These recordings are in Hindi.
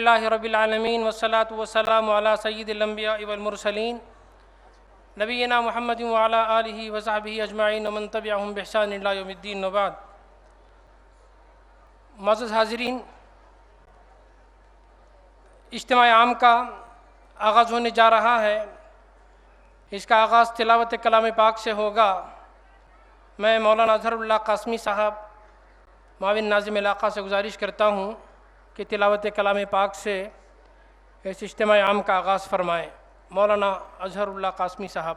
अल्हम्दुलिल्लाहि रब्बिल आलमीन वस्सलातु वस्सलामु अला सय्यिदिल अंबिया वल मुरसलीन नबीना मुहम्मद व अला आलिहि व सहबिहि अजमाइन व मन तबिअहुम बिइहसान इला यौमिद्दीन व बाद। मुअज़्ज़ज़ हाज़िरीन, इज्तिमा आम का आगाज़ होने जा रहा है। इसका आगाज़ तिलावत कलाम पाक से होगा। मैं मौलाना अज़हरुल्लाह कासमी साहब माविन नाज़िम इलाक़ा से गुजारिश करता हूँ कि तिलावत कलाम पाक से इस इज्तिमा आम का आगाज़ फ़रमाएँ। मौलाना अज़हरुल्लाह कासमी साहब।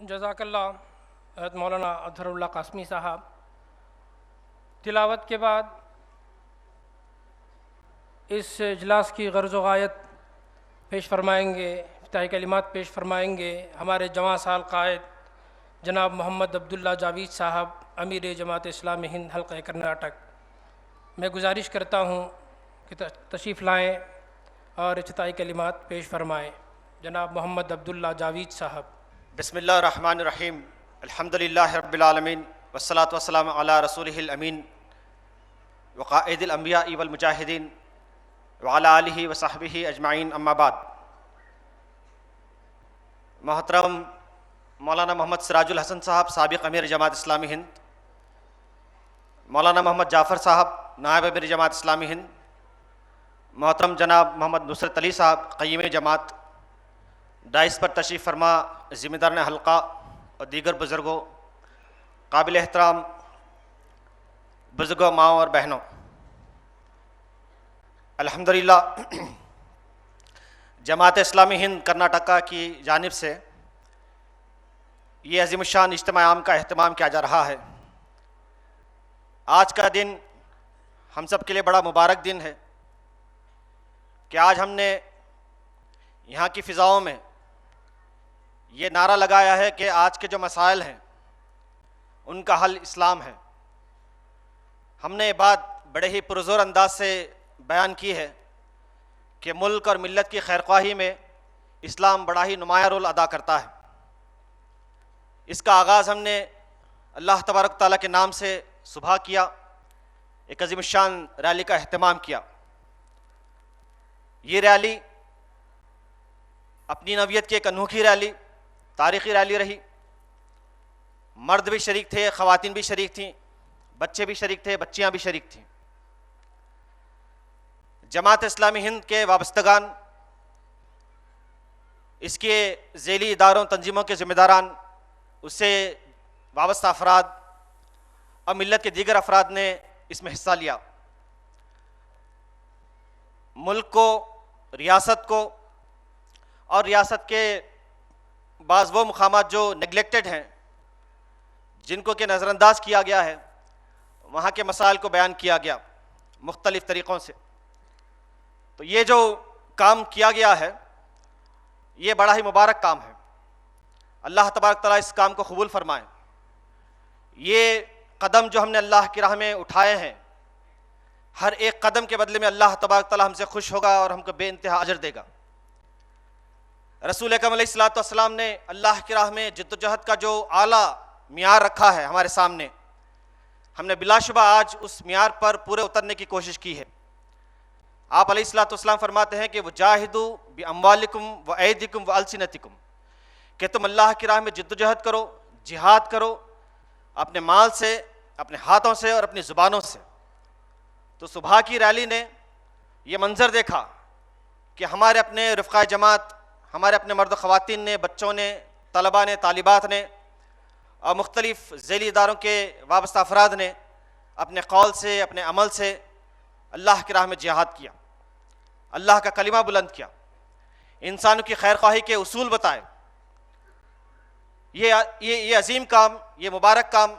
जज़ाकल्लाह हज़रत मौलाना अज़हरुल्लाह कासमी साहब तिलावत के बाद इस इजलास की गर्ज़ गायत पेश फरमाएँगे, इफ्तिताही कलिमात पेश फरमाएँगे हमारे जवां साल कायद जनाब मोहम्मद अब्दुल्ला जावेद साहब अमीर जमात इस्लामी हिंद हल्क़ा कर्नाटक। मैं गुजारिश करता हूँ कि तशरीफ़ लाएँ और इफ्तिताही कलिमात पेश फरमाएँ। जनाब मोहम्मद अब्दुल्ला जावेद साहब। बिस्मिल्लाहिर्रहमानिर्रहीम अल्हम्दुलिल्लाहि रब्बिल आलमीन वस्सलातु वस्सलामु अला रसूलिहिल अमीन व क़ाइदिल अंबिया वल मुजाहिदीन व अला आलिहि व सहबिहि अजमाइन अम्मा बाद। मोहतरम मौलाना मोहम्मद सिराजुल हसन साहब साबिक़ अमीर जमात इस्लामी हिंद, मौलाना मोहम्मद जाफ़र साहब नायब अमीर जमात इस्लामी हिंद, मोहतरम जनाब मोहम्मद नुसरत अली साहब क़य्यीम जमात, डाइस पर तशरीफ़ फरमा ज़िम्मेदारान हल्का और दीगर बुज़ुर्गों, काबिल एहतराम बुज़ुर्गों, माओं और बहनों, अल्हम्दुलिल्लाह जमात इस्लामी हिंद कर्नाटका की जानिब से ये अज़ीमुश्शान इज्तिमा आम का अहतमाम किया जा रहा है। आज का दिन हम सब के लिए बड़ा मुबारक दिन है कि आज हमने यहाँ की फ़िज़ाओं में ये नारा लगाया है कि आज के जो मसाइल हैं उनका हल इस्लाम है। हमने ये बात बड़े ही पुरज़ोर अंदाज से बयान की है कि मुल्क और मिल्लत की खैरख्वाही में इस्लाम बड़ा ही नुमाया रोल अदा करता है। इसका आगाज़ हमने अल्लाह तबारक ताला के नाम से सुबह किया, एक अज़ीमुश्शान रैली का अहतमाम किया। ये रैली अपनी नौइयत की एक अनोखी रैली, तारीख़ी रैली रही। मर्द भी शरीक थे, ख़वातीन भी शरीक थीं, बच्चे भी शरीक थे, बच्चियाँ भी शरीक थीं। जमात इस्लामी हिंद के वाबस्तगान, इसके ज़ेली इदारों तंजीमों के ज़िम्मेदारान, उससे वाबस्ता अफराद और मिल्लत के दीगर अफराद ने इसमें हिस्सा लिया। मुल्क को, रियासत को और रियासत के बाज़ वो मुकामात जो नेगलेक्टेड हैं, जिनको के नज़रअंदाज किया गया है, वहाँ के मसाइल को बयान किया गया मुख्तलिफ़ तरीक़ों से। तो ये जो काम किया गया है ये बड़ा ही मुबारक काम है। अल्लाह तबारक तआला इस काम को कबूल फरमाए। ये कदम जो हमने अल्लाह की राह में उठाए हैं, हर एक कदम के बदले में अल्लाह तबारक तआला हमसे खुश होगा और हमको बेइंतहा अजर देगा। रसूल अकरम अलैहिस्सलातु वस्सलाम ने अल्लाह की राह में जिद्दोजहद का जो आला मियार रखा है हमारे सामने, हमने बिलाशुबा आज उस मियार पर पूरे उतरने की कोशिश की है। आप अलैहिस्सलाम फरमाते हैं कि वो जाहिदू बि अम्वालिकुम व ऐदिकुम व अलसिनतिकुम, कि तुम अल्लाह की राह में जिद्दोजहद करो, जिहाद करो, अपने माल से, अपने हाथों से और अपनी ज़ुबानों से। तो सुबह की रैली ने यह मंजर देखा कि हमारे अपने रफ़क़ाए जमात, हमारे अपने मर्द ख़वातीन ने, बच्चों ने, तलबा ने, तालिबात ने और मुख्तलिफ़ ज़ैली इदारों के वाबस्ता अफराद ने अपने कौल से, अपने अमल से अल्लाह की राह में जिहाद किया, अल्लाह का कलिमा बुलंद किया, इंसानों की खैर ख्वाही के उसूल बताए। ये अजीम काम, ये मुबारक काम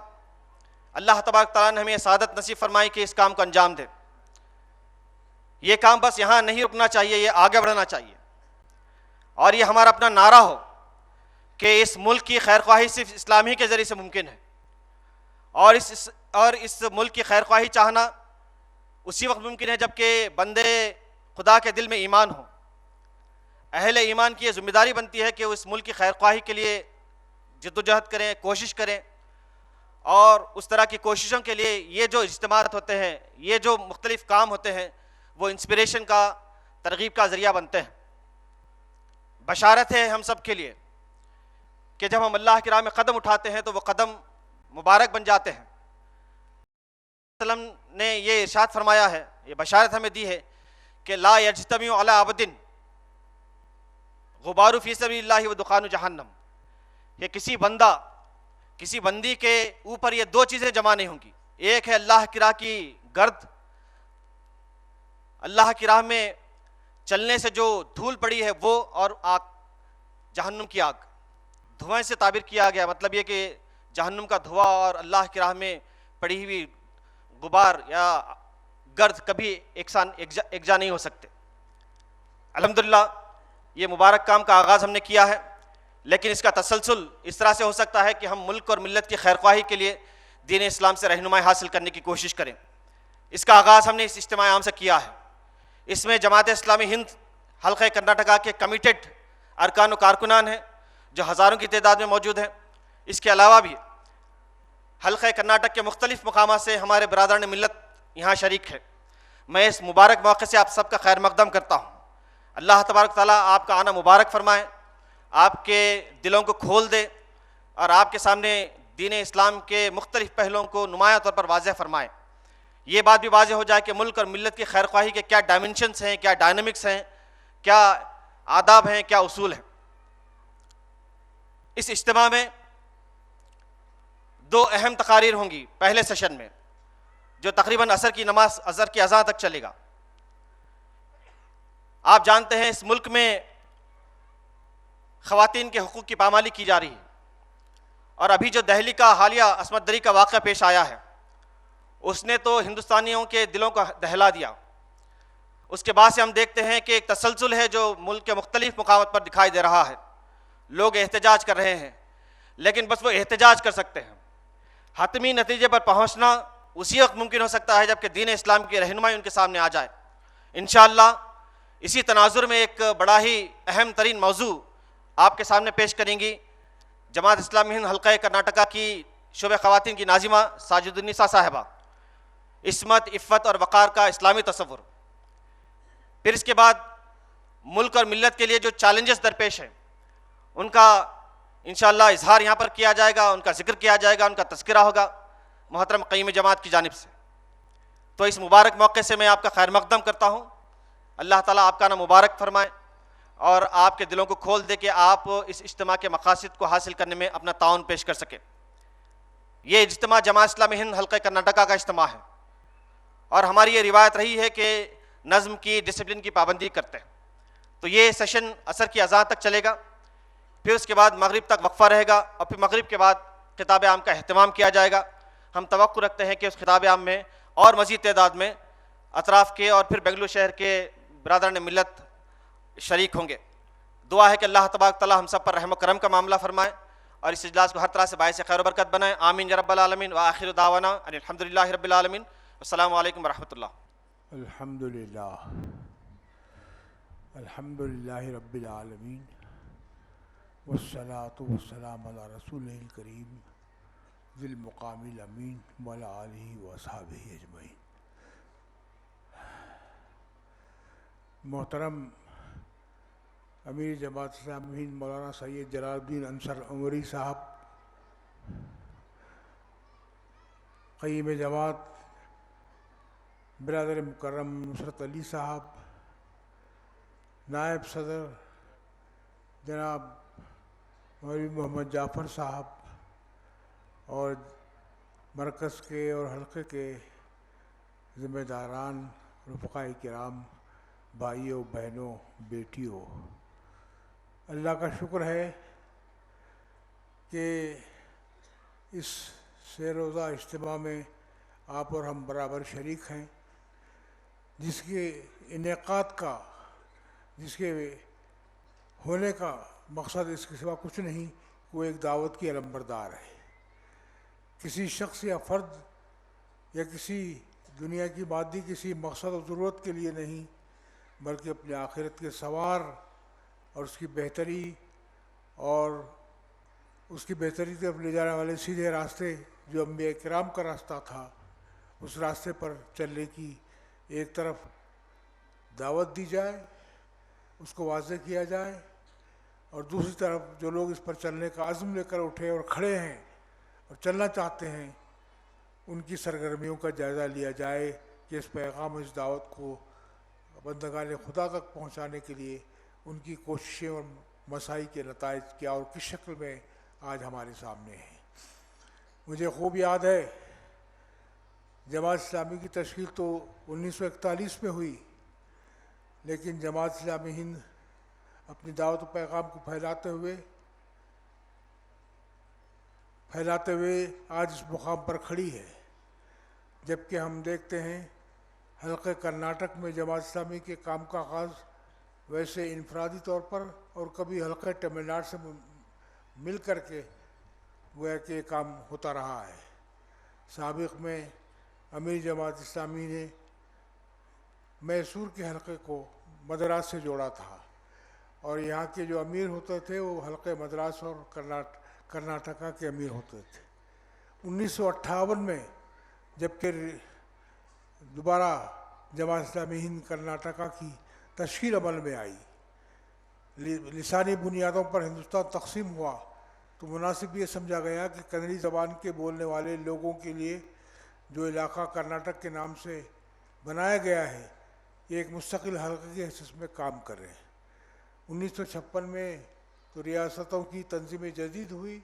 अल्लाह तबारक तआला ने हमें सादत नसीब फरमाई कि इस काम को अंजाम दे। ये काम बस यहाँ नहीं रुकना चाहिए, ये आगे बढ़ना चाहिए और ये हमारा अपना नारा हो कि इस मुल्क की खैर ख्वाही सिर्फ इस्लाम ही के ज़रिए से मुमकिन है। और इस मुल्क की खैर ख्वाही चाहना उसी वक्त मुमकिन है जबकि बंदे खुदा के दिल में ईमान हो। अहले ईमान की ये जिम्मेदारी बनती है कि वो इस मुल्क की खैर ख्वाही के लिए जद्दोजहद करें, कोशिश करें और उस तरह की कोशिशों के लिए ये जो इज्तिमात होते हैं, ये जो मुख्तलिफ काम होते हैं, वो इंस्पिरेशन का, तरगीब का ज़रिया बनते हैं। बशारत है हम सब के लिए कि जब हम अल्लाह की राह में कदम उठाते हैं तो वो कदम मुबारक बन जाते हैं। सल्लम ने ये इरशाद फरमाया है, ये बशारत हमें दी है कि ला यज्तमी अला अबदिन गुबारु फी सबीलिल्लाहि व दुखानु जहन्नम, कि किसी बंदी के ऊपर ये दो चीज़ें जमा नहीं होंगी। एक है अल्लाह की राह की गर्द, अल्लाह की राह में चलने से जो धूल पड़ी है वो, और आग, जहन्नुम की आग। धुआं से ताबिर किया गया, मतलब ये कि जहन्नुम का धुआं और अल्लाह की राह में पड़ी हुई गुबार या गर्द कभी एक जा नहीं हो सकते। अल्हम्दुलिल्लाह ये मुबारक काम का आगाज़ हमने किया है, लेकिन इसका तसलसल इस तरह से हो सकता है कि हम मुल्क और मिल्लत की खैर ख्वाही के लिए दीन इस्लाम से रहनुमाई हासिल करने की कोशिश करें। इसका आगाज़ हमने इस इज्तिमा आम से किया है। इसमें जमात इस्लामी हिंद हल्क़े कर्नाटका के कमिटेड अरकान व कारकुनान हैं जो हज़ारों की तादाद में मौजूद हैं। इसके अलावा भी हल्क़े कर्नाटक के मुख्तलिफ़ मकामात से हमारे बरादरान मिल्लत यहाँ शरीक है। मैं इस मुबारक मौके से आप सबका खैर मक़दम करता हूँ। अल्लाह तबारक ताला आपका आना मुबारक फरमाए, आपके दिलों को खोल दे और आपके सामने दीन इस्लाम के मुख्तलिफ़ पहलुओं को नुमायाँ तौर पर वाज़ेह फरमाए। ये बात भी वाज़ेह हो जाए कि मुल्क और मिल्लत की खैर ख्वाही के क्या डायमेंशंस हैं, क्या डायनामिक्स हैं, क्या आदाब हैं, क्या उसूल हैं। इस इज्तिमा में दो अहम तकारीर होंगी पहले सेशन में, जो तकरीबन असर की नमाज, असर की अज़ान तक चलेगा। आप जानते हैं इस मुल्क में ख़वातीन के हुकूक़ की पामाली की जा रही है और अभी जो दहली का हालिया असमत दरी का वाक़या पेश आया है उसने तो हिंदुस्तानियों के दिलों को दहला दिया। उसके बाद से हम देखते हैं कि एक तसलसल है जो मुल्क के मुख्तलिफ़ मकामात पर दिखाई दे रहा है। लोग एहतजाज कर रहे हैं, लेकिन बस वो एहतजाज कर सकते हैं। हतमी नतीजे पर पहुँचना उसी वक्त मुमकिन हो सकता है जबकि दीन इस्लाम की रहनुमाई उनके सामने आ जाए। इंशाअल्लाह इसी तनाजुर में एक बड़ा ही अहम तरीन मौजू आपके सामने पेश करेंगी जमात इस्लामी हिंद हल्क़े कर्नाटका की शुबे ख़वातीन की नाज़िमा साजिदुन्निसा साहिबा, इस्मत, इफ़्फ़त और वक़ार का इस्लामी तसव्वुर। फिर इसके बाद मुल्क और मिल्लत के लिए जो चैलेंजेस दरपेश हैं उनका इंशाअल्लाह इजहार यहाँ पर किया जाएगा, उनका जिक्र किया जाएगा, उनका तज़किरा होगा मोहतरम क़य्यम जमात की जानिब से। तो इस मुबारक मौके से मैं आपका खैर मक़दम करता हूँ। अल्लाह ताला आपका नाम मुबारक फरमाए और आपके दिलों को खोल दे कि आप इस इज्तिमा के मकासद को हासिल करने में अपना ताउन पेश कर सकें। ये इज्तिमा जमात इस्लामी हिंद हल्क़े कर्नाटका का इज्तिमा है और हमारी ये रिवायत रही है कि नज़्म की, डिसिप्लिन की पाबंदी करते हैं। तो ये सेशन असर की अज़ान तक चलेगा, फिर उसके बाद मगरिब तक वक्फ़ा रहेगा और फिर मगरिब के बाद खिताब आम का अहतमाम किया जाएगा। हम तवक्कुल रखते हैं कि उस खिताब आम में और मज़ीद तादाद में अतराफ़ के और फिर बेंगलुरु शहर के बरादरान मिल्लत शरीक होंगे। दुआ है कि अल्लाह तबारक तआला हम सब पर रहम करम का मामला फरमाए और इस इजलास को हर तरह से बायस खैर बरकत बनाए। आमीन या रब्बल आलमीन व आखिर दावाना अल्हम्दुलिल्लाहि रब्बिल आलमीन। अस्सलामु अलैकुम व रहमतुल्लाह। अल्हम्दुलिल्लाह अल्हम्दुलिल्लाहि रब्बिल आलमीन वस्सलातु वस्सलामु अला रसूलिल करीम ज़िल मुक़ामिल अमीन वला आलिहि व अस्हाबिहि अजमईन। मोहतरम अमीर जमात इस्लामी हिंद मौलाना सैयद जलालुद्दीन अंसर उमरी साहब, क़य्यिम जमात बिरादर मुकर्रम नुसरत अली साहब, नायब सदर जनाब मौलवी मोहम्मद जाफ़र साहब और मरकज़ के और हल्के के ज़िम्मेदारान, रुफ़क़ाए किराम, भाइयों बहनों बेटियों, अल्लाह का शुक्र है कि इस से-रोज़ा इज्तिमा में आप और हम बराबर शरीक हैं, जिसके इनेकाद का, जिसके होने का मकसद इसके सिवा कुछ नहीं, वो एक दावत की अलंबरदार है। किसी शख्स या फ़र्द या किसी दुनिया की मादी किसी मकसद और ज़रूरत के लिए नहीं, बल्कि अपनी आखिरत के सवार और उसकी बेहतरी और उसकी बेहतरी तरफ ले जाने वाले सीधे रास्ते जो अंबिया किराम का रास्ता था, उस रास्ते पर चलने की एक तरफ दावत दी जाए, उसको वाज़ेह किया जाए, और दूसरी तरफ जो लोग इस पर चलने का अज़्म लेकर उठे और खड़े हैं और चलना चाहते हैं, उनकी सरगर्मियों का जायज़ा लिया जाए कि इस पैगाम, इस दावत को बंदगान खुदा तक पहुँचाने के लिए उनकी कोशिशें और मसाई के नताइज क्या और किस शक्ल में आज हमारे सामने हैं। मुझे खूब याद है, जमात इस्लामी की तश्कील तो 1941 में हुई, लेकिन जमात इस्लामी हिंद अपनी दावत व पैगाम को फैलाते हुए आज इस मुकाम पर खड़ी है। जबकि हम देखते हैं हल्के कर्नाटक में जमात इस्लामी के काम का आगाज़ वैसे इनफरादी तौर पर और कभी हल्के तमिलनाडु से मिल कर के गोया कि काम होता रहा है। साबिक़ में अमीर जमात इस्लामी ने मैसूर के हल्के को मद्रास से जोड़ा था और यहाँ के जो अमीर होते थे वो हल्के मद्रास और कर्नाटका के अमीर होते थे। 1958 में जबकि दोबारा जमात इस्लामी हिंद कर्नाटका की तश्कील अमल में आई, लिसानी बुनियादों पर हिंदुस्तान तकसीम हुआ, तो मुनासिब ये समझा गया कि कन्नड़ी ज़बान के बोलने वाले लोगों के लिए जो इलाका कर्नाटक के नाम से बनाया गया है, ये एक मुस्तकिल हल्के की हैसियत में काम कर रहे हैं। 1956 में तो रियासतों की तंजीम जदीद हुई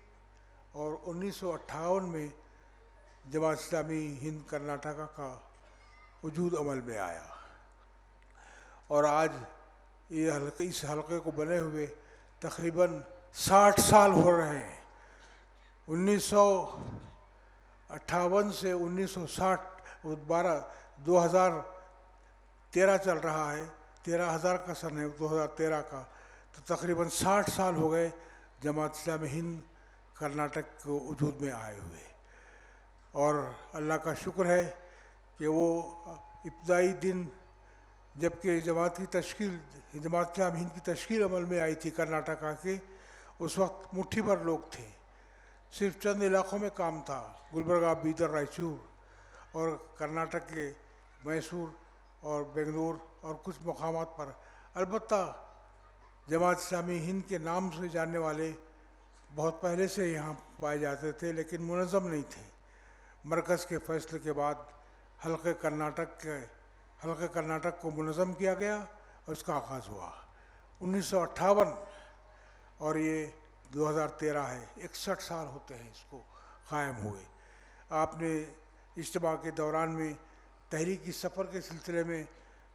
और 1958 में जमात इस्लामी हिंद कर्नाटका का वजूद अमल में आया और आज ये हल्के, इस हल्के को बने हुए तकरीबन 60 साल हो रहे हैं। 1958 से 1960 2013 चल रहा है, 13,000 का सन है 2013 का, तो तकरीबन 60 साल हो गए जमात इस्लामी हिंद कर्नाटक को वजूद में आए हुए। और अल्लाह का शुक्र है कि वो इब्तदाई दिन जबकि जमात इस्लामी हिंद की तश्कील अमल में आई थी कर्नाटका के, उस वक्त मुट्ठी भर लोग थे, सिर्फ चंद इलाक़ों में काम था, गुलबर्गा, बीदर, रायचूर और कर्नाटक के मैसूर और बेंगलुरु और कुछ मकामात पर। अलबत्ता जमात इस्लामी हिंद के नाम से जानने वाले बहुत पहले से यहाँ पाए जाते थे, लेकिन मुनज़्ज़म नहीं थे। मरकज़ के फ़ैसले के बाद हल्के कर्नाटक को मुनज़्ज़म किया गया और इसका आगाज़ हुआ 1958 और ये 2013 है, 61 साल होते हैं इसको क़ायम हुए। आपने इज्तिमा के दौरान में तहरीकी सफ़र के सिलसिले में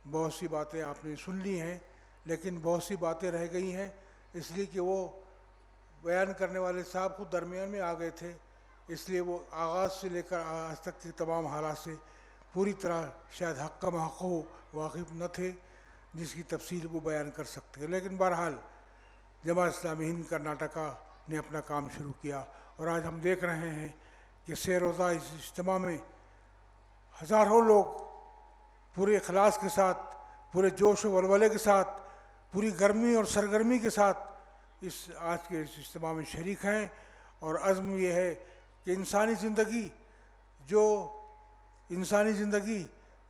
बहुत सी बातें आपने सुन ली हैं, लेकिन बहुत सी बातें रह गई हैं इसलिए कि वो बयान करने वाले साहब खुद दरमियान में आ गए थे, इसलिए वो आगाज़ से लेकर आज तक के तमाम हालात से पूरी तरह शायद हक़ का महक़ वाक़िफ़ न थे जिसकी तफसील को बयान कर सकते हैं। लेकिन बहरहाल जमात इस्लामी हिंद कर्नाटका ने अपना काम शुरू किया और आज हम देख रहे हैं कि से-रोज़ा इस इज्तिमा में हज़ारों लोग पूरे इखलास के साथ, पूरे जोश व वलवले के साथ, पूरी गर्मी और सरगर्मी के साथ इस आज के इस इज्तिमा में शरीक हैं और अज़्म ये है कि इंसानी ज़िंदगी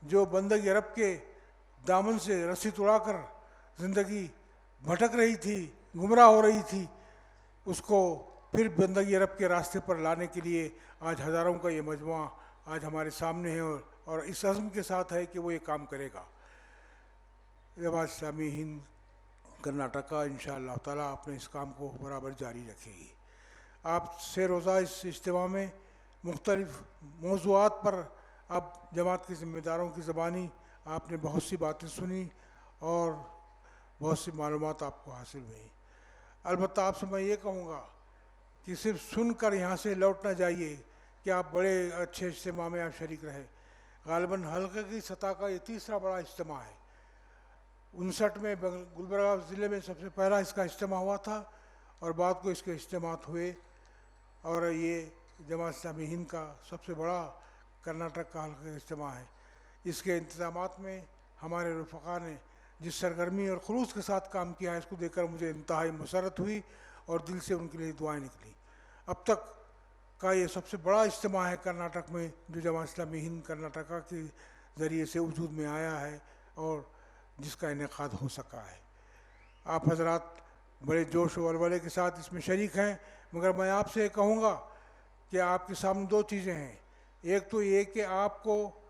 जो बंदगी रब के दामन से रस्सी तोड़ाकर ज़िंदगी भटक रही थी, गुमराह हो रही थी, उसको फिर बंदगी रब के रास्ते पर लाने के लिए आज हज़ारों का ये मजमुआ आज हमारे सामने है और इस अज़्म के साथ है कि वो ये काम करेगा। जमात इस्लामी हिंद कर्नाटका इंशाअल्लाह ताला अपने इस काम को बराबर जारी रखेगी। आप से रोज़ा इस इज्तिमा में मुख्तलिफ़ मौज़ूआत पर अब जमात के ज़िम्मेदारों की ज़बानी आपने बहुत सी बातें सुनी और बहुत सी मालूमात आपको हासिल हुई। अलबत्ता आपसे मैं ये कहूँगा कि सिर्फ सुनकर यहाँ से लौट ना जाइए कि आप बड़े अच्छे इज्तिमा में आप शरीक रहे। ग़ालिबन हल्के की सतह का ये तीसरा बड़ा इज्तिमा है। 59 में गुलबर्गा ज़िले में सबसे पहला इसका इज्तिमा हुआ था और बाद को इसके इज्तिमात हुए और ये जमात इस्लामी हिंद का सबसे बड़ा कर्नाटक का हल्का इज्तिमा है। इसके इंतज़ामात में हमारे रफ़क़ा ने जिस सरगर्मी और खुलूस के साथ काम किया है, इसको देखकर मुझे इंतहाई मसरत हुई और दिल से उनके लिए दुआएं निकली। अब तक का ये सबसे बड़ा इज्तिमा है कर्नाटक में जो जमात इस्लामी हिंद कर्नाटका के ज़रिए से वजूद में आया है और जिसका इनेकाद हो सका है। आप हजरात बड़े जोश और वलवले के साथ इसमें शरीक हैं, मगर मैं आपसे कहूँगा कि आपके सामने दो चीज़ें हैं। एक तो ये कि आपको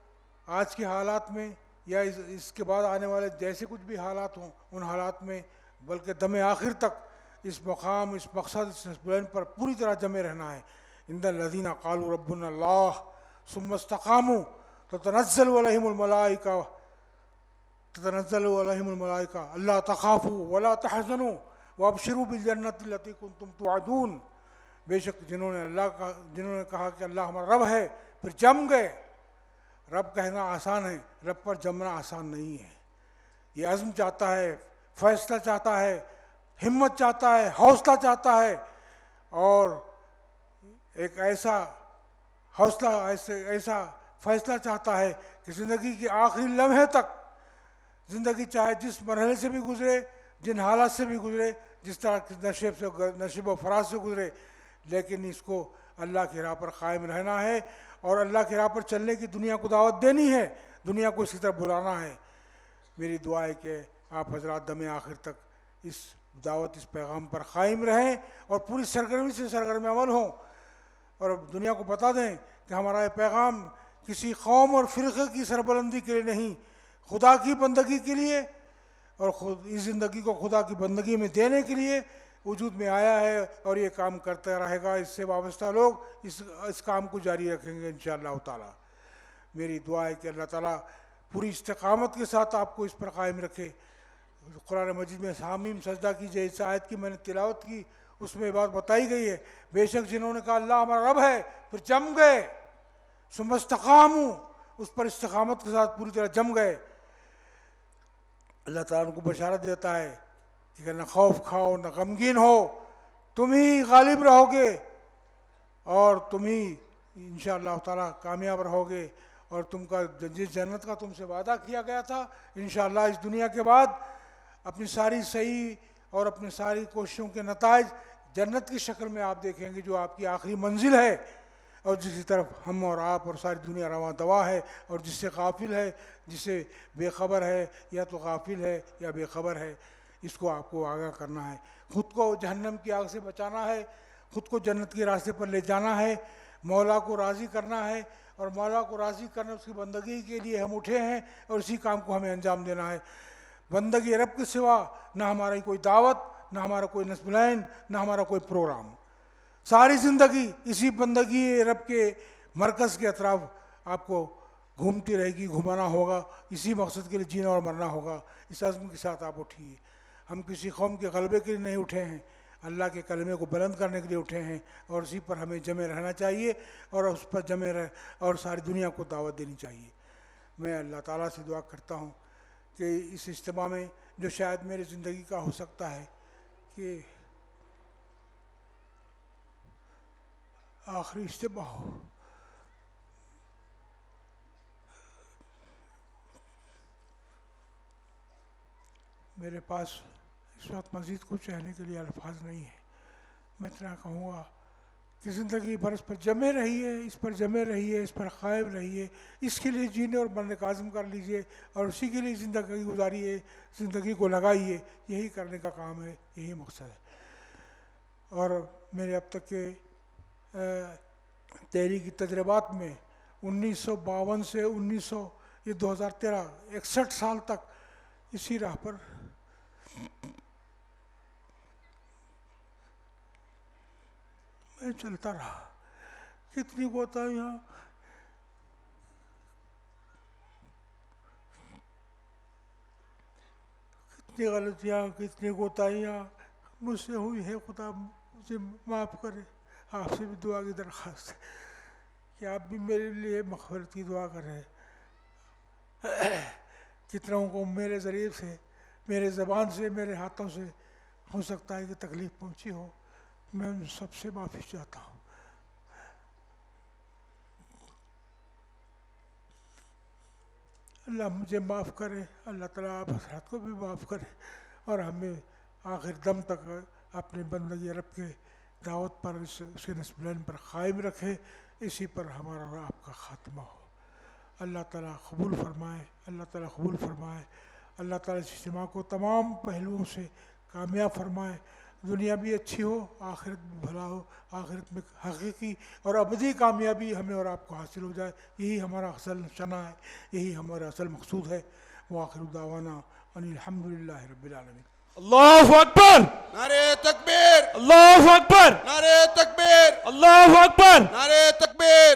आज के हालात में या इसके बाद आने वाले जैसे कुछ भी हालात हों उन हालात में बल्कि दम आखिर तक इस मकाम, इस मकसद, इस बुलंद पर पूरी तरह जमे रहना है। इन्नल्लज़ीना क़ालू रब्बुनल्लाह सुम्मा इस्तक़ामू ततनज़्ज़लु अलैहिमुल मलाइका अल्ला तख़ाफ़ू वला तहज़नू वअबशिरू बिल जन्नति लती कुन्तुम तुअदून। बेशक जिन्होंने कहा कि अल्लाह हमारा रब है, फिर जम गए। रब कहना आसान है, रब पर जमना आसान नहीं है। ये अज़्म चाहता है, फ़ैसला चाहता है, हिम्मत चाहता है, हौसला चाहता है और एक ऐसा हौसला ऐसा फ़ैसला चाहता है कि ज़िंदगी के आखिरी लम्हे तक ज़िंदगी चाहे जिस मरहले से भी गुज़रे, जिन हालात से भी गुज़रे, जिस तरह के नशीब व फराज से गुज़रे, लेकिन इसको अल्लाह की राह पर क़ायम रहना है और अल्लाह की राह पर चलने की दुनिया को दावत देनी है, दुनिया को इसी तरह बुलाना है। मेरी दुआ है कि आप हजरात दम आखिर तक इस दावत, इस पैगाम पर क़ायम रहें और पूरी सरगर्मी से सरगर्म अमल हों और दुनिया को बता दें कि हमारा ये पैगाम किसी कौम और फ़िरक़े की सरबुलंदी के लिए नहीं, खुदा की बंदगी के लिए और खुद इस ज़िंदगी को खुदा की बंदगी में देने के लिए वजूद में आया है और ये काम करता रहेगा। इससे वाबस्ता लोग इस काम को जारी रखेंगे इंशाअल्लाह ताला। मेरी दुआ है कि अल्लाह ताला पूरी इस्तिक़ामत के साथ आपको इस पर क़ायम रखे। कुरान मजीद में हामीम सजदा कीजिए, इस आयत की मैंने तिलावत की, उसमें बात बताई गई है। बेशक जिन्होंने कहा अल्लाह हमारा रब है, फिर जम गए, सुम्मा इस्तक़ामू, उस पर इस्तिक़ामत के साथ पूरी तरह जम गए। अल्लाह ताला उनको बशारत देता है कि न खौफ खाओ, न गमगीन हो, तुम ही गालिब रहोगे और तुम ही इंशाअल्लाह ताला कामयाब रहोगे और तुमका जिस जन्नत का तुमसे वादा किया गया था इंशाअल्लाह इस दुनिया के बाद अपनी सारी सही और अपनी सारी कोशिशों के नताइज जन्नत की शक्ल में आप देखेंगे, जो आपकी आखिरी मंजिल है और जिसकी तरफ हम और आप और सारी दुनिया रवां दवा है और जिससे गाफिल है, जिसे बेखबर है या तो गाफिल है या बेखबर है, इसको आपको आगाह करना है। ख़ुद को जहन्नम की आग से बचाना है, ख़ुद को जन्नत के रास्ते पर ले जाना है, मौला को राज़ी करना है और मौला को राज़ी करने उसकी बंदगी के लिए हम उठे हैं और इसी काम को हमें अंजाम देना है। बंदगी रब के सिवा ना हमारी कोई दावत, ना हमारा कोई नस्बुलैन, ना हमारा कोई प्रोग्राम। सारी ज़िंदगी इसी बंदगी रब के मरकज़ के अतराफ़ आपको घूमती रहेगी, घुमाना होगा, इसी मकसद के लिए जीना और मरना होगा। इस अज़्म के साथ आप उठिए। हम किसी कौम के गलबे के लिए नहीं उठे हैं, अल्लाह के कलमे को बुलंद करने के लिए उठे हैं और उसी पर हमें जमे रहना चाहिए और उस पर जमे रह और सारी दुनिया को दावत देनी चाहिए। मैं अल्लाह ताला से दुआ करता हूँ कि इस इज्तिमा में जो शायद मेरी ज़िंदगी का हो सकता है कि आखिरी इज्तिमा हो, मेरे पास इस वक्त मज़ीद कुछ कहने के लिए अल्फाज नहीं है। मैं इतना कहूँगा कि ज़िंदगी भर इस पर जमे रहिए, इस पर जमे रहिए, इस पर कायम रहिए, इसके लिए जीने और मरने का आज़म कर लीजिए और उसी के लिए ज़िंदगी गुजारिए, ज़िंदगी को लगाइए। यही करने का काम है, यही मकसद है। और मेरे अब तक के तहरीकी तजर्बात में 1952 से 2013 61 साल तक इसी राह पर मैं चलता रहा। कितनी कोताहियाँ, कितनी गलतियाँ, कितनी कोताहियाँ मुझसे हुई है। खुदा मुझे माफ़ करे। आपसे भी दुआ की दरख्वास्त है कि आप भी मेरे लिए मग़फ़िरत की दुआ करें। कितनों को मेरे ज़रिए से, मेरे ज़बान से, मेरे हाथों से हो सकता है कि तकलीफ़ पहुँची हो। मैं उन सबसे माफ़ी चाहता हूँ। अल्लाह मुझे माफ़ करे, अल्लाह ताला आप हज़रात को भी माफ़ करे और हमें आखिर दम तक अपने बंदगी रब के दावत पर, उसके नस्बलाइन पर कायम रखे। इसी पर हमारा और आपका ख़ात्मा हो। अल्लाह ताला कबूल फरमाए, अल्लाह ताला कबूल फरमाए। अल्लाह ताला इस इज्तिमा को तमाम पहलुओं से कामयाब फरमाए। दुनिया भी अच्छी हो, आखिरत भी भला हो, आखिरत में हकीकी और अबदी कामयाबी हमें और आपको हासिल हो जाए। यही हमारा असल निशाना है, यही हमारा असल मकसूद है। व आखिर दावाना अनिल हम्दुलिल्लाहि रब्बिल आलमीन। अल्लाहु अकबर, नारे तकबीर, अल्लाहु अकबर, नारे तकबीर, अल्लाहु अकबर। नारे तकबीर।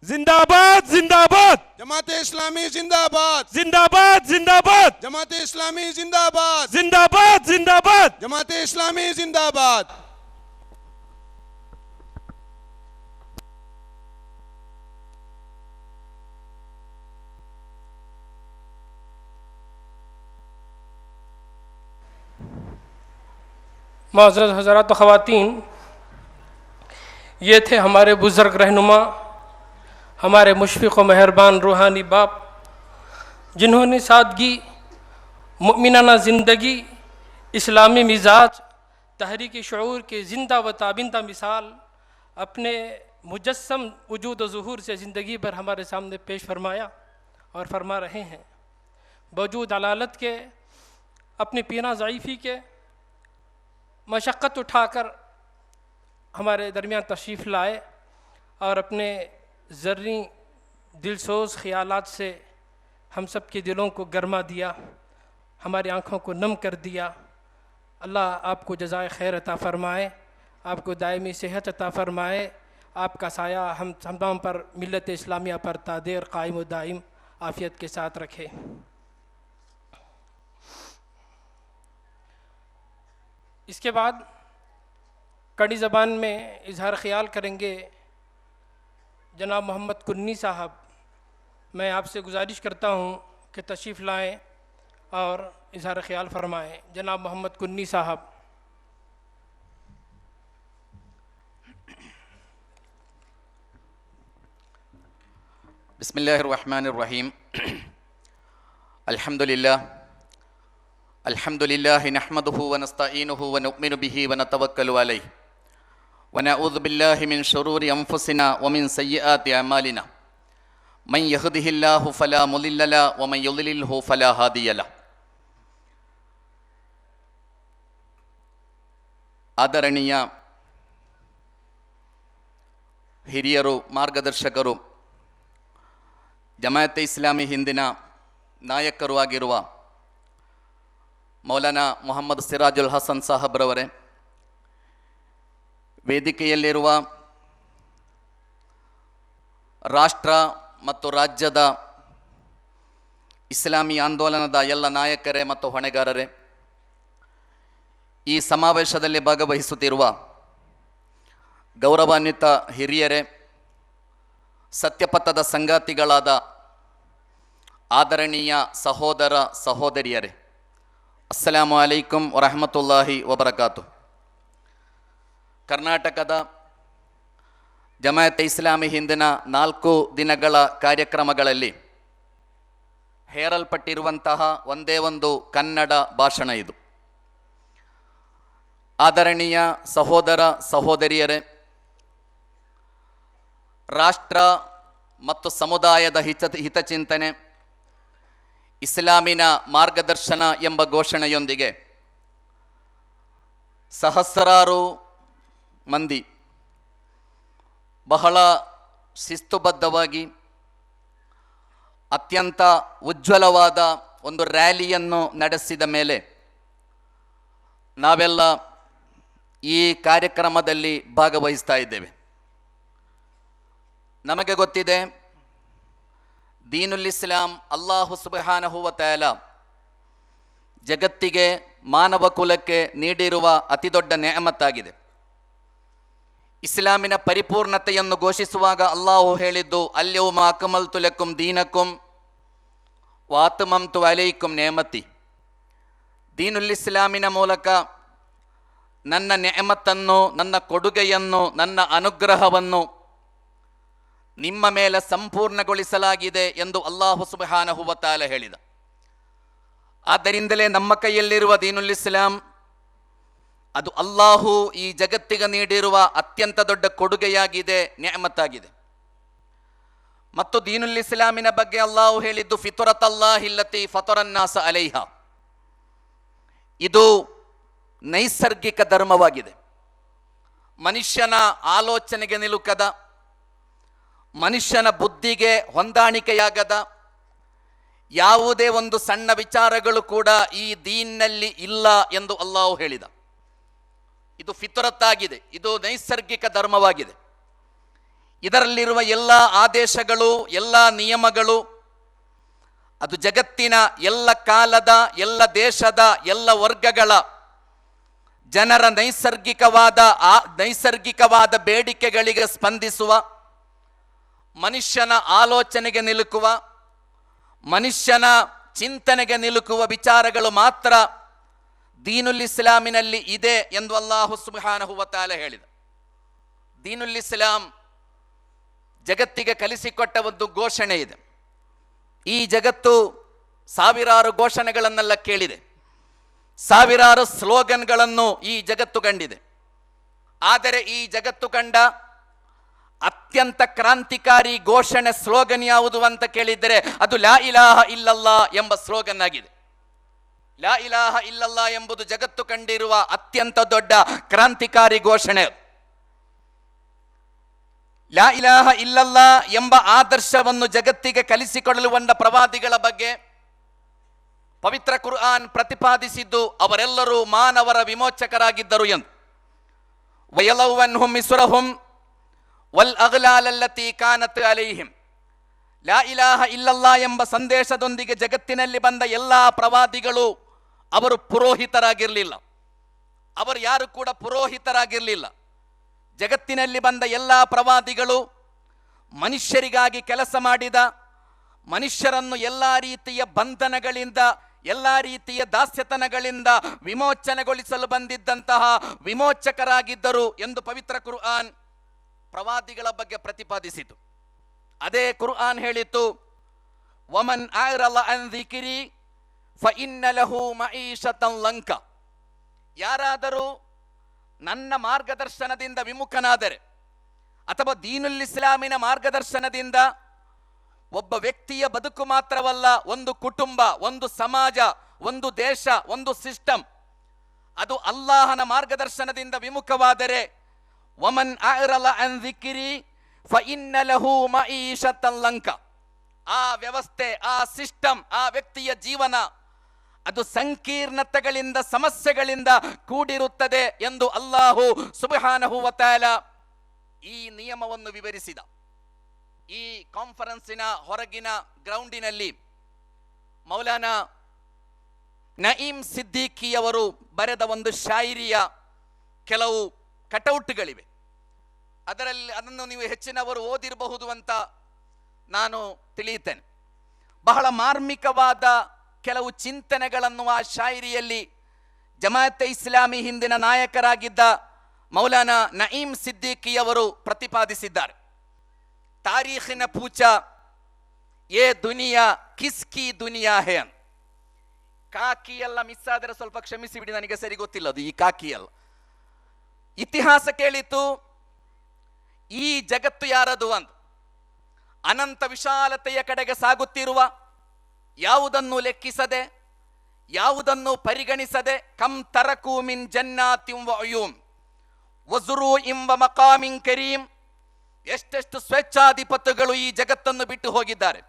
जिंदाबाद जिंदाबाद, जमाते इस्लामी जिंदाबाद, जिंदाबाद जिंदाबाद, जमाते इस्लामी जिंदाबाद, जिंदाबाद जिंदाबाद। जमाते इस्लामी जिंदाबाद। माज़रत हज़रात व ख़वातीन, ये थे हमारे बुज़ुर्ग रहनुमा, हमारे मुशफ़िक़ व मेहरबान रूहानी बाप, जिन्होंने सादगी, मुमिनाना ज़िंदगी, इस्लामी मिजाज, तहरीकी शऊर के ज़िंदा व ताबिंदा मिसाल अपने मुजस्सम वजूद व ज़ुहूर से ज़िंदगी भर हमारे सामने पेश फरमाया और फरमा रहे हैं। वजूद अलालत के, अपनी पीना ज़ईफ़ी के मशक्क़त उठाकर हमारे दरमियान तशरीफ़ लाए और अपने ज़र्री दिलसोज़ ख़यालात से हम सब के दिलों को गरमा दिया, हमारी आँखों को नम कर दिया। अल्लाह आपको जज़ाए खैर अता फ़रमाए, आपको दायमी सेहत अता फ़रमाए, आपका साया हम तमाम पर, मिल्लत इस्लामिया पर तादेर कायम व दाइम आफ़ियत के साथ रखे। इसके बाद कड़ी ज़बान में इजहार ख़याल करेंगे जनाब मोहम्मद कुन्नी साहब। मैं आपसे गुजारिश करता हूँ कि तशरीफ़ लाएँ और इजहार ख़याल फरमाएँ। जनाब मोहम्मद कुन्नी साहब। बिस्मिल्लाहिर्रहमानिर्रहीम। अल्हम्दुलिल्लाह अल्हम्दुलिल्लाह नहमदुहु व नस्तईनुहु व नु'मिनु बिही व नतवक्कलु अलैहि व नऊज़ु बिल्लाहि मिन शुरूरि अनफुसिना व मिन सय्यिआति अमालिना मन यहदिहिल्लाहु फला मुदिल्ल लहु व मन युद्लिलहु फला हादिय लहु। आदरणीय ಹಿರಿಯರು, ಮಾರ್ಗದರ್ಶಕರು, ಜಮಾಯತೆ ಇಸ್ಲಾಮಿ ಹಿಂದಿನ ನಾಯಕರು ಆಗಿರುವ ಮೌಲಾನಾ ಮೊಹಮ್ಮದ್ ಸಿರಾಜುಲ್ ಹಸನ್ ಸಾಹಬ್ರವರೇ, ವೇದಿಕೆಯಲ್ಲಿರುವ ರಾಷ್ಟ್ರ ಮತ್ತು ರಾಜ್ಯದ ಇಸ್ಲಾಮಿ ಆಂದೋಲನದ ಎಲ್ಲ ನಾಯಕರೇ ಮತ್ತು ಹೊಣೆಗಾರರೇ, ಈ ಸಮಾವೇಶದಲ್ಲಿ ಭಾಗವಹಿಸುತ್ತಿರುವ ಗೌರವಾನ್ವಿತ ಹಿರಿಯರೇ, ಸತ್ಯಪಥದ ಸಂಗಾತಿಗಳಾದ ಆದರಣೀಯ ಸಹೋದರ ಸಹೋದರಿಯರೇ, ಅಸ್ಸಲಾಮು ಅಲೈಕುಂ ವರಹಮತುಲ್ಲಾಹಿ ವಬರಕಾತು. ಕರ್ನಾಟಕದ ಜಮಾಯತೆ ಇಸ್ಲಾಮಿ ಹಿಂದಿನ 4 ದಿನಗಳ ಕಾರ್ಯಕ್ರಮಗಳಲ್ಲಿ ಹೇರಲ್ಪಟ್ಟಿರುವಂತಹ ಒಂದೇ ಒಂದು ಕನ್ನಡ ಭಾಷಣ ಇದು. ಆದರಣೀಯ ಸಹೋದರ ಸಹೋದರಿಯರೇ, ರಾಷ್ಟ್ರ ಮತ್ತು ಸಮುದಾಯದ ಹಿತಚಿಂತನೆ, ಇಸ್ಲಾಮಿನ ಮಾರ್ಗದರ್ಶನ ಎಂಬ ಘೋಷಣೆಯೊಂದಿಗೆ ಸಹಸ್ರಾರು ಮಂದಿ ಬಹಳ ಶಿಸ್ತುಬದ್ಧವಾಗಿ ಅತ್ಯಂತ ಉಜ್ವಲವಾದ ಒಂದು ರ್ಯಾಲಿಯನ್ನು ನಡೆಸಿದ ಮೇಲೆ ನಾವೆಲ್ಲ ಈ ಕಾರ್ಯಕ್ರಮದಲ್ಲಿ ಭಾಗವಹಿಸ್ತಾ ಇದ್ದೇವೆ. ನಮಗೆ ಗೊತ್ತಿದೆ, ದೀನುಲ್ ಇಸ್ಲಾಂ ಅಲ್ಲಾಹು ಸುಬ್ಹಾನಹು ವ ತಆಲಾ ಜಗತ್ತಿಗೆ, ಮಾನವ ಕುಲಕ್ಕೆ ನೀಡಿರುವ ಅತಿದೊಡ್ಡ ನೆಅಮತ್ತಾಗಿದೆ. ಇಸ್ಲಾಮಿನ ಪರಿಪೂರ್ಣತೆಯನ್ನು ಘೋಷಿಸುವಾಗ ಅಲ್ಲಾಹು ಹೇಳಿದ್ದು, ಅಲ್ಯೌಮ ಅಕ್ಮಲ್ತು ಲಕುಂ ದೀನಕುಂ ವಾತಮಮ್ತು ಅಲೈಕುಂ ನೆಅಮತಿ. ದೀನುಲ್ ಇಸ್ಲಾಮಿನ ಮೂಲಕ ನನ್ನ ನೆಅಮತ್ತನ್ನು, ನನ್ನ ಕೊಡುಗೆಯನ್ನು, ನನ್ನ ಅನುಗ್ರಹವನ್ನು ನಿಮ್ಮ ಮೇಲೆ ಸಂಪೂರ್ಣಗೊಳಿಸಲಾಗಿದೆ ಎಂದು ಅಲ್ಲಾಹು ಸುಬ್ಹಾನಹು ವ ತಆಲಾ ಹೇಳಿದ. ಆದ್ದರಿಂದಲೇ ನಮ್ಮ ಕೈಯಲ್ಲಿರುವ ದೀನುಲ್ ಇಸ್ಲಾಂ ಅದು ಅಲ್ಲಾಹು ಈ ಜಗತ್ತಿಗೆ ನೀಡಿರುವ ಅತ್ಯಂತ ದೊಡ್ಡ ಕೊಡುಗೆಯಾಗಿದೆ, ನೆಅಮತ್ತಾಗಿದೆ. ಮತ್ತು ದೀನುಲ್ ಇಸ್ಲಾಮಿನ ಬಗ್ಗೆ ಅಲ್ಲಾಹು ಹೇಳಿದ್ದು, ಫಿತರತಲ್ಲಾಹಿಲ್ಲತಿ ಫತರನ್ನಾಸ ಅಲೈಹಾ. ಇದು ನೈಸರ್ಗಿಕ ಧರ್ಮವಾಗಿದೆ. ಮನುಷ್ಯನ ಆಲೋಚನೆಗೆ ನಿಲುಕದ, ಮನುಷ್ಯನ ಬುದ್ಧಿಗೆ ಹೊಂದಾಣಿಕೆಯಾಗದ ಯಾವುದೇ ಒಂದು ಸಣ್ಣ ವಿಚಾರಗಳು ಕೂಡ ಈ ದೀನ್ನಲ್ಲಿ ಇಲ್ಲ ಎಂದು ಅಲ್ಲಾಹು ಹೇಳಿದ. ಇದು ಫಿತರತ್ತಾಗಿದೆ, ಇದು ನೈಸರ್ಗಿಕ ಧರ್ಮವಾಗಿದೆ. ಇದರಲ್ಲಿರುವ ಎಲ್ಲ ಆದೇಶಗಳು, ಎಲ್ಲ ನಿಯಮಗಳು ಅದು ಜಗತ್ತಿನ ಎಲ್ಲ ಕಾಲದ, ಎಲ್ಲ ದೇಶದ, ಎಲ್ಲ ವರ್ಗಗಳ ಜನರ ನೈಸರ್ಗಿಕವಾದ ಬೇಡಿಕೆಗಳಿಗೆ ಸ್ಪಂದಿಸುವ, ಮನುಷ್ಯನ ಆಲೋಚನೆಗೆ ನಿಲುಕುವ, ಮನುಷ್ಯನ ಚಿಂತನೆಗೆ ನಿಲುಕುವ ವಿಚಾರಗಳು ಮಾತ್ರ ದೀನುಲ್ ಇಸ್ಲಾಮಿನಲ್ಲಿ ಇದೆ ಎಂದು ಅಲ್ಲಾಹು ಸುಬ್ಹಾನಹು ವ ತಆಲಾ ಹೇಳಿದ. ದೀನುಲ್ ಇಸ್ಲಾಂ ಜಗತ್ತಿಗೆ ಕಲಿಸಿಕೊಟ್ಟ ಒಂದು ಘೋಷಣೆ ಇದೆ. ಈ ಜಗತ್ತು ಸಾವಿರಾರು ಘೋಷಣೆಗಳನ್ನೆಲ್ಲ ಕೇಳಿದೆ, ಸಾವಿರಾರು ಸ್ಲೋಗನ್ಗಳನ್ನು ಈ ಜಗತ್ತು ಕಂಡಿದೆ. ಆದರೆ ಈ ಜಗತ್ತು ಕಂಡ ಅತ್ಯಂತ ಕ್ರಾಂತಿಕಾರಿ ಘೋಷಣೆ, ಸ್ಲೋಗನ್ ಯಾವುದು ಅಂತ ಕೇಳಿದರೆ ಅದು ಲಾ ಇಲಾಹ ಇಲ್ಲಲ್ಲಾ ಎಂಬ ಸ್ಲೋಗನ್ ಆಗಿದೆ. ಲಾ ಇಲಾಹ ಇಲ್ಲಲ್ಲಾ ಎಂಬುದು ಜಗತ್ತು ಕಂಡಿರುವ ಅತ್ಯಂತ ದೊಡ್ಡ ಕ್ರಾಂತಿಕಾರಿ ಘೋಷಣೆ. ಲಾ ಇಲಾಹ ಇಲ್ಲಲ್ಲಾ ಎಂಬ ಆದರ್ಶವನ್ನು ಜಗತ್ತಿಗೆ ಕಲಿಸಿಕೊಡಲು ಬಂದ ಪ್ರವಾದಿಗಳ ಬಗ್ಗೆ ಪವಿತ್ರ ಕುರ್ಆನ್ ಪ್ರತಿಪಾದಿಸಿದ್ದು, ಅವರೆಲ್ಲರೂ ಮಾನವರ ವಿಮೋಚಕರಾಗಿದ್ದರು ಎಂದು. ವಯಲೌವನ್ಹುಂ ಇಸ್ರಹುಂ ವಲ್ ಅಗ್ಲಾಲಲ್ಲತಿ ಕಾನತ್ ಅಲೈಹಿಂ. ಲಾ ಇಲಾಹ ಇಲ್ಲಲ್ಲಾ ಎಂಬ ಸಂದೇಶದೊಂದಿಗೆ ಜಗತ್ತಿನಲ್ಲಿ ಬಂದ ಎಲ್ಲ ಪ್ರವಾದಿಗಳು ಅವರು ಪುರೋಹಿತರಾಗಿರಲಿಲ್ಲ. ಅವರು ಯಾರು ಕೂಡ ಪುರೋಹಿತರಾಗಿರಲಿಲ್ಲ. ಜಗತ್ತಿನಲ್ಲಿ ಬಂದ ಎಲ್ಲ ಪ್ರವಾದಿಗಳು ಮನುಷ್ಯರಿಗಾಗಿ ಕೆಲಸ ಮಾಡಿದ, ಮನುಷ್ಯರನ್ನು ಎಲ್ಲ ರೀತಿಯ ಬಂಧನಗಳಿಂದ, ಎಲ್ಲ ರೀತಿಯ ದಾಸ್ಯತನಗಳಿಂದ ವಿಮೋಚನೆಗೊಳಿಸಲು ಬಂದಿದ್ದಂತಹ ವಿಮೋಚಕರಾಗಿದ್ದರು ಎಂದು ಪವಿತ್ರ ಕುರ್ಆನ್ ಪ್ರವಾದಿಗಳ ಬಗ್ಗೆ ಪ್ರತಿಪಾದಿಸಿತು. ಅದೇ ಕುರ್ಆನ್ ಹೇಳಿತು, ವಮನ್ ಅಅರಲ ಅನ್ ಜಿಕ್ರಿ ಫಇನ್ನ ಲಹು ಮঈಶತನ್ ಲಂಕ. ಯಾರಾದರೂ ನನ್ನ ಮಾರ್ಗದರ್ಶನದಿಂದ ವಿಮುಖನಾದರೆ, ಅಥವಾ ದೀನುಲ್ ಇಸ್ಲಾಮಿನ ಮಾರ್ಗದರ್ಶನದಿಂದ ಒಬ್ಬ ವ್ಯಕ್ತಿಯ ಬದುಕು ಮಾತ್ರವಲ್ಲ, ಒಂದು ಕುಟುಂಬ, ಒಂದು ಸಮಾಜ, ಒಂದು ದೇಶ, ಒಂದು ಸಿಸ್ಟಮ್ ಅದು ಅಲ್ಲಾಹನ ಮಾರ್ಗದರ್ಶನದಿಂದ ವಿಮುಖವಾದರೆ, ವಮನ್ ಅಅರಲ ಅನ್ ಜಿಕ್ರಿ ಫಇನ್ನ ಲಹು ಮঈಶತನ್ ಲಂಕ, ಆ ವ್ಯವಸ್ಥೆ, ಆ ಸಿಸ್ಟಮ್, ಆ ವ್ಯಕ್ತಿಯ ಜೀವನ ಅದು ಸಂಕೀರ್ಣತೆಗಳಿಂದ, ಸಮಸ್ಯೆಗಳಿಂದ ಕೂಡಿರುತ್ತದೆ ಎಂದು ಅಲ್ಲಾಹು ಸುಬ್ಹಾನಹು ವ ತಆಲಾ ಈ ನಿಯಮವನ್ನು ವಿವರಿಸಿದ. ಈ ಕಾನ್ಫರೆನ್ಸಿನ ಹೊರಗಿನ ಗ್ರೌಂಡಿನಲ್ಲಿ ಮೌಲಾನಾ ನঈಂ ಸಿದ್ದಿಕಿಯವರು ಬರೆದ ಒಂದು ಶಾಯಿರಿಯ ಕೆಲವು ಕಟೌಟ್ಗಳಿವೆ. ಅದನ್ನು ನೀವು ಹೆಚ್ಚಿನವರು ಓದಿರಬಹುದು ಅಂತ ನಾನು ತಿಳಿಯುತ್ತೇನೆ. ಬಹಳ ಮಾರ್ಮಿಕವಾದ ಕೆಲವು ಚಿಂತನೆಗಳನ್ನು ಆ ಶಾಯಿರಿಯಲ್ಲಿ ಜಮಾಅತೆ ಇಸ್ಲಾಮಿ ಹಿಂದಿನ ನಾಯಕರಾಗಿದ್ದ ಮೌಲಾನಾ ನঈಂ ಸಿದ್ದಿಕಿಯವರು ಪ್ರತಿಪಾದಿಸಿದ್ದಾರೆ. ತಾರೀಖಿನ ಪೂಚ ಏ ದುನಿಯಾ ಕಿಸ್ಕಿ ದುನಿಯಾ ಹೇ ಅಂತ. ಕಾಕಿ ಎಲ್ಲ ಮಿಸ್ ಆದರೆ ಸ್ವಲ್ಪ ಕ್ಷಮಿಸಿ ಬಿಡಿ, ನನಗೆ ಸರಿ ಗೊತ್ತಿಲ್ಲ ಅದು ಈ ಕಾಕಿ ಅಲ್ಲ. ಇತಿಹಾಸ ಕೇಳಿತು, ಈ ಜಗತ್ತು ಯಾರದು ಅಂತ. ಅನಂತ ವಿಶಾಲತೆಯ ಕಡೆಗೆ ಸಾಗುತ್ತಿರುವ, ಯಾವುದನ್ನು ಲೆಕ್ಕಿಸದೆ, ಯಾವುದನ್ನು ಪರಿಗಣಿಸದೆ, ಕಂ ತರಕು ಮಿನ್ ಜನ್ನಾತಿಂ ವ ಉಯೂನ್ ವಜುರೂಇಂ ವ ಮಕಾಮಿನ್ ಕರೀಂ, ಎಷ್ಟೆಷ್ಟು ಸ್ವೇಚ್ಛಾಧಿಪತಿಗಳು ಈ ಜಗತ್ತನ್ನು ಬಿಟ್ಟು ಹೋಗಿದ್ದಾರೆ,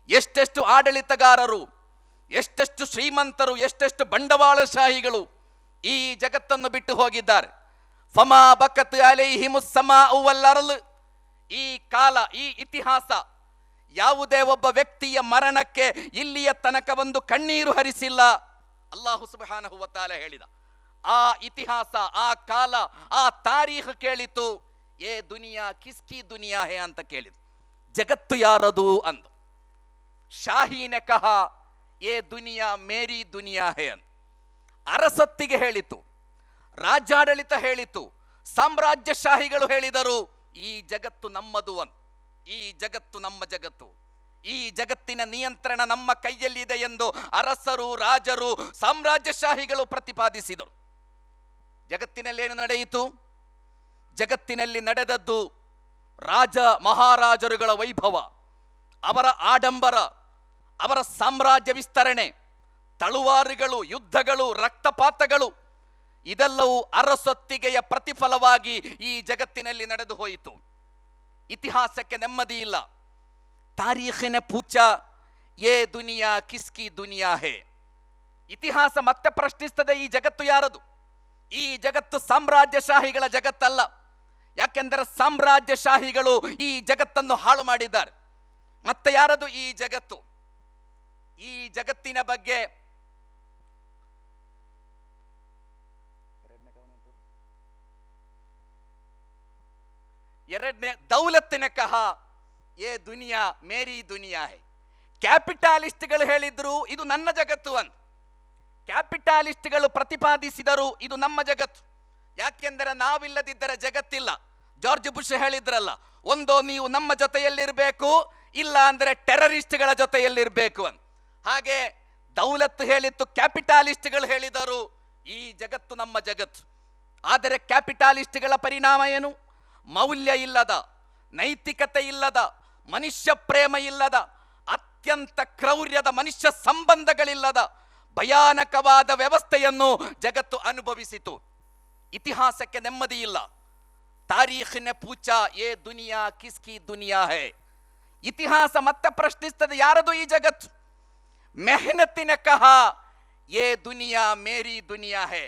ಎಷ್ಟೆಷ್ಟು ಆಡಳಿತಗಾರರು, ಎಷ್ಟೆಷ್ಟು ಶ್ರೀಮಂತರು, ಎಷ್ಟೆಷ್ಟು ಬಂಡವಾಳಶಾಹಿಗಳು ಈ ಜಗತ್ತನ್ನು ಬಿಟ್ಟು ಹೋಗಿದ್ದಾರೆ. ಫಮಾ ಬಕತ್ ಅಲೈಹಿಮುಸ್ ಸಮಾഉ ವಲ್ ಅರ್ಲ್, ಈ ಕಾಲ, ಈ ಇತಿಹಾಸ ಯಾವುದೇ ಒಬ್ಬ ವ್ಯಕ್ತಿಯ ಮರಣಕ್ಕೆ ಇಲ್ಲಿಯ ತನಕ ಒಂದು ಕಣ್ಣೀರು ಹರಿಸಿಲ್ಲ. ಅಲ್ಲಾಹು ಸುಬ್ಹಾನಹು ವ ತಆಲಾ ಹೇಳಿದ. ಆ ಇತಿಹಾಸ, ಆ ಕಾಲ, ಆ ತಾರೀಖ್ ಕೇಳಿತು, ಏ ದುನಿಯಾ ಕಿಸ್ಕಿ ದುನಿಯಾ ಹೇ ಅಂತ ಕೇಳಿತು. ಜಗತ್ತು ಯಾರದು ಅಂದು. ಶಾಹೀನೆ ಕಹ ಏ ದುನಿಯಾ ಮೇರಿ ದುನಿಯಾ ಹೇ ಅಂತ. ಅರಸತ್ತಿಗೆ ಹೇಳಿತು, ರಾಜ್ಯಾಡಳಿತ ಹೇಳಿತು, ಸಾಮ್ರಾಜ್ಯಶಾಹಿಗಳು ಹೇಳಿದರು, ಈ ಜಗತ್ತು ನಮ್ಮದು ಅಂತ. ಈ ಜಗತ್ತು ನಮ್ಮ ಜಗತ್ತು, ಈ ಜಗತ್ತಿನ ನಿಯಂತ್ರಣ ನಮ್ಮ ಕೈಯಲ್ಲಿದೆ ಎಂದು ಅರಸರು, ರಾಜರು, ಸಾಮ್ರಾಜ್ಯಶಾಹಿಗಳು ಪ್ರತಿಪಾದಿಸಿದರು. ಜಗತ್ತಿನಲ್ಲಿ ಏನು ನಡೆಯಿತು? ಜಗತ್ತಿನಲ್ಲಿ ನಡೆದದ್ದು ರಾಜ ಮಹಾರಾಜರುಗಳ ವೈಭವ, ಅವರ ಆಡಂಬರ, ಅವರ ಸಾಮ್ರಾಜ್ಯ ವಿಸ್ತರಣೆ, ತಳುವಾರುಗಳು, ಯುದ್ಧಗಳು, ರಕ್ತಪಾತಗಳು, ಇದೆಲ್ಲವೂ ಅರಸೊತ್ತಿಗೆಯ ಪ್ರತಿಫಲವಾಗಿ ಈ ಜಗತ್ತಿನಲ್ಲಿ ನಡೆದು ಹೋಯಿತು. ಇತಿಹಾಸಕ್ಕೆ ನೆಮ್ಮದಿ ಇಲ್ಲ. ತಾರೀಖಿನ ಪೂಚ ಯೇ ದುನಿಯಾ ಕಿಸ್ಕಿ ದುನಿಯಾ ಹೇ. ಇತಿಹಾಸ ಮತ್ತೆ ಪ್ರಶ್ನಿಸ್ತದೆ, ಈ ಜಗತ್ತು ಯಾರದು? ಈ ಜಗತ್ತು ಸಾಮ್ರಾಜ್ಯಶಾಹಿಗಳ ಜಗತ್ತಲ್ಲ. ಯಾಕೆಂದರೆ ಸಾಮ್ರಾಜ್ಯಶಾಹಿಗಳು ಈ ಜಗತ್ತನ್ನು ಹಾಳು ಮಾಡಿದ್ದಾರೆ. ಮತ್ತೆ ಯಾರದು ಈ ಜಗತ್ತು? ಈ ಜಗತ್ತಿನ ಬಗ್ಗೆ ಎರಡನೇ ದೌಲತ್ತಿನ ಕಹ ಏ ದುನಿಯಾ ಮೇರಿ ದುನಿಯಾ ಹೇ. ಕ್ಯಾಪಿಟಾಲಿಸ್ಟ್ಗಳು ಹೇಳಿದ್ರು ಇದು ನನ್ನ ಜಗತ್ತು ಅಂತ. ಕ್ಯಾಪಿಟಾಲಿಸ್ಟ್ಗಳು ಪ್ರತಿಪಾದಿಸಿದರು ಇದು ನಮ್ಮ ಜಗತ್ತು. ಯಾಕೆಂದರೆ ನಾವಿಲ್ಲದಿದ್ದರೆ ಜಗತ್ತಿಲ್ಲ. ಜಾರ್ಜ್ ಬುಷ್ ಹೇಳಿದ್ರಲ್ಲ, ಒಂದೋ ನೀವು ನಮ್ಮ ಜೊತೆಯಲ್ಲಿರಬೇಕು, ಇಲ್ಲ ಅಂದ್ರೆ ಟೆರರಿಸ್ಟ್ಗಳ ಜೊತೆಯಲ್ಲಿರಬೇಕು ಅಂತ. ಹಾಗೆ ದೌಲತ್ ಹೇಳಿತ್ತು, ಕ್ಯಾಪಿಟಾಲಿಸ್ಟ್ಗಳು ಹೇಳಿದರು ಈ ಜಗತ್ತು ನಮ್ಮ ಜಗತ್ತು. ಆದರೆ ಕ್ಯಾಪಿಟಾಲಿಸ್ಟ್ಗಳ ಪರಿಣಾಮ ಏನು? ಮೌಲ್ಯ ಇಲ್ಲದ, ನೈತಿಕತೆ ಇಲ್ಲದ, ಮನುಷ್ಯ ಪ್ರೇಮ ಇಲ್ಲದ, ಅತ್ಯಂತ ಕ್ರೌರ್ಯದ, ಮನುಷ್ಯ ಸಂಬಂಧಗಳಿಲ್ಲದ ಭಯಾನಕವಾದ ವ್ಯವಸ್ಥೆಯನ್ನು ಜಗತ್ತು ಅನುಭವಿಸಿತು. ಇತಿಹಾಸಕ್ಕೆ ನೆಮ್ಮದಿ ಇಲ್ಲ. ತಾರೀಖಿನ ಪೂಚ ಏ ದುನಿಯಾ ಕಿಸ್ಕಿ ದುನಿಯಾ ಹೇ. ಇತಿಹಾಸ ಮತ್ತೆ ಪ್ರಶ್ನಿಸ್ತದೆ, ಯಾರದು ಈ ಜಗತ್ತು? ಮೆಹನತಿನ ಕಹ ಏ ದುನಿಯಾ ಮೇರಿ ದುನಿಯಾ ಹೇ.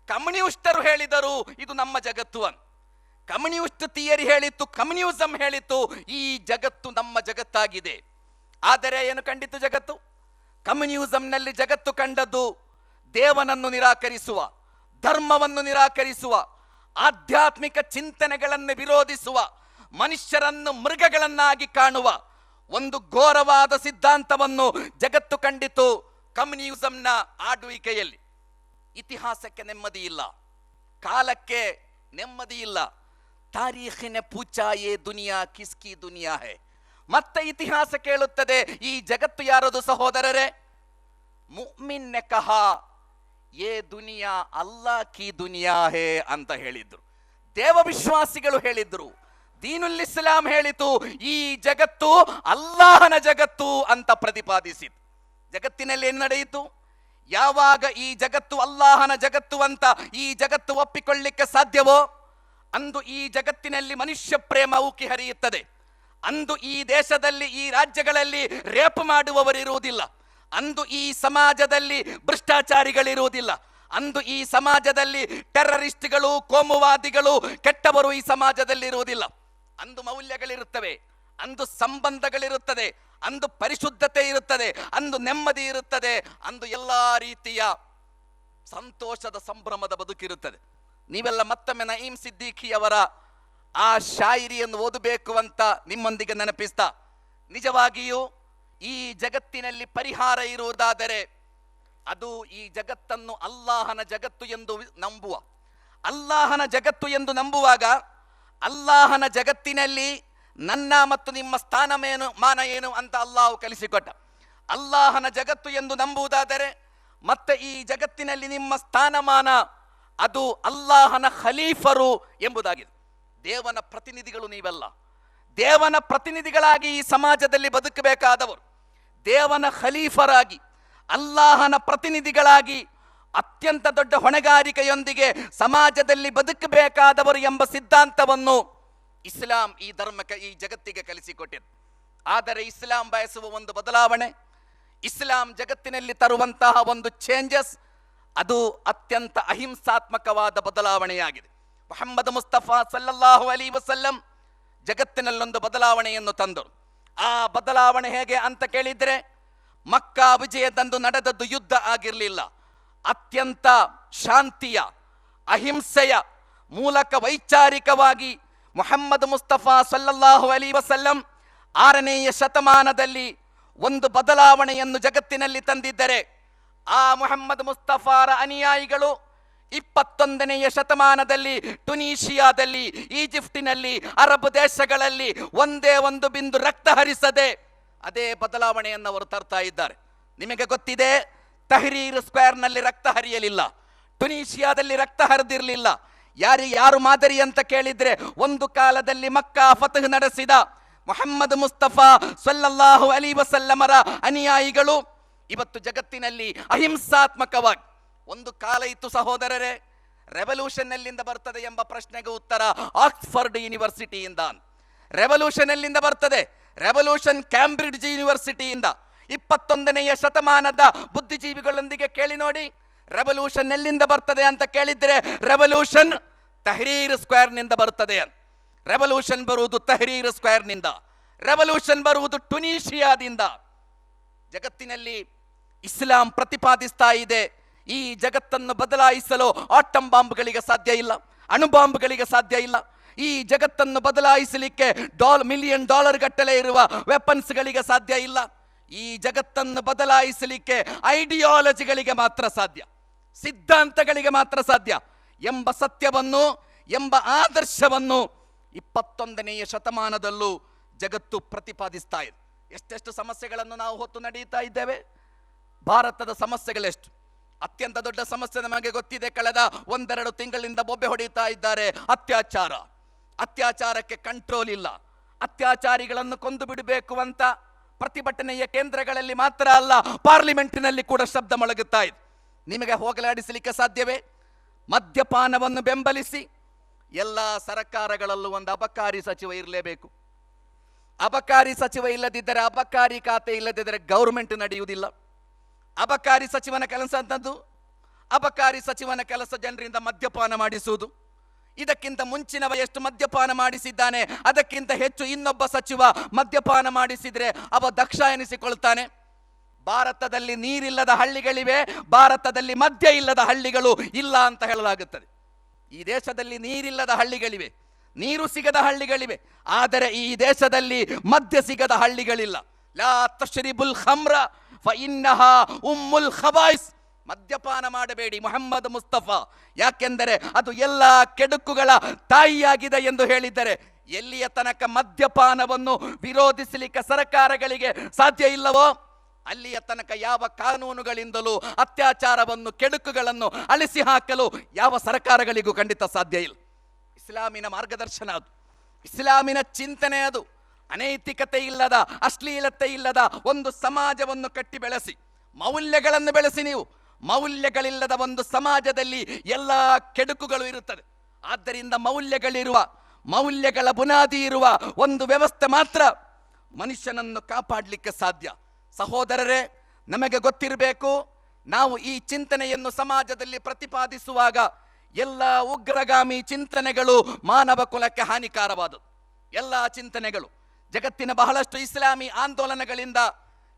ಕಮ್ಯುನಿಸ್ಟರು ಹೇಳಿದರು ಇದು ನಮ್ಮ ಜಗತ್ತು ಅಂತ. ಕಮ್ಯುನಿಸ್ಟ್ ಥಿಯರಿ ಹೇಳಿತ್ತು, ಕಮ್ಯುನಿಸಂ ಹೇಳಿತ್ತು ಈ ಜಗತ್ತು ನಮ್ಮ ಜಗತ್ತಾಗಿದೆ. ಆದರೆ ಏನು ಕಂಡಿತು ಜಗತ್ತು? ಕಮ್ಯುನಿಸಂನಲ್ಲಿ ಜಗತ್ತು ಕಂಡದ್ದು ದೇವನನ್ನು ನಿರಾಕರಿಸುವ, ಧರ್ಮವನ್ನು ನಿರಾಕರಿಸುವ, ಆಧ್ಯಾತ್ಮಿಕ ಚಿಂತನೆಗಳನ್ನು ವಿರೋಧಿಸುವ, ಮನುಷ್ಯರನ್ನು ಮೃಗಗಳನ್ನಾಗಿ ಕಾಣುವ ಒಂದು ಘೋರವಾದ ಸಿದ್ಧಾಂತವನ್ನು ಜಗತ್ತು ಕಂಡಿತು ಕಮ್ಯುನಿಸಂನ ಆಡುವಿಕೆಯಲ್ಲಿ. ಇತಿಹಾಸಕ್ಕೆ ನೆಮ್ಮದಿ ಇಲ್ಲ, ಕಾಲಕ್ಕೆ ನೆಮ್ಮದಿ ಇಲ್ಲ. ತಾರೀಖಿನ ಪೂಚಾ ಯೇ ದುನಿಯಾ ಕಿಸ್ಕಿ ದುನಿಯಾ ಹೇ. ಮತ್ತೆ ಇತಿಹಾಸ ಕೇಳುತ್ತದೆ, ಈ ಜಗತ್ತು ಯಾರದು ಸಹೋದರರೇ? ಮುಅ್ಮಿನ್ ನೆ ಕಹಾ ಯೇ ದುನಿಯಾ ಅಲ್ಲಾ ಕಿ ದುನಿಯಾ ಹೇ ಅಂತ ಹೇಳಿದ್ರು. ದೇವ ವಿಶ್ವಾಸಿಗಳು ಹೇಳಿದ್ರು, ದೀನುಲ್ ಇಸ್ಲಾಂ ಹೇಳಿತು ಈ ಜಗತ್ತು ಅಲ್ಲಾಹನ ಜಗತ್ತು ಅಂತ ಪ್ರತಿಪಾದಿಸಿತು. ಜಗತ್ತಿನಲ್ಲಿ ಏನು ನಡೆಯಿತು? ಯಾವಾಗ ಈ ಜಗತ್ತು ಅಲ್ಲಾಹನ ಜಗತ್ತು ಅಂತ ಈ ಜಗತ್ತು ಒಪ್ಪಿಕೊಳ್ಳಿಕ್ಕೆ ಸಾಧ್ಯವೋ ಅಂದು ಈ ಜಗತ್ತಿನಲ್ಲಿ ಮನುಷ್ಯ ಪ್ರೇಮ ಉಕ್ಕಿ ಹರಿಯುತ್ತದೆ. ಅಂದು ಈ ದೇಶದಲ್ಲಿ, ಈ ರಾಜ್ಯಗಳಲ್ಲಿ ರೇಪ್ ಮಾಡುವವರಿರುವುದಿಲ್ಲ. ಅಂದು ಈ ಸಮಾಜದಲ್ಲಿ ಭ್ರಷ್ಟಾಚಾರಿಗಳಿರುವುದಿಲ್ಲ. ಅಂದು ಈ ಸಮಾಜದಲ್ಲಿ ಟೆರರಿಸ್ಟ್ಗಳು, ಕೋಮುವಾದಿಗಳು, ಕೆಟ್ಟವರು ಈ ಸಮಾಜದಲ್ಲಿ ಇರುವುದಿಲ್ಲ. ಅಂದು ಮೌಲ್ಯಗಳಿರುತ್ತವೆ, ಅಂದು ಸಂಬಂಧಗಳಿರುತ್ತದೆ, ಅಂದು ಪರಿಶುದ್ಧತೆ ಇರುತ್ತದೆ, ಅಂದು ನೆಮ್ಮದಿ ಇರುತ್ತದೆ, ಅಂದು ಎಲ್ಲ ರೀತಿಯ ಸಂತೋಷದ ಸಂಭ್ರಮದ ಬದುಕಿರುತ್ತದೆ. ನೀವೆಲ್ಲ ಮತ್ತೊಮ್ಮೆ ನঈಂ ಸಿದ್ದಿಖಿಯವರ ಆ ಶಾಯಿರಿಯನ್ನು ಓದಬೇಕು ಅಂತ ನಿಮ್ಮೊಂದಿಗೆ ನೆನಪಿಸ್ತಾ, ನಿಜವಾಗಿಯೂ ಈ ಜಗತ್ತಿನಲ್ಲಿ ಪರಿಹಾರ ಇರುವುದಾದರೆ ಅದು ಈ ಜಗತ್ತನ್ನು ಅಲ್ಲಾಹನ ಜಗತ್ತು ಎಂದು ನಂಬುವ. ಅಲ್ಲಾಹನ ಜಗತ್ತು ಎಂದು ನಂಬುವಾಗ ಅಲ್ಲಾಹನ ಜಗತ್ತಿನಲ್ಲಿ ನನ್ನ ಮತ್ತು ನಿಮ್ಮ ಮಾನ ಏನು ಅಂತ ಅಲ್ಲಾಹು ಕಲಿಸಿಕೊಟ್ಟ. ಅಲ್ಲಾಹನ ಜಗತ್ತು ಎಂದು ನಂಬುವುದಾದರೆ ಮತ್ತೆ ಈ ಜಗತ್ತಿನಲ್ಲಿ ನಿಮ್ಮ ಸ್ಥಾನಮಾನ ಅದು ಅಲ್ಲಾಹನ ಖಲೀಫರು ಎಂಬುದಾಗಿದೆ. ದೇವನ ಪ್ರತಿನಿಧಿಗಳು ನೀವೆಲ್ಲ. ದೇವನ ಪ್ರತಿನಿಧಿಗಳಾಗಿ ಈ ಸಮಾಜದಲ್ಲಿ ಬದುಕಬೇಕಾದವರು, ದೇವನ ಖಲೀಫರಾಗಿ, ಅಲ್ಲಾಹನ ಪ್ರತಿನಿಧಿಗಳಾಗಿ ಅತ್ಯಂತ ದೊಡ್ಡ ಹೊಣೆಗಾರಿಕೆಯೊಂದಿಗೆ ಸಮಾಜದಲ್ಲಿ ಬದುಕಬೇಕಾದವರು ಎಂಬ ಸಿದ್ಧಾಂತವನ್ನು ಇಸ್ಲಾಂ ಈ ಧರ್ಮಕ್ಕೆ, ಈ ಜಗತ್ತಿಗೆ ಕಲಿಸಿಕೊಟ್ಟಿದೆ. ಆದರೆ ಇಸ್ಲಾಂ ಬಯಸುವ ಒಂದು ಬದಲಾವಣೆ, ಇಸ್ಲಾಂ ಜಗತ್ತಿನಲ್ಲಿ ತರುವಂತಹ ಒಂದು ಚೇಂಜಸ್, ಅದು ಅತ್ಯಂತ ಅಹಿಂಸಾತ್ಮಕವಾದ ಬದಲಾವಣೆಯಾಗಿದೆ. ಮುಹಮ್ಮದ್ ಮುಸ್ತಫಾ ಸಲ್ಲಲ್ಲಾಹು ಅಲೈಹಿ ವಸಲ್ಲಂ ಜಗತ್ತಿನಲ್ಲೊಂದು ಬದಲಾವಣೆಯನ್ನು ತಂದರು. ಆ ಬದಲಾವಣೆ ಹೇಗೆ ಅಂತ ಕೇಳಿದರೆ, ಮಕ್ಕಾ ವಿಜಯದಂದು ನಡೆದದ್ದು ಯುದ್ಧ ಆಗಿರಲಿಲ್ಲ. ಅತ್ಯಂತ ಶಾಂತಿಯ, ಅಹಿಂಸೆಯ ಮೂಲಕ ವೈಚಾರಿಕವಾಗಿ ಮುಹಮ್ಮದ್ ಮುಸ್ತಫಾ ಸಲ್ಲಲ್ಲಾಹು ಅಲೈಹಿ ವಸಲ್ಲಂ 6ನೆಯ ಶತಮಾನದಲ್ಲಿ ಒಂದು ಬದಲಾವಣೆಯನ್ನು ಜಗತ್ತಿನಲ್ಲಿ ತಂದಿದ್ದರೆ, ಆ ಮುಹಮ್ಮದ್ ಮುಸ್ತಫಾರ ಅನುಯಾಯಿಗಳು 21ನೆಯ ಶತಮಾನದಲ್ಲಿ ಟುನೀಷಿಯಾದಲ್ಲಿ, ಈಜಿಪ್ಟಿನಲ್ಲಿ, ಅರಬ್ ದೇಶಗಳಲ್ಲಿ ಒಂದೇ ಒಂದು ಬಿಂದು ರಕ್ತ ಹರಿಸದೆ ಅದೇ ಬದಲಾವಣೆಯನ್ನು ಅವರು ತರ್ತಾ ಇದ್ದಾರೆ. ನಿಮಗೆ ಗೊತ್ತಿದೆ, ತಹರೀರ್ ಸ್ಕ್ವೇರ್ನಲ್ಲಿ ರಕ್ತ ಹರಿಯಲಿಲ್ಲ, ಟುನೀಷಿಯಾದಲ್ಲಿ ರಕ್ತ ಹರಿದಿರಲಿಲ್ಲ. ಯಾರು ಮಾದರಿ ಅಂತ ಕೇಳಿದ್ರೆ, ಒಂದು ಕಾಲದಲ್ಲಿ ಮಕ್ಕಾ ಫತಹ್ ನಡೆಸಿದ ಮುಹಮ್ಮದ್ ಮುಸ್ತಫಾ ಸಲ್ಲಲ್ಲಾಹು ಅಲೈಹಿ ವಸಲ್ಲಮರ ಅನುಯಾಯಿಗಳು ಇವತ್ತು ಜಗತ್ತಿನಲ್ಲಿ ಅಹಿಂಸಾತ್ಮಕವಾಗಿ, ಒಂದು ಕಾಲ ಇತ್ತು ಸಹೋದರರೇ, ರೆವಲ್ಯೂಷನ್ ಎಲ್ಲಿಂದ ಬರ್ತದೆ ಎಂಬ ಪ್ರಶ್ನೆಗೆ ಉತ್ತರ ಆಕ್ಸ್ಫರ್ಡ್ ಯೂನಿವರ್ಸಿಟಿಯಿಂದ. ರೆವಲ್ಯೂಷನ್ ಎಲ್ಲಿಂದ ಬರ್ತದೆ? Revolution Cambridge ಯೂನಿವರ್ಸಿಟಿಯಿಂದ. 21ನೆಯ ಶತಮಾನದ ಬುದ್ಧಿಜೀವಿಗಳೊಂದಿಗೆ ಕೇಳಿ ನೋಡಿ, ರೆವಲ್ಯೂಷನ್ ಎಲ್ಲಿಂದ ಬರ್ತದೆ ಅಂತ ಕೇಳಿದ್ರೆ, ರೆವಲ್ಯೂಷನ್ ತಹರೀರ್ ಸ್ಕ್ವೇರ್ನಿಂದ ಬರ್ತದೆ. ರೆವಲ್ಯೂಷನ್ ಬರುವುದು ತಹರೀರ್ ಸ್ಕ್ವೇರ್ನಿಂದ, ರೆವಲ್ಯೂಷನ್ ಬರುವುದು ಟುನೀಷಿಯಾದಿಂದ. ಜಗತ್ತಿನಲ್ಲಿ ಇಸ್ಲಾಂ ಪ್ರತಿಪಾದಿಸ್ತಾ ಇದೆ, ಈ ಜಗತ್ತನ್ನು ಬದಲಾಯಿಸಲು ಆಟಮ್ ಬಾಂಬ್ಗಳಿಗೆ ಸಾಧ್ಯ ಇಲ್ಲ, ಅಣುಬಾಂಬ್ಗಳಿಗೆ ಸಾಧ್ಯ ಇಲ್ಲ. ಈ ಜಗತ್ತನ್ನು ಬದಲಾಯಿಸಲಿಕ್ಕೆ $1,000,000 ಗಟ್ಟಲೆ ಇರುವ ವೆಪನ್ಸ್ಗಳಿಗೆ ಸಾಧ್ಯ ಇಲ್ಲ. ಈ ಜಗತ್ತನ್ನು ಬದಲಾಯಿಸಲಿಕ್ಕೆ ಐಡಿಯಾಲಜಿಗಳಿಗೆ ಮಾತ್ರ ಸಾಧ್ಯ, ಸಿದ್ಧಾಂತಗಳಿಗೆ ಮಾತ್ರ ಸಾಧ್ಯ ಎಂಬ ಸತ್ಯವನ್ನು, ಎಂಬ ಆದರ್ಶವನ್ನು 21ನೆಯ ಶತಮಾನದಲ್ಲೂ ಜಗತ್ತು ಪ್ರತಿಪಾದಿಸ್ತಾ ಇದೆ. ಎಷ್ಟೆಷ್ಟು ಸಮಸ್ಯೆಗಳನ್ನು ನಾವು ಹೊತ್ತು ನಡೆಯುತ್ತಾ ಇದ್ದೇವೆ. ಭಾರತದ ಸಮಸ್ಯೆಗಳೆಷ್ಟು? ಅತ್ಯಂತ ದೊಡ್ಡ ಸಮಸ್ಯೆ ನಮಗೆ ಗೊತ್ತಿದೆ. ಕಳೆದ 1-2 ತಿಂಗಳಿಂದ ಬೊಬ್ಬೆ ಹೊಡೆಯುತ್ತಾ ಇದ್ದಾರೆ. ಅತ್ಯಾಚಾರಕ್ಕೆ ಕಂಟ್ರೋಲ್ ಇಲ್ಲ. ಅತ್ಯಾಚಾರಿಗಳನ್ನು ಕೊಂದು ಬಿಡಬೇಕು ಅಂತ ಪ್ರತಿಭಟನೆಯ ಕೇಂದ್ರಗಳಲ್ಲಿ ಮಾತ್ರ ಅಲ್ಲ, ಪಾರ್ಲಿಮೆಂಟಿನಲ್ಲಿ ಕೂಡ ಶಬ್ದ ಮೊಳಗುತ್ತಾ ಇದೆ. ನಿಮಗೆ ಹೋಗಲಾಡಿಸಲಿಕ್ಕೆ ಸಾಧ್ಯವೇ? ಮದ್ಯಪಾನವನ್ನು ಬೆಂಬಲಿಸಿ ಎಲ್ಲ ಸರ್ಕಾರಗಳಲ್ಲೂ ಒಂದು ಅಬಕಾರಿ ಸಚಿವ ಇರಲೇಬೇಕು. ಅಬಕಾರಿ ಸಚಿವ ಇಲ್ಲದಿದ್ದರೆ, ಅಬಕಾರಿ ಖಾತೆ ಇಲ್ಲದಿದ್ದರೆ ಗೌರ್ಮೆಂಟ್ ನಡೆಯುವುದಿಲ್ಲ. ಅಬಕಾರಿ ಸಚಿವನ ಕೆಲಸ ಅಂತದ್ದು, ಅಬಕಾರಿ ಸಚಿವನ ಕೆಲಸ ಜನರಿಂದ ಮದ್ಯಪಾನ ಮಾಡಿಸುವುದು. ಇದಕ್ಕಿಂತ ಮುಂಚಿನವ ಎಷ್ಟು ಮದ್ಯಪಾನ ಮಾಡಿಸಿದ್ದಾನೆ, ಅದಕ್ಕಿಂತ ಹೆಚ್ಚು ಇನ್ನೊಬ್ಬ ಸಚಿವ ಮದ್ಯಪಾನ ಮಾಡಿಸಿದ್ರೆ ಅವ ದಕ್ಷ ಎನಿಸಿಕೊಳ್ತಾನೆ. ಭಾರತದಲ್ಲಿ ನೀರಿಲ್ಲದ ಹಳ್ಳಿಗಳಿವೆ, ಭಾರತದಲ್ಲಿ ಮದ್ಯ ಇಲ್ಲದ ಹಳ್ಳಿಗಳು ಇಲ್ಲ ಅಂತ ಹೇಳಲಾಗುತ್ತದೆ. ಈ ದೇಶದಲ್ಲಿ ನೀರಿಲ್ಲದ ಹಳ್ಳಿಗಳಿವೆ, ನೀರು ಸಿಗದ ಹಳ್ಳಿಗಳಿವೆ, ಆದರೆ ಈ ದೇಶದಲ್ಲಿ ಮದ್ಯ ಸಿಗದ ಹಳ್ಳಿಗಳಿಲ್ಲ. ಲಾ ತಶ್ರಿಬುಲ್ ಖಮ್ರ ಫಇನ್ನಹಾ ಉಮ್ಮುಲ್ ಖಬಾಯಿಸ್. ಮದ್ಯಪಾನ ಮಾಡಬೇಡಿ ಮುಹಮ್ಮದ್ ಮುಸ್ತಫಾ, ಯಾಕೆಂದರೆ ಅದು ಎಲ್ಲ ಕೆಡುಕುಗಳ ತಾಯಿಯಾಗಿದೆ ಎಂದು ಹೇಳಿದ್ದಾರೆ. ಎಲ್ಲಿಯ ತನಕ ಮದ್ಯಪಾನವನ್ನು ವಿರೋಧಿಸಲಿಕ್ಕೆ ಸರ್ಕಾರಗಳಿಗೆ ಸಾಧ್ಯ ಇಲ್ಲವೋ, ಅಲ್ಲಿಯ ತನಕ ಯಾವ ಕಾನೂನುಗಳಿಂದಲೂ ಅತ್ಯಾಚಾರವನ್ನು, ಕೆಡುಕುಗಳನ್ನು ಅಳಿಸಿ ಹಾಕಲು ಯಾವ ಸರ್ಕಾರಗಳಿಗೂ ಖಂಡಿತ ಸಾಧ್ಯ ಇಲ್ಲ. ಇಸ್ಲಾಮಿನ ಮಾರ್ಗದರ್ಶನ ಅದು, ಇಸ್ಲಾಮಿನ ಚಿಂತನೆ ಅದು. ಅನೈತಿಕತೆ ಇಲ್ಲದ, ಅಶ್ಲೀಲತೆ ಇಲ್ಲದ ಒಂದು ಸಮಾಜವನ್ನು ಕಟ್ಟಿ ಬೆಳೆಸಿ, ಮೌಲ್ಯಗಳನ್ನು ಬೆಳೆಸಿ. ನೀವು ಮೌಲ್ಯಗಳಿಲ್ಲದ ಒಂದು ಸಮಾಜದಲ್ಲಿ ಎಲ್ಲ ಕೆಡುಕುಗಳು ಇರುತ್ತದೆ. ಆದ್ದರಿಂದ ಮೌಲ್ಯಗಳಿರುವ, ಮೌಲ್ಯಗಳ ಬುನಾದಿ ಇರುವ ಒಂದು ವ್ಯವಸ್ಥೆ ಮಾತ್ರ ಮನುಷ್ಯನನ್ನು ಕಾಪಾಡಲಿಕ್ಕೆ ಸಾಧ್ಯ. ಸಹೋದರರೇ, ನಮಗೆ ಗೊತ್ತಿರಬೇಕು, ನಾವು ಈ ಚಿಂತನೆಯನ್ನು ಸಮಾಜದಲ್ಲಿ ಪ್ರತಿಪಾದಿಸುವಾಗ ಎಲ್ಲ ಉಗ್ರಗಾಮಿ ಚಿಂತನೆಗಳು ಮಾನವ ಕುಲಕ್ಕೆ ಹಾನಿಕಾರವಾದದ್ದು. ಎಲ್ಲ ಚಿಂತನೆಗಳು, ಜಗತ್ತಿನ ಬಹಳಷ್ಟು ಇಸ್ಲಾಮಿ ಆಂದೋಲನಗಳಿಂದ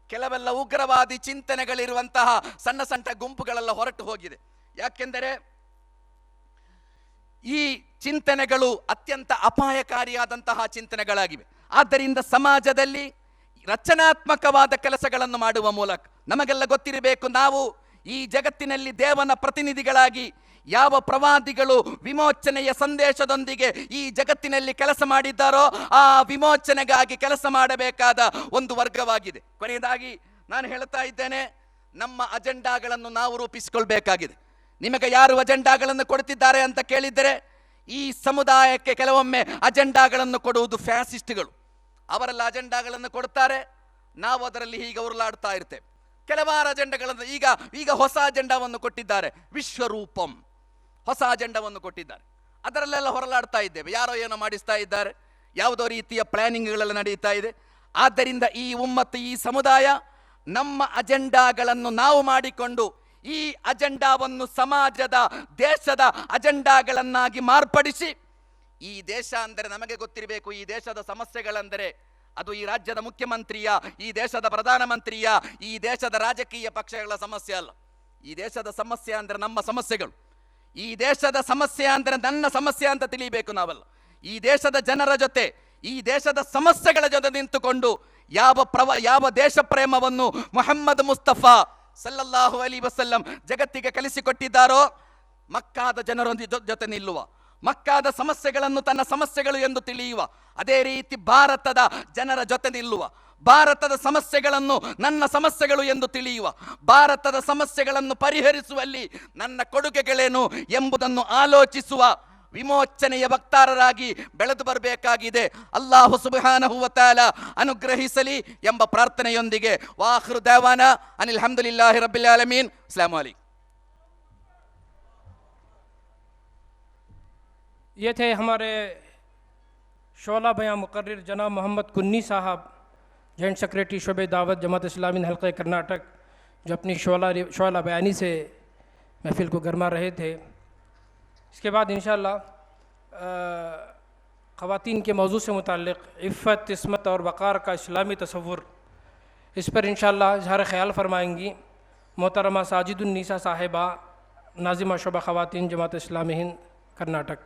ಕೆಲವೆಲ್ಲ ಉಗ್ರವಾದಿ ಚಿಂತನೆಗಳಿರುವಂತಹ ಸಣ್ಣ ಸಣ್ಣ ಗುಂಪುಗಳೆಲ್ಲ ಹೊರಟು ಹೋಗಿದೆ. ಯಾಕೆಂದರೆ ಈ ಚಿಂತನೆಗಳು ಅತ್ಯಂತ ಅಪಾಯಕಾರಿಯಾದಂತಹ ಚಿಂತನೆಗಳಾಗಿವೆ. ಆದ್ದರಿಂದ ಸಮಾಜದಲ್ಲಿ ರಚನಾತ್ಮಕವಾದ ಕೆಲಸಗಳನ್ನು ಮಾಡುವ ಮೂಲಕ, ನಮಗೆಲ್ಲ ಗೊತ್ತಿರಬೇಕು, ನಾವು ಈ ಜಗತ್ತಿನಲ್ಲಿ ದೇವನ ಪ್ರತಿನಿಧಿಗಳಾಗಿ ಯಾವ ಪ್ರವಾದಿಗಳು ವಿಮೋಚನೆಯ ಸಂದೇಶದೊಂದಿಗೆ ಈ ಜಗತ್ತಿನಲ್ಲಿ ಕೆಲಸ ಮಾಡಿದ್ದಾರೋ ಆ ವಿಮೋಚನೆಗಾಗಿ ಕೆಲಸ ಮಾಡಬೇಕಾದ ಒಂದು ವರ್ಗವಾಗಿದೆ. ಕೊನೆಯದಾಗಿ ನಾನು ಹೇಳ್ತಾ ಇದ್ದೇನೆ, ನಮ್ಮ ಅಜೆಂಡಾಗಳನ್ನು ನಾವು ರೂಪಿಸಿಕೊಳ್ಬೇಕಾಗಿದೆ. ನಿಮಗೆ ಯಾರು ಅಜೆಂಡಾಗಳನ್ನು ಕೊಡ್ತಿದ್ದಾರೆ ಅಂತ ಕೇಳಿದರೆ, ಈ ಸಮುದಾಯಕ್ಕೆ ಕೆಲವೊಮ್ಮೆ ಅಜೆಂಡಾಗಳನ್ನು ಕೊಡುವುದು ಫ್ಯಾಸಿಸ್ಟ್ಗಳು, ಅವರೆಲ್ಲ ಅಜೆಂಡಾಗಳನ್ನು ಕೊಡ್ತಾರೆ, ನಾವು ಅದರಲ್ಲಿ ಹೀಗೆ ಉರುಳಾಡ್ತಾ ಇರ್ತೇವೆ. ಕೆಲವಾರು ಅಜೆಂಡಾಗಳನ್ನು ಈಗ ಹೊಸ ಅಜೆಂಡಾವನ್ನು ಕೊಟ್ಟಿದ್ದಾರೆ, ವಿಶ್ವರೂಪಂ ಹೊಸ ಅಜೆಂಡಾವನ್ನು ಕೊಟ್ಟಿದ್ದಾರೆ. ಅದರಲ್ಲೆಲ್ಲ ಹೊರಲಾಡ್ತಾ ಇದ್ದೇವೆ. ಯಾರೋ ಏನೋ ಮಾಡಿಸ್ತಾ ಇದ್ದಾರೆ, ಯಾವುದೋ ರೀತಿಯ ಪ್ಲಾನಿಂಗ್ಗಳೆಲ್ಲ ನಡೀತಾ ಇದೆ. ಆದ್ದರಿಂದ ಈ ಉಮ್ಮತ್ತು, ಈ ಸಮುದಾಯ ನಮ್ಮ ಅಜೆಂಡಾಗಳನ್ನು ನಾವು ಮಾಡಿಕೊಂಡು ಈ ಅಜೆಂಡಾವನ್ನು ಸಮಾಜದ, ದೇಶದ ಅಜೆಂಡಾಗಳನ್ನಾಗಿ ಮಾರ್ಪಡಿಸಿ, ಈ ದೇಶ ಅಂದರೆ ನಮಗೆ ಗೊತ್ತಿರಬೇಕು, ಈ ದೇಶದ ಸಮಸ್ಯೆಗಳೆಂದರೆ ಅದು ಈ ರಾಜ್ಯದ ಮುಖ್ಯಮಂತ್ರಿಯ, ಈ ದೇಶದ ಪ್ರಧಾನಮಂತ್ರಿಯ, ಈ ದೇಶದ ರಾಜಕೀಯ ಪಕ್ಷಗಳ ಸಮಸ್ಯೆ ಅಲ್ಲ. ಈ ದೇಶದ ಸಮಸ್ಯೆ ಅಂದರೆ ನಮ್ಮ ಸಮಸ್ಯೆಗಳು. ಈ ದೇಶದ ಸಮಸ್ಯೆ ಅಂದರೆ ನನ್ನ ಸಮಸ್ಯೆ ಅಂತ ತಿಳಿಯಬೇಕು ನಾವಲ್ಲ. ಈ ದೇಶದ ಜನರ ಜೊತೆ, ಈ ದೇಶದ ಸಮಸ್ಯೆಗಳ ಜೊತೆ ನಿಂತುಕೊಂಡು ಯಾವ ದೇಶ ಪ್ರೇಮವನ್ನು ಮುಹಮ್ಮದ್ ಮುಸ್ತಫಾ ಸಲ್ಲಲ್ಲಾಹು ಅಲೈಹಿ ವಸಲ್ಲಂ ಜಗತ್ತಿಗೆ ಕಲಿಸಿಕೊಟ್ಟಿದ್ದಾರೋ, ಮಕ್ಕಾದ ಜನರ ಜೊತೆ ನಿಲ್ಲುವ, ಮಕ್ಕಾದ ಸಮಸ್ಯೆಗಳನ್ನು ತನ್ನ ಸಮಸ್ಯೆಗಳು ಎಂದು ತಿಳಿಯುವ, ಅದೇ ರೀತಿ ಭಾರತದ ಜನರ ಜೊತೆ ನಿಲ್ಲುವ, ಭಾರತದ ಸಮಸ್ಯೆಗಳನ್ನು ನನ್ನ ಸಮಸ್ಯೆಗಳು ಎಂದು ತಿಳಿಯುವ, ಭಾರತದ ಸಮಸ್ಯೆಗಳನ್ನು ಪರಿಹರಿಸುವಲ್ಲಿ ನನ್ನ ಕೊಡುಗೆಗಳೇನು ಎಂಬುದನ್ನು ಆಲೋಚಿಸುವ ವಿಮೋಚನೆಯ ವಕ್ತಾರರಾಗಿ ಬೆಳೆದು ಬರಬೇಕಾಗಿದೆ. ಅಲ್ಲಾಹು ಸುಬ್ಹಾನಹು ವ ತಆಲಾ ಅನುಗ್ರಹಿಸಲಿ ಎಂಬ ಪ್ರಾರ್ಥನೆಯೊಂದಿಗೆ ವಾಖಿರು ದಅವಾನಾ ಅನಿಲ್ ಹಮ್ದುಲಿಲ್ಲಾಹಿ ರಬ್ಬಿಲ್ ಆಲಮೀನ್. ಅಸ್ಸಲಾಮು ಅಲೈಕುಂ. ये थे हमारे शोला बयां मुकर्रिर जनाब मोहम्मद कुन्नी साहब, जॉइंट सेक्रेटरी शोबे दावत जमात इस्लामी हल्क़े कर्नाटक, जो अपनी शोला बयानी से महफिल को गरमा रहे थे. इसके बाद इंशाअल्लाह ख़वातीन के मौजू से मुताल्लिक़ इफ़्फ़त, इस्मत और वक़ार का इस्लामी तसव्वुर, इस पर इंशाअल्लाह इज़हार ख़याल फरमाएंगी मोहतरमा साजिदुन्निसा साहिबा, नाज़िमा शोबा ख़वातीन जमात इस्लामी हिंद कर्नाटक.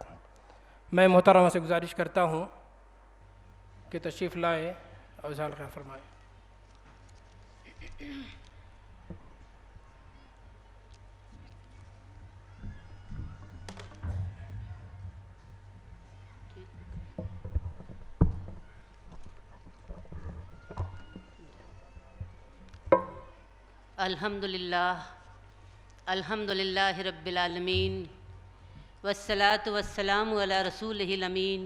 मैं मोहतरमा से गुजारिश करता हूँ कि तशरीफ़ लाए और इज़हार ख़याल फरमाएँ. अल्हम्दुलिल्लाह रब्बिल आलमीन वस्सलातु वस्सलामु अला रसूलिहिल अमीन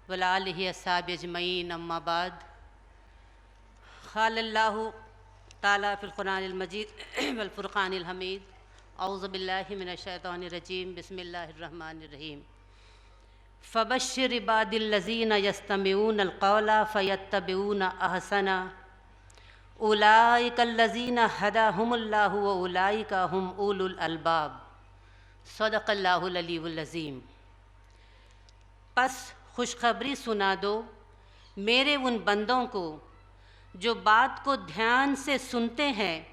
व आलिहि अस्हाबि अजमईन, अम्मा बाद. क़ालल्लाहु ताला फ़िल क़ुरआनिल मजीद वल फ़ुरक़ानिल हमीद. औज़ु बिल्लाहि मिनश शैतानिर रजीम. बिस्मिल्लाहिर रहमानिर रहीम. फ़बश्शिर इबादिल्लज़ीना यस्तमिऊनल क़ौला फ़यत्तबिऊना अहसना उलाइकल्लज़ीना हदाहुमुल्लाहु व उलाइका हुम उलुल अलबाब. सदक़ल्लाहुल अलीयुल अज़ीम. पस खुशखबरी सुना दो मेरे उन बंदों को जो बात को ध्यान से सुनते हैं,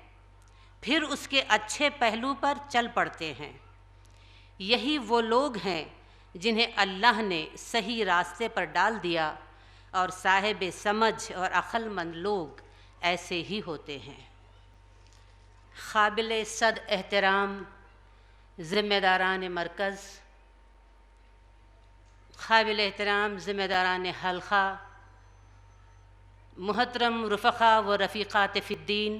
फिर उसके अच्छे पहलू पर चल पड़ते हैं. यही वो लोग हैं जिन्हें अल्लाह ने सही रास्ते पर डाल दिया, और साहिब समझ और अक्लमंद लोग ऐसे ही होते हैं. काबिल सद एहतराम ज़िम्मेदारान मरकज़, काबिल एहतराम ज़िम्मेदारान हल्क़ा, मुहतरम रुफ़क़ा व रफ़ीक़ात फ़िद्दीन,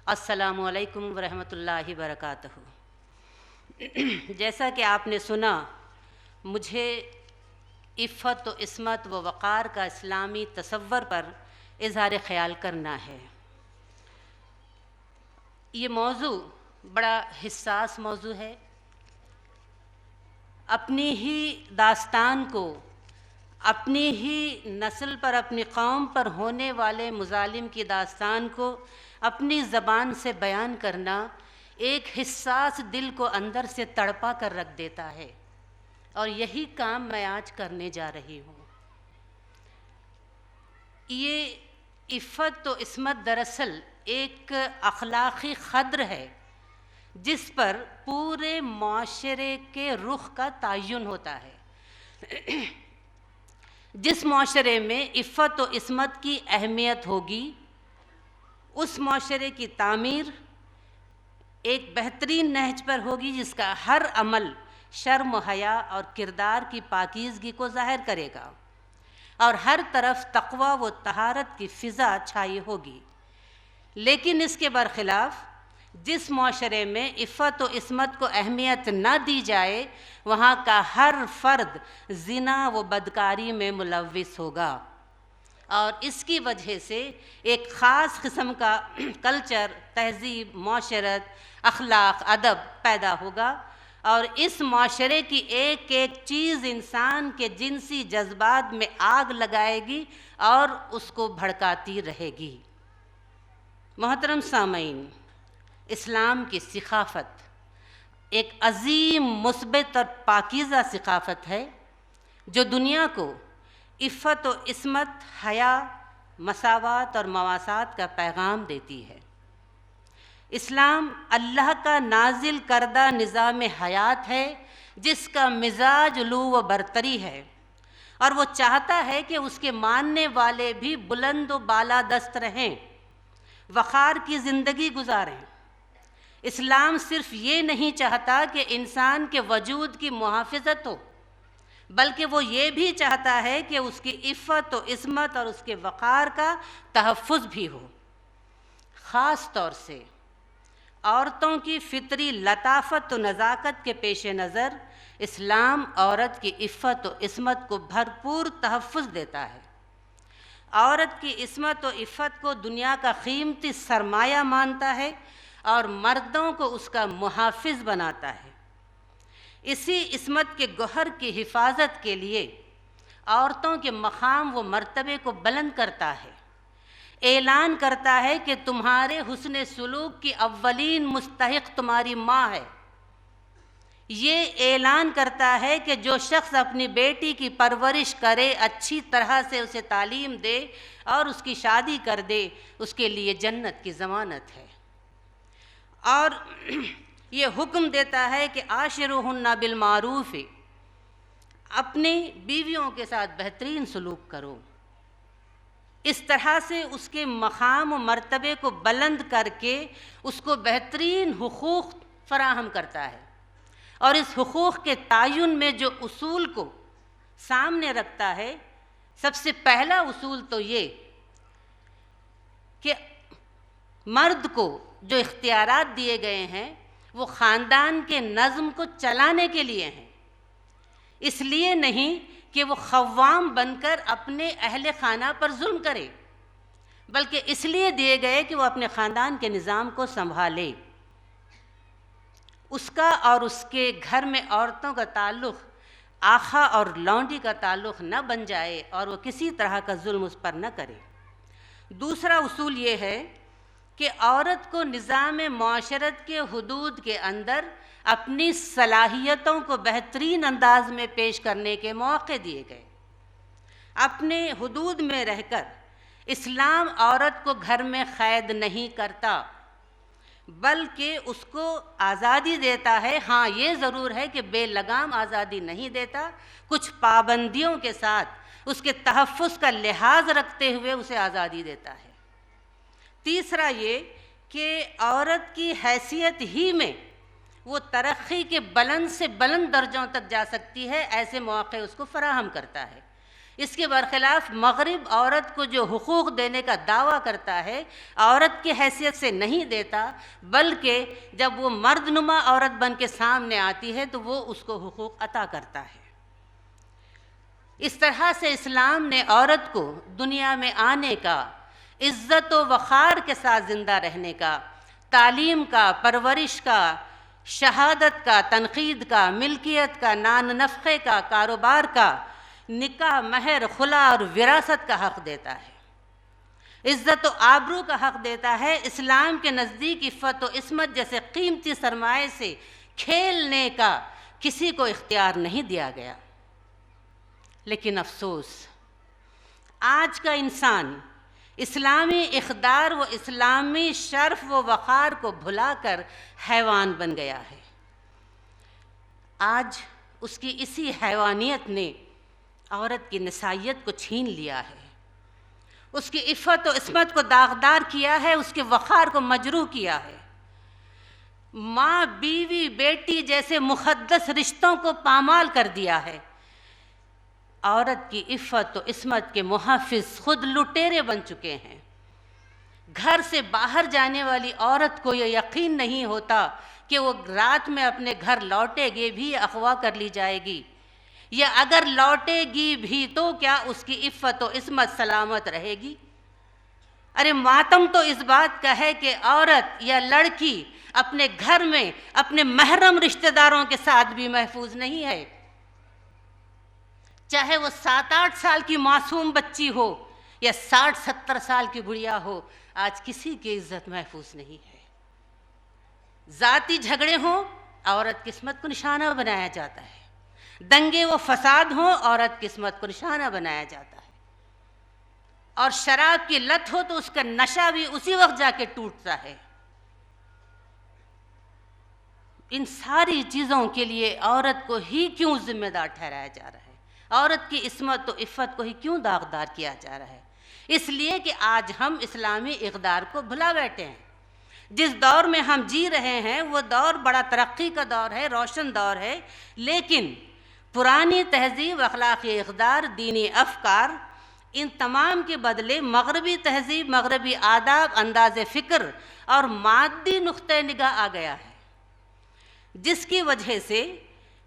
अस्सलामु अलैकुम व रहमतुल्लाहि व बरकातहू. जैसा कि आपने सुना, मुझे इफ़्फ़त व इस्मत व वक़ार का इस्लामी तसव्वुर पर इज़हार ख़याल करना है. ये मौजू बड़ा हिस्सास मौजू है. अपनी ही दास्तान को, अपनी ही नस्ल पर, अपनी कौम पर होने वाले मुजालिम की दास्तान को अपनी ज़बान से बयान करना एक हिस्सास दिल को अंदर से तड़पा कर रख देता है, और यही काम मैं आज करने जा रही हूँ. ये इफ़्फ़त तो इस्मत दरअसल एक अखलाक़ी ख़द्र है जिस पर पूरे माशरे के रुख का तयन होता है. जिस माशरे में इफ़्फ़त व इस्मत की अहमियत होगी, उस माशरे की तामीर एक बेहतरीन नहज पर होगी जिसका हर अमल शर्म, हया और किरदार की पाकीज़गी को ज़ाहिर करेगा, और हर तरफ तक़वा व तहारत की फ़िज़ा छाई होगी. लेकिन इसके बरख़िलाफ़ जिस माशरे में इफ़्फ़त व इस्मत को अहमियत न दी जाए, वहाँ का हर फ़र्द ज़िना व बदकारी में मुलव्विस होगा, और इसकी वजह से एक ख़ास किस्म का कल्चर, तहज़ीब, माशरत, अखलाक, अदब पैदा होगा और इस माशरे की एक एक चीज़ इंसान के जिनसी जज्बात में आग लगाएगी और उसको भड़काती रहेगी। मोहतरम सामईन, इस्लाम की सिखाफत एक अजीम, मुस्बत और पाकीज़ा सिखाफत है जो दुनिया को इफ़्फ़त व इस्मत, हया, मसावात और मवासात का पैगाम देती है। इस्लाम अल्लाह का नाजिल करदा निज़ाम हयात है जिसका मिजाज लू व बरतरी है और वो चाहता है कि उसके मानने वाले भी बुलंद व बालादस्त रहें, वक़ार की ज़िंदगी गुजारें। इस्लाम सिर्फ़ ये नहीं चाहता कि इंसान के वजूद की मुहाफ़िज़त हो, बल्कि वो ये भी चाहता है कि उसकी इफ़्फ़त व इस्मत और उसके वक़ार का तहफ़्फ़ुज़ भी हो। ख़ास तौर से औरतों की फ़ितरी लताफ़त व नज़ाकत के पेश नज़र इस्लाम औरत की इफ़्फ़त व इस्मत को भरपूर तहफ़्फ़ुज़ देता है। औरत की इस्मत व इफ़्फ़त को दुनिया का कीमती सरमाया मानता है और मर्दों को उसका मुहाफ़िज़ बनाता है। इसी इस्मत के गौहर की हिफाजत के लिए औरतों के मकाम व मर्तबे को बुलंद करता है, ऐलान करता है कि तुम्हारे हुस्न सुलूक की अव्वलीन मुस्तहिक़ तुम्हारी माँ है। ये ऐलान करता है कि जो शख्स अपनी बेटी की परवरिश करे, अच्छी तरह से उसे तालीम दे और उसकी शादी कर दे, उसके लिए जन्नत की ज़मानत है। और ये हुक्म देता है कि आशिरुहुन्ना बिल मारूफ़, अपनी बीवियों के साथ बेहतरीन सलूक करो। इस तरह से उसके मकाम व मर्तबे को बुलंद करके उसको बेहतरीन हुकूक़ फराहम करता है और इस हुकूक़ के तायुन में जो उसूल को सामने रखता है, सबसे पहला उसूल तो ये कि मर्द को जो इख्तियारात दिए गए हैं वो ख़ानदान के नज़्म को चलाने के लिए हैं, इसलिए नहीं कि वो ख़व्वाम बनकर अपने अहले खाना पर जुल्म करे, बल्कि इसलिए दिए गए कि वो अपने ख़ानदान के निज़ाम को संभाले। उसका और उसके घर में औरतों का ताल्लुक़ आखा और लौंडी का ताल्लुक़ न बन जाए और वो किसी तरह का जुल्म उस पर न करे। दूसरा उसूल ये है कि औरत को निज़ाम माशरत के हुदूद के अंदर अपनी सलाहियतों को बेहतरीन अंदाज में पेश करने के मौके दिए गए। अपने हुदूद में रहकर इस्लाम औरत को घर में क़ैद नहीं करता, बल्कि उसको आज़ादी देता है। हाँ, ये ज़रूर है कि बेलगाम आज़ादी नहीं देता, कुछ पाबंदियों के साथ उसके तहफ़्फ़ुज़ का लिहाज रखते हुए उसे आज़ादी देता है। तीसरा ये कि औरत की हैसियत ही में वो तरक्की के बुलंद से बुलंद दर्जों तक जा सकती है, ऐसे मौक़े उसको फराहम करता है। इसके बरखिलाफ़ मग़रिब औरत को जो हुकूक़ देने का दावा करता है, औरत की हैसियत से नहीं देता, बल्कि जब वो मर्दनुमा औरत बन के सामने आती है तो वो उसको हुकूक़ अता करता है। इस तरह से इस्लाम ने औरत को दुनिया में आने का, इज़्ज़त व वक़ार के साथ ज़िंदा रहने का, तालीम का, परवरिश का, शहादत का, तनक़ीद का, मिल्कियत का, नान नफ़क़े का, कारोबार का, निकाह, महर, खुला और विरासत का हक़ देता है। इज़्ज़त व आबरू का हक़ देता है। इस्लाम के नज़दीक इफ़्फ़त व इस्मत जैसे कीमती सरमाए से खेलने का किसी को इख्तियार नहीं दिया गया। लेकिन अफसोस, आज का इंसान इस्लामी इक़दार व इस्लामी शर्फ़ व वक़ार को भुलाकर हैवान बन गया है। आज उसकी इसी हैवानियत ने औरत की नसाइयत को छीन लिया है, उसकी इफ़्फ़त व इस्मत को दागदार किया है, उसके वक़ार को मजरूह किया है। माँ, बीवी, बेटी जैसे मुक़द्दस रिश्तों को पामाल कर दिया है। औरत की इफ़्फ़त व इस्मत के मुहाफ़िज़ खुद लुटेरे बन चुके हैं। घर से बाहर जाने वाली औरत को यह यकीन नहीं होता कि वो रात में अपने घर लौटेगी भी अगवा कर ली जाएगी, या अगर लौटेगी भी तो क्या उसकी इफ़्फ़त और इस्मत सलामत रहेगी? अरे मातम तो इस बात का है कि औरत या लड़की अपने घर में अपने महरम रिश्तेदारों के साथ भी महफूज नहीं है। चाहे वो 7-8 साल की मासूम बच्ची हो या 60-70 साल की बुढ़िया हो, आज किसी की इज्जत महफूज नहीं है। जाती झगड़े हों, औरत किस्मत को निशाना बनाया जाता है। दंगे व फसाद हों, औरत किस्मत को निशाना बनाया जाता है। और शराब की लत हो तो उसका नशा भी उसी वक्त जाके टूटता है। इन सारी चीज़ों के लिए औरत को ही क्यों जिम्मेदार ठहराया जा रहा है? औरत की इस्मत तो इफ़्फ़त को ही क्यों दागदार किया जा रहा है? इसलिए कि आज हम इस्लामी इक़दार को भुला बैठे हैं। जिस दौर में हम जी रहे हैं वो दौर बड़ा तरक्की का दौर है, रोशन दौर है, लेकिन पुरानी तहज़ीब, अखलाक़ी इक़दार, दीनी अफ़कार, इन तमाम के बदले मगरबी तहज़ीब, मगरबी आदाब, अंदाज़ फ़िक्र और मादी नुक़्ते निगाह आ गया है, जिसकी वजह से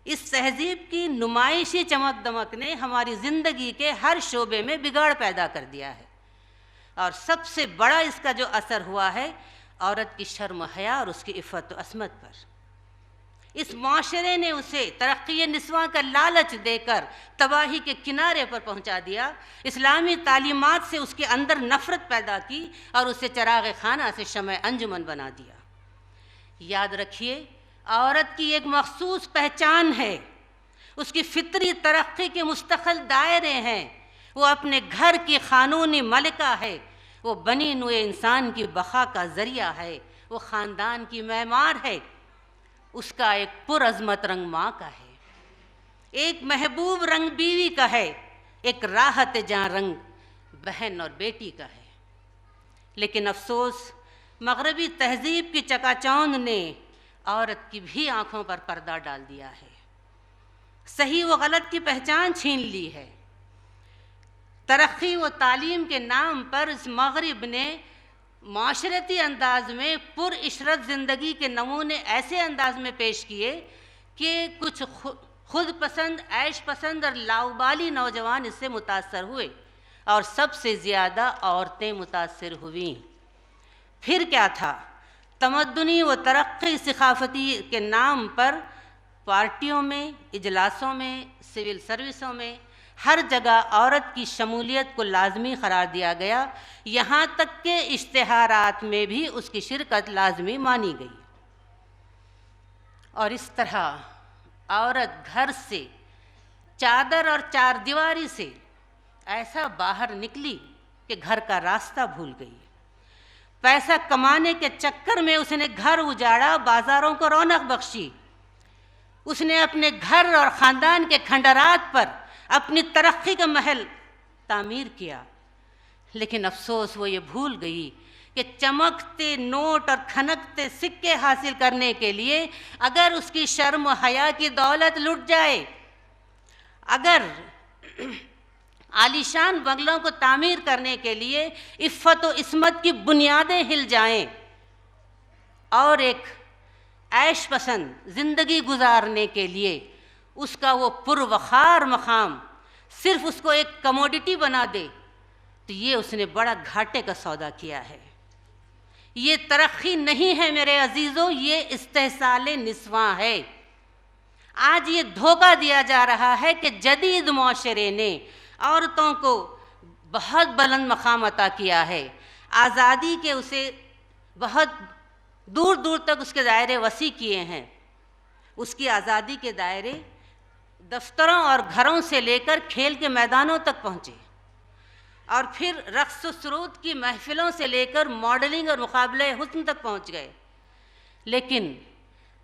इस तहज़ीब की नुमाइशी चमक दमक ने हमारी ज़िंदगी के हर शोबे में बिगाड़ पैदा कर दिया है। और सबसे बड़ा इसका जो असर हुआ है औरत की शर्म हया और उसकी इफ़्फ़त व अस्मत पर। इस माशरे ने उसे तरक्की निस्वां का लालच देकर तबाही के किनारे पर पहुंचा दिया। इस्लामी तालीमात से उसके अंदर नफ़रत पैदा की और उसे चराग़ खाना से शमअ अंजुमन बना दिया। याद रखिए, औरत की एक मख़सूस पहचान है, उसकी फ़ितरी तरक्की के मुस्तक़िल दायरे हैं। वो अपने घर की क़ानूनी मलिका है, वो बनी नुए इंसान की बक़ा का ज़रिया है, वो ख़ानदान की मेमार है। उसका एक पुरअज़मत रंग माँ का है, एक महबूब रंग बीवी का है, एक राहत जाँ रंग बहन और बेटी का है। लेकिन अफसोस, मगरबी तहज़ीब की चकाचौंध ने औरत की भी आँखों पर पर्दा डाल दिया है, सही व गलत की पहचान छीन ली है। तरक्की व तालीम के नाम पर इस मगरिब ने माशरती अंदाज में पुरइशरत ज़िंदगी के नमूने ऐसे अंदाज में पेश किए कि कुछ खुद पसंद, ऐश पसंद और लाउबाली नौजवान इससे मुतासर हुए और सबसे ज़्यादा औरतें मुतासर हुईं। फिर क्या था? तमद्दुनी व तरक्की सक़ाफ़ती के नाम पर पार्टियों में, इजलासों में, सिविल सर्विसों में हर जगह औरत की शमूलियत को लाजमी करार दिया गया। यहाँ तक के इश्तिहारात में भी उसकी शिरकत लाजमी मानी गई। और इस तरह औरत घर से, चादर और चारदीवारी से ऐसा बाहर निकली कि घर का रास्ता भूल गई। पैसा कमाने के चक्कर में उसने घर उजाड़ा, बाज़ारों को रौनक बख्शी। उसने अपने घर और ख़ानदान के खंडरात पर अपनी तरक्की का महल तामीर किया। लेकिन अफसोस, वो ये भूल गई कि चमकते नोट और खनकते सिक्के हासिल करने के लिए अगर उसकी शर्म हया की दौलत लुट जाए, अगर आलीशान बंगलों को तामीर करने के लिए इफ़्फ़त व इस्मत की बुनियादें हिल जाएं और एक ऐश पसंद ज़िंदगी गुजारने के लिए उसका वो पुरवखार मकाम सिर्फ उसको एक कमोडिटी बना दे, तो ये उसने बड़ा घाटे का सौदा किया है। ये तरक्की नहीं है मेरे अजीज़ों, ये इस्तेहसाल निस्वां है। आज ये धोखा दिया जा रहा है कि जदीद मुआशरे ने औरतों को बहुत बुलंद मकाम अता किया है, आज़ादी के उसे बहुत दूर दूर तक उसके दायरे वसी किए हैं। उसकी आज़ादी के दायरे दफ्तरों और घरों से लेकर खेल के मैदानों तक पहुँचे और फिर रक़्स व सुरूद की महफ़िलों से लेकर मॉडलिंग और मुकाबले हुस्न तक पहुँच गए। लेकिन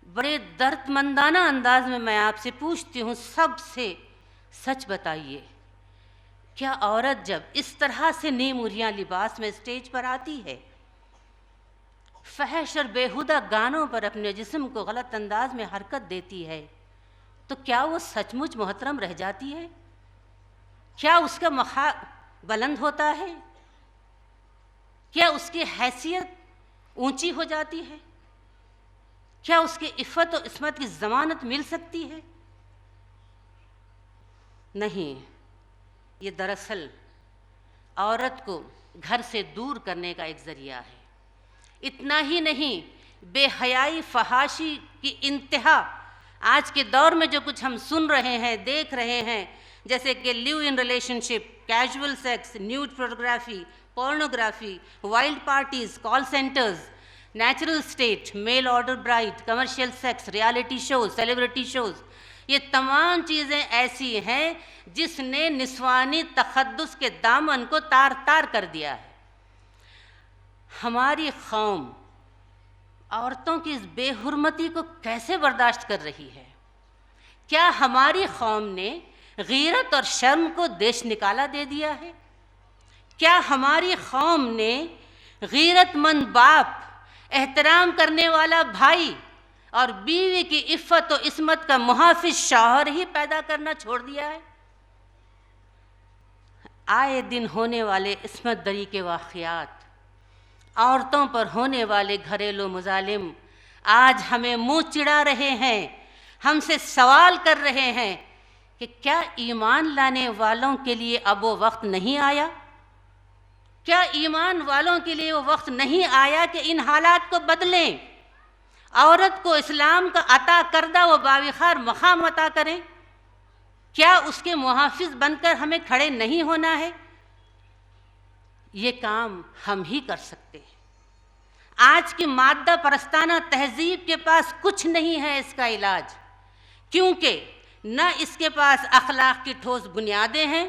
बड़े दर्दमंदाना अंदाज में मैं आपसे पूछती हूँ, सबसे सच बताइए, क्या औरत जब इस तरह से नीमुरियाँ लिबास में स्टेज पर आती है, फहश और बेहुदा गानों पर अपने जिस्म को गलत अंदाज में हरकत देती है, तो क्या वो सचमुच मोहतरम रह जाती है? क्या उसका मखा बुलंद होता है? क्या उसकी हैसियत ऊंची हो जाती है? क्या उसकी इफ़्फ़त और इस्मत की ज़मानत मिल सकती है? नहीं, ये दरअसल औरत को घर से दूर करने का एक ज़रिया है। इतना ही नहीं, बेहयाई फहाशी की इंतहा आज के दौर में जो कुछ हम सुन रहे हैं, देख रहे हैं, जैसे कि live in relationship, casual sex, nude photography, pornography, wild parties, call centres, natural state, mail order bride, commercial sex, reality shows, celebrity shows, ये तमाम चीज़ें ऐसी हैं जिसने निस्वानी तखद्दुस के दामन को तार तार कर दिया है। हमारी कौम औरतों की इस बेहुरमती को कैसे बर्दाश्त कर रही है? क्या हमारी कौम ने गीरत और शर्म को देश निकाला दे दिया है? क्या हमारी कौम ने गीरतमंद बाप, एहतराम करने वाला भाई और बीवी की इफ़्फ़त और इस्मत का मुहाफिज शौहर ही पैदा करना छोड़ दिया है? आए दिन होने वाले इस्मत दरी के वाक़यात, औरतों पर होने वाले घरेलू मुजालिम आज हमें मुंह चिढ़ा रहे हैं, हमसे सवाल कर रहे हैं कि क्या ईमान लाने वालों के लिए अब वो वक्त नहीं आया? क्या ईमान वालों के लिए वो वक्त नहीं आया कि इन हालात को बदलें? औरत को इस्लाम का अता करदा वो बाविखार मकाम अता करें? क्या उसके मुहाफिज बनकर हमें खड़े नहीं होना है? ये काम हम ही कर सकते हैं। आज की मादा परस्ताना तहजीब के पास कुछ नहीं है इसका इलाज, क्योंकि न इसके पास अखलाक की ठोस बुनियादें हैं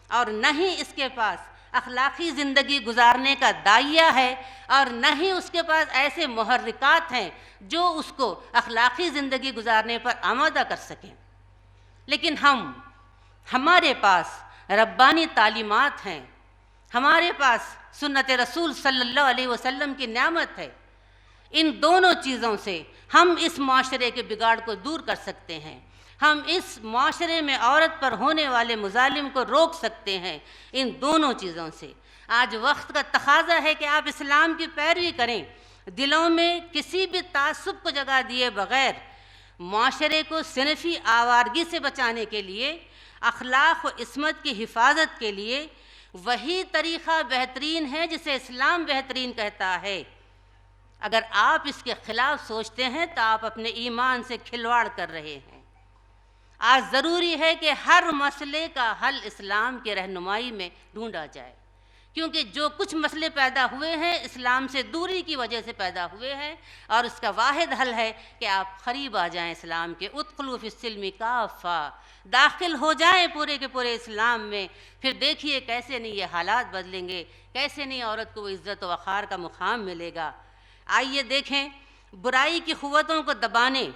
और न ही इसके पास अखलाकी ज़िंदगी गुजारने का दायिया है और न ही उसके पास ऐसे मुहर्रिकात हैं जो उसको अखलाकी ज़िंदगी गुजारने पर आमादा कर सकें। लेकिन हमारे पास रब्बानी तालीमात हैं, हमारे पास सुन्नत रसूल सल्लल्लाहु अलैहि वसल्लम की नेमत है। इन दोनों चीज़ों से हम इस माशरे के बिगाड़ को दूर कर सकते हैं। हम इस माशरे में औरत पर होने वाले मुजालिम को रोक सकते हैं इन दोनों चीज़ों से। आज वक्त का तकाजा है कि आप इस्लाम की पैरवी करें, दिलों में किसी भी तासुब को जगह दिए बग़ैर माशरे को सिनफ़ी आवारगी से बचाने के लिए, अखलाक व इस्मत की हिफाजत के लिए वही तरीक़ा बेहतरीन है जिसे इस्लाम बेहतरीन कहता है। अगर आप इसके ख़िलाफ़ सोचते हैं तो आप अपने ईमान से खिलवाड़ कर रहे हैं। आज ज़रूरी है कि हर मसले का हल इस्लाम की रहनुमाई में ढूंढा जाए, क्योंकि जो कुछ मसले पैदा हुए हैं इस्लाम से दूरी की वजह से पैदा हुए हैं और उसका वाहिद हल है कि आप करीब आ जाएं इस्लाम के। उद्खुलू फिस्सिल्मी काफ़ा, दाखिल हो जाएं पूरे के पूरे इस्लाम में। फिर देखिए कैसे नहीं ये हालात बदलेंगे, कैसे नहीं औरत को इज़्ज़त व वक़ार का मुकाम मिलेगा। आइए देखें, बुराई की क़ुव्वतों को दबाने,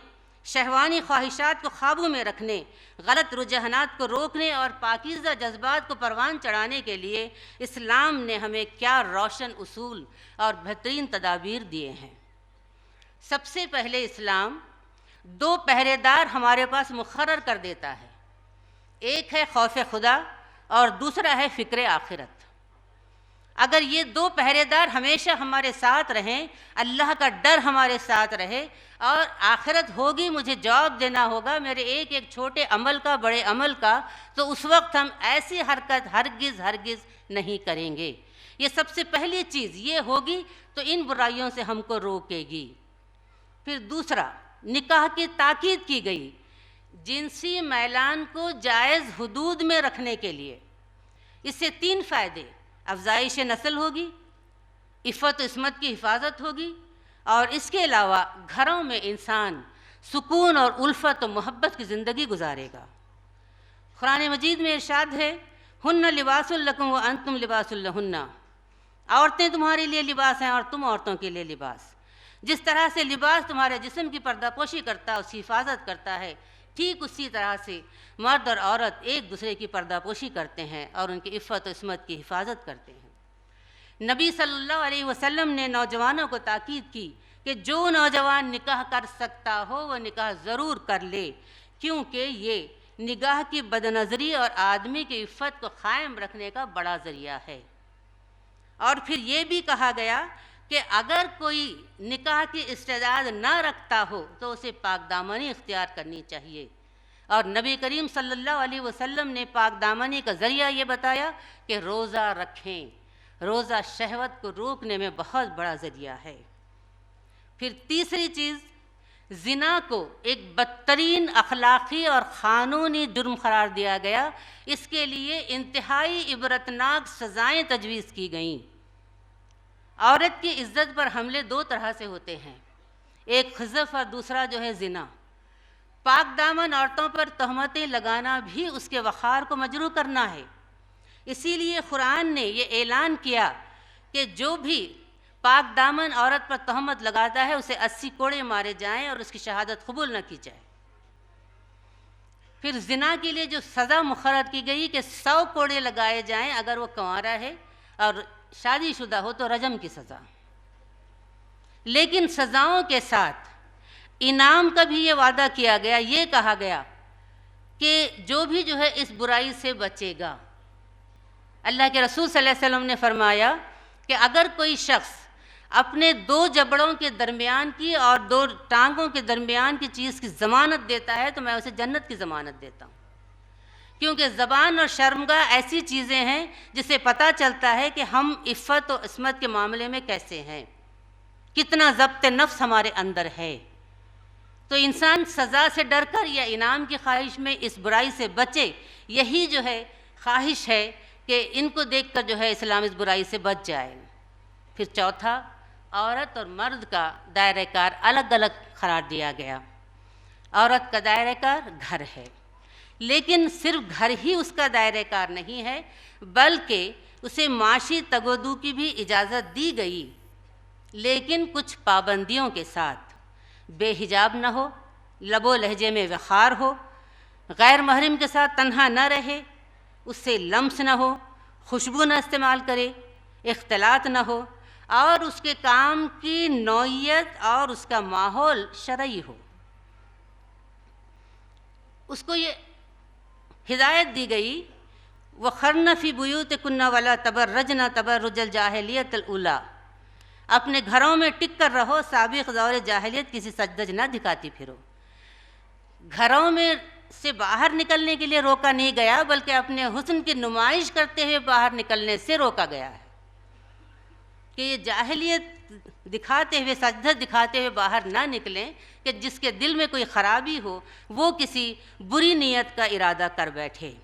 शहवानी ख्वाहिशात को काबू में रखने, गलत रुझानात को रोकने और पाकीज़ा जज्बात को परवान चढ़ाने के लिए इस्लाम ने हमें क्या रोशन उसूल और बेहतरीन तदाबीर दिए हैं। सबसे पहले इस्लाम दो पहरेदार हमारे पास मुक़र्रर कर देता है। एक है खौफ खुदा और दूसरा है फ़िक्र आखिरत। अगर ये दो पहरेदार हमेशा हमारे साथ रहें, अल्लाह का डर हमारे साथ रहे और आखिरत होगी, मुझे जवाब देना होगा मेरे एक एक छोटे अमल का, बड़े अमल का, तो उस वक्त हम ऐसी हरकत हरगिज़ नहीं करेंगे। ये सबसे पहली चीज़ ये होगी तो इन बुराइयों से हमको रोकेगी। फिर दूसरा, निकाह की ताकीद की गई जिनसी मैलान को जायज़ हुदूद में रखने के लिए। इससे तीन फ़ायदे, अफजाइश नस्ल होगी, इफ़्फ़त इस्मत की हिफाजत होगी और इसके अलावा घरों में इंसान सुकून और उल्फत और मोहब्बत की ज़िंदगी गुजारेगा। कुरान मजीद में इरशाद है, हुन्ना लिबासुल लकुम व अंतुम लिबासुल लहुन्ना, औरतें तुम्हारे लिए लिबास हैं और तुम औरतों के लिए लिबास। जिस तरह से लिबास तुम्हारे जिस्म की पर्दापोशी करता है, उसकी हिफाजत करता है, ठीक उसी तरह से मर्द और औरत एक दूसरे की पर्दापोशी करते हैं और उनकी इफ़्फ़त और इस्मत की हिफाजत करते हैं। नबी सल्लल्लाहु अलैहि वसल्लम ने नौजवानों को ताकीद की कि जो नौजवान निकाह कर सकता हो वह निकाह ज़रूर कर ले, क्योंकि ये निगाह की बदनज़री और आदमी की इफ़्फ़त को क़ायम रखने का बड़ा ज़रिया है। और फिर ये भी कहा गया कि अगर कोई निकाह की इस्तेदाद न रखता हो तो उसे पाकदामनी इख्तियार करनी चाहिए। और नबी करीम सल्लल्लाहु अलैहि वसल्लम ने पाक दामनी का ज़रिया ये बताया कि रोज़ा रखें। रोज़ा शहवत को रोकने में बहुत बड़ा ज़रिया है। फिर तीसरी चीज़, ज़िना को एक बदतरीन अखलाक़ी और क़ानूनी जुर्म करार दिया गया। इसके लिए इंतहाई इबरतनाक सज़ाएँ तजवीज़ की गईं। औरत की इज़्ज़त पर हमले दो तरह से होते हैं, एक ख़ज़फ़ और दूसरा जो है ज़िना। पाक दामन औरतों पर तहमतें लगाना भी उसके वक़ार को मजरूह करना है। इसीलिए कुरान ने ये ऐलान किया कि जो भी पाक दामन औरत पर तहमत लगाता है उसे 80 कोड़े मारे जाएं और उसकी शहादत कबूल न की जाए। फिर ज़िना के लिए जो सज़ा मुक़र्रर की गई कि 100 कोड़े लगाए जाएं अगर वो कंवारा है, और शादीशुदा हो तो रजम की सज़ा। लेकिन सज़ाओं के साथ इनाम का भी ये वादा किया गया, ये कहा गया कि जो भी जो है इस बुराई से बचेगा। अल्लाह के रसूल सल्लल्लाहु अलैहि वसल्लम ने फरमाया कि अगर कोई शख्स अपने दो जबड़ों के दरमियान की और दो टांगों के दरमियान की चीज़ की ज़मानत देता है तो मैं उसे जन्नत की ज़मानत देता हूँ। क्योंकि ज़बान और शर्मगाह ऐसी चीज़ें हैं जिससे पता चलता है कि हम इफ़्फ़त और इस्मत के मामले में कैसे हैं, कितना ज़ब्त नफ्स हमारे अंदर है। तो इंसान सज़ा से डर कर या इनाम की ख्वाहिश में इस बुराई से बचे, यही जो है ख्वाहिश है कि इनको देखकर जो है इस्लाम इस बुराई से बच जाए। फिर चौथा, औरत और मर्द का दायरा कार अलग अलग करार दिया गया। औरत का दायरा कार घर है, लेकिन सिर्फ घर ही उसका दायरा कार नहीं है, बल्कि उसे माशी तगोदू की भी इजाज़त दी गई, लेकिन कुछ पाबंदियों के साथ। बेहिजाब न हो, लबो लहजे में वक़ार हो, गैर महरम के साथ तन्हा न रहे, उससे लम्स न हो, खुशबू न इस्तेमाल करे, इख्तलात न हो, और उसके काम की नौइयत और उसका माहौल शरई हो। उसको ये हिदायत दी गई, वखरन फ़ी बुयूतिकुन्ना वला तबर्रजना तबर्रुजल जाहिलियतिल उला, अपने घरों में टिक कर रहो, साबिक़ दौर जाहिलियत किसी सजदज ना दिखाती फिरो। घरों में से बाहर निकलने के लिए रोका नहीं गया, बल्कि अपने हुस्न की नुमाइश करते हुए बाहर निकलने से रोका गया है कि ये जाहिलियत दिखाते हुए, सजदज दिखाते हुए बाहर ना निकलें कि जिसके दिल में कोई ख़राबी हो वो किसी बुरी नीयत का इरादा कर बैठे।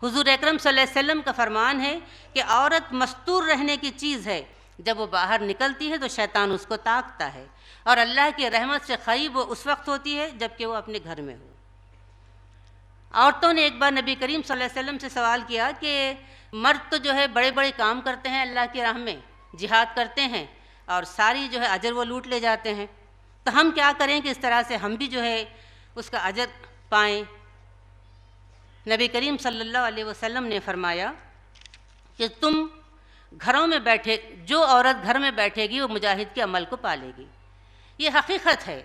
हुज़ूर अकरम सल्लल्लाहु अलैहि वसल्लम का फरमान है कि औरत मस्तूर रहने की चीज़ है, जब वो बाहर निकलती है तो शैतान उसको ताकता है, और अल्लाह की रहमत से क़रीब वो उस वक्त होती है जबकि वो अपने घर में हो। औरतों ने एक बार नबी करीम सल्लल्लाहु अलैहि वसल्लम से सवाल किया कि मर्द तो जो है बड़े बड़े काम करते हैं, अल्लाह की राह में जिहाद करते हैं और सारी जो है अजर वो लूट ले जाते हैं, तो हम क्या करें कि इस तरह से हम भी जो है उसका अजर पाएँ। नबी करीम सल्लल्लाहु अलैहि वसल्लम ने फरमाया कि तुम घरों में बैठे, जो औरत घर में बैठेगी वो मुजाहिद के अमल को पालेगी। ये हकीकत है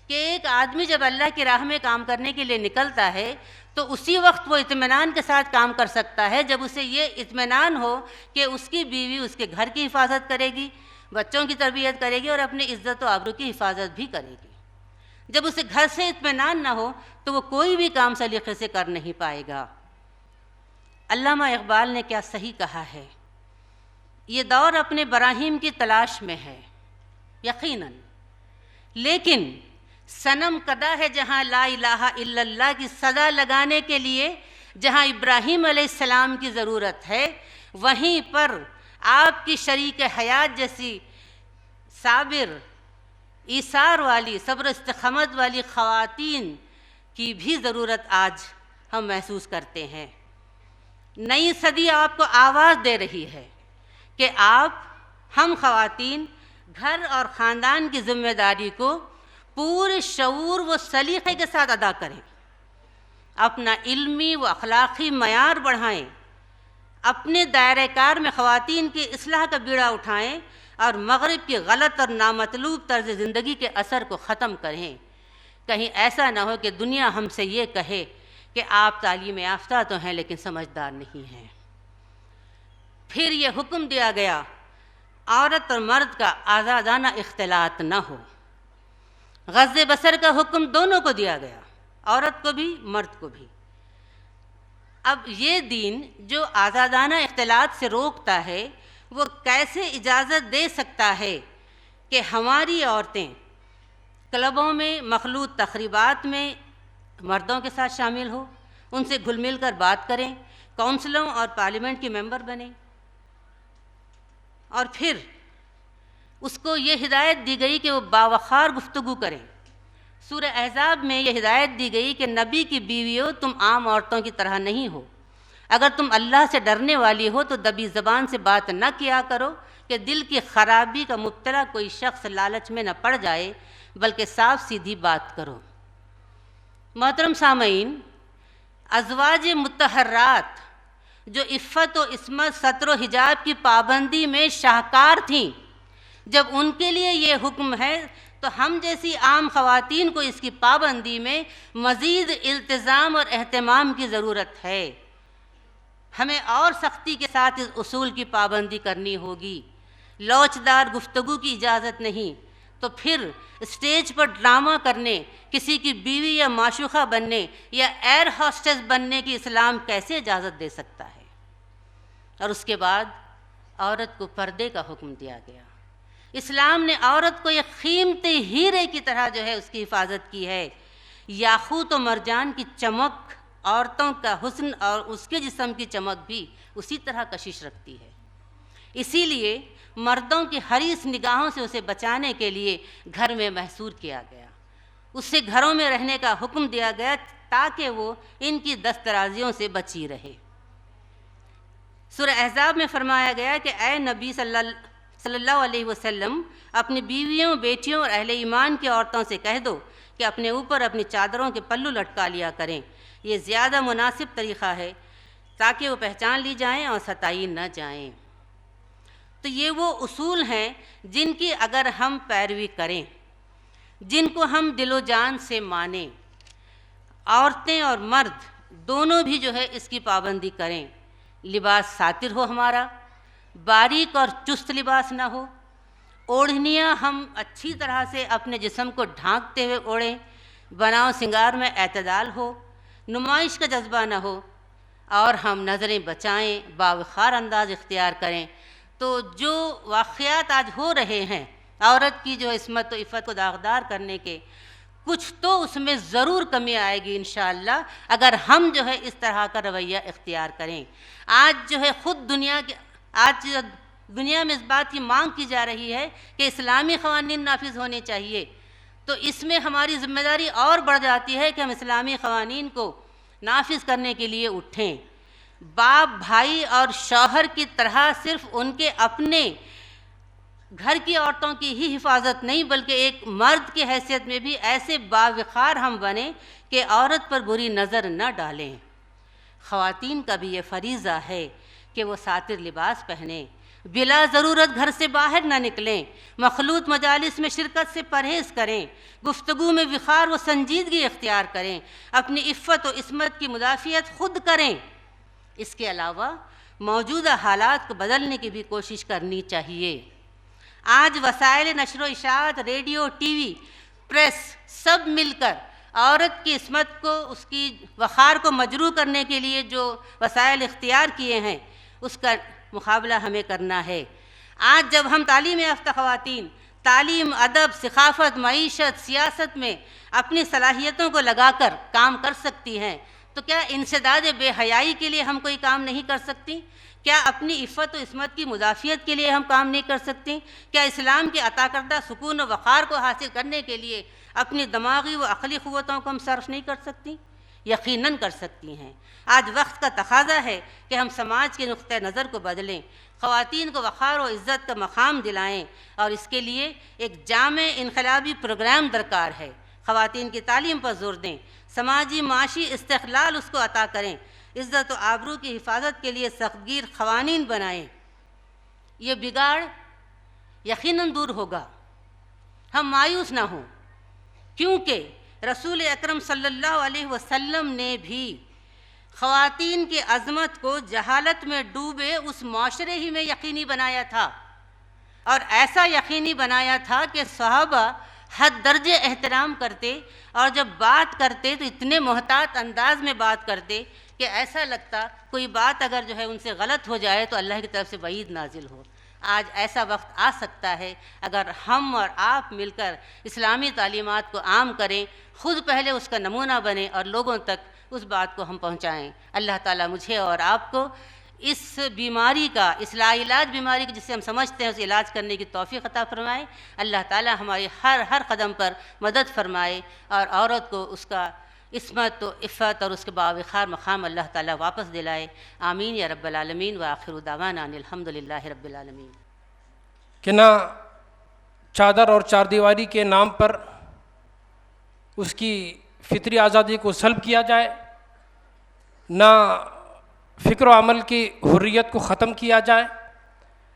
कि एक आदमी जब अल्लाह की राह में काम करने के लिए निकलता है तो उसी वक्त वो इत्मीनान के साथ काम कर सकता है जब उसे ये इत्मीनान हो कि उसकी बीवी उसके घर की हिफाजत करेगी, बच्चों की तरबियत करेगी और अपनी इज़्ज़त व आबरू की हिफाजत भी करेगी। जब उसे घर से इत्मीनान ना हो तो वो कोई भी काम सलीक़े से कर नहीं पाएगा। अल्लामा इक़बाल ने क्या सही कहा है, ये दौर अपने बराहीम की तलाश में है यकीनन, लेकिन सनम कदा है जहाँ ला इलाहा इल्लल्लाह की सदा लगाने के लिए, जहाँ इब्राहीम अलैहिस्सलाम की ज़रूरत है, वहीं पर आपकी शरीक हयात जैसी साबिर, ईसार वाली, सब्र इस्तिक़ामत वाली ख़वातीन की भी ज़रूरत आज हम महसूस करते हैं। नई सदी आपको आवाज़ दे रही है कि आप, हम ख़वातीन, घर और ख़ानदान की ज़िम्मेदारी को पूरे शऊर व सलीक़े के साथ अदा करें, अपना इल्मी व अखलाक़ी मयार बढ़ाएं, अपने दायरे कार में ख़वातीन की इस्लाह का बीड़ा उठाएं और मग़रिब की गलत और नामतलूब तर्ज़ ज़िंदगी के असर को ख़त्म करें। कहीं ऐसा ना हो कि दुनिया हमसे ये कहे कि आप तालीम याफ्ता तो हैं लेकिन समझदार नहीं हैं। फिर ये हुक्म दिया गया औरत और मर्द का आज़ादाना इख्तिलात न हो। ग़ज़्ज़े बसर का हुक्म दोनों को दिया गया, औरत को भी मर्द को भी। अब ये दीन जो आज़ादाना इख्तिलात से रोकता है, वो कैसे इजाज़त दे सकता है कि हमारी औरतें क्लबों में, मखलूत तकरीबात में मर्दों के साथ शामिल हो, उनसे घुल मिल कर बात करें, काउंसिलों और पार्लियामेंट की मेंबर बने, और फिर उसको ये हिदायत दी गई कि वो बावखार गुफ्तगू करें। सूरह अहज़ाब में ये हिदायत दी गई कि नबी की बीवियों, तुम आम औरतों की तरह नहीं हो। अगर तुम अल्लाह से डरने वाली हो तो दबी ज़बान से बात न किया करो कि दिल की खराबी का मुब्तला कोई शख्स लालच में न पड़ जाए, बल्कि साफ सीधी बात करो। मोहतरम सामईन, अज़वाज मुतहर्रात जो इफ़्फ़त व इस्मत, सत्र व हिजाब की पाबंदी में शाहकार थीं, जब उनके लिए ये हुक्म है तो हम जैसी आम ख़वातीन को इसकी पाबंदी में मज़ीद इल्तिज़ाम और एहतमाम की ज़रूरत है। हमें और सख्ती के साथ इस उसूल की पाबंदी करनी होगी। लोचदार गुफ्तगू की इजाज़त नहीं, तो फिर स्टेज पर ड्रामा करने, किसी की बीवी या माशूक़ा बनने या एयर हॉस्टेस बनने की इस्लाम कैसे इजाज़त दे सकता है। और उसके बाद औरत को पर्दे का हुक्म दिया गया। इस्लाम ने औरत को एक कीमती हीरे की तरह जो है उसकी हिफाजत की है। याकूत और मरजान की चमक औरतों का हुस्न और उसके जिस्म की चमक भी उसी तरह कशिश रखती है। इसीलिए मर्दों की हरीस निगाहों से उसे बचाने के लिए घर में महसूर किया गया, उससे घरों में रहने का हुक्म दिया गया ताकि वो इनकी दस्तराजियों से बची रहे। सूरह अहज़ाब में फरमाया गया कि ए नबी सल्लल्लाहु अलैहि वसल्लम, अपनी बीवियों, बेटियों और अहले ईमान की औरतों से कह दो कि अपने ऊपर अपनी चादरों के पल्लू लटका लिया करें। ये ज़्यादा मुनासिब तरीक़ा है ताकि वो पहचान ली जाएं और सताई न जाएं। तो ये वो उसूल हैं जिनकी अगर हम पैरवी करें, जिनको हम दिलो जान से मानें, औरतें और मर्द दोनों भी जो है इसकी पाबंदी करें। लिबास सातिर हो हमारा, बारीक और चुस्त लिबास ना हो, ओढ़नियाँ हम अच्छी तरह से अपने जिस्म को ढांकते हुए ओढ़ें, बनाव सिंगार में एतदाल हो, नुमाइश का जज्बा ना हो, और हम नज़रें बचाएं, बावखार अंदाज इख्तियार करें। तो जो वाक़यात आज हो रहे हैं औरत की जो इस्मत व इफ़्फ़त को दागदार करने के, कुछ तो उसमें ज़रूर कमी आएगी इंशाअल्लाह, अगर हम जो है इस तरह का रवैया इख्तियार करें। आज जो है ख़ुद दुनिया में इस बात की मांग की जा रही है कि इस्लामी क़वानीन नाफिज़ होने चाहिए, तो इसमें हमारी ज़िम्मेदारी और बढ़ जाती है कि हम इस्लामी क़वानीन को नाफिज़ करने के लिए उठें। बाप, भाई और शौहर की तरह सिर्फ उनके अपने घर की औरतों की ही हिफाजत नहीं, बल्कि एक मर्द की हैसियत में भी ऐसे बावखार हम बने कि औरत पर बुरी नज़र न डालें। ख़वातीन का भी ये फ़रीज़ा है कि वो सातिर लिबास पहने, बिला ज़रूरत घर से बाहर न निकलें, मखलूत मजालिस में शिरकत से परहेज़ करें, गुफ्तगू में विखार व संजीदगी इख्तियार करें, अपनी इफ़्फ़त व इस्मत की मुदाफ़ियत खुद करें। इसके अलावा मौजूदा हालात को बदलने की भी कोशिश करनी चाहिए। आज वसाइल नशर व इशाअत, रेडियो, टीवी, प्रेस सब मिलकर औरत की इस्मत को, उसकी वक़ार को मजरू करने के लिए जो वसाइल इख्तियार किए हैं उसका मुकाबला हमें करना है। आज जब हम तालीम याफ्ता ख़वातीन तालीम, अदब, सक़ाफ़त, मईशत, सियासत में अपनी सलाहियतों को लगाकर काम कर सकती हैं, तो क्या इंसदाद बेहयाई के लिए हम कोई काम नहीं कर सकती? क्या अपनी इफ़्फ़त व इस्मत की मुदाफ़ियत के लिए हम काम नहीं कर सकती? क्या इस्लाम के अता करदा सुकून व वक़ार को हासिल करने के लिए अपनी दिमागी व अक़ली क़ुव्वतों को हम सर्फ़ नहीं कर सकती? यकीनन कर सकती हैं। आज वक्त का तकाज़ा है कि हम समाज के नुक़्ते नज़र को बदलें, ख़वातीन को वक़ार व इज़्ज़त का मक़ाम दिलाएँ, और इसके लिए एक जामे इनक़लाबी प्रोग्राम दरकार है। ख़वातीन की तालीम पर ज़ोर दें, समाजी माशी इस्तिक़लाल उसको अता करें, इज़्ज़त व आबरू की हिफाजत के लिए सख्तगीर क़वानीन बनाएँ। ये बिगाड़ यकीनन दूर होगा, हम मायूस ना हों, क्योंकि रसूल अकरम सल्लल्लाहु अलैहि वसल्लम ने भी ख़वातीन की अज़मत को जहालत में डूबे उस माशरे ही में यकीनी बनाया था, और ऐसा यकीनी बनाया था कि सहाबा हद दर्जे एहतराम करते और जब बात करते तो इतने मोहतात अंदाज में बात करते कि ऐसा लगता कोई बात अगर जो है उनसे गलत हो जाए तो अल्लाह की तरफ से वईद नाजिल हो। आज ऐसा वक्त आ सकता है अगर हम और आप मिलकर इस्लामी तालीमात को आम करें, ख़ुद पहले उसका नमूना बने और लोगों तक उस बात को हम पहुँचाएँ। अल्लाह ताला मुझे और आपको इस बीमारी का, इस लाइलाज बीमारी की जिसे हम समझते हैं उस इलाज करने की तौफीक अता फरमाए। अल्लाह ताला हमारी हर कदम पर मदद फरमाए और औरत को उसका इस्मत व इफ़्फ़त और उसके बावखार मकाम अल्लाह ताला वापस दिलाए। आमीन या रब्बल आलमीन व आखिर दावाना अनिल हम्दुलिल्लाहि रब्बिल आलमीन। कि ना चादर और चारदीवारी के नाम पर उसकी फितरी आज़ादी को सल्ब किया जाए, ना फ़िक्र अमल की हुर्रियत को ख़त्म किया जाए,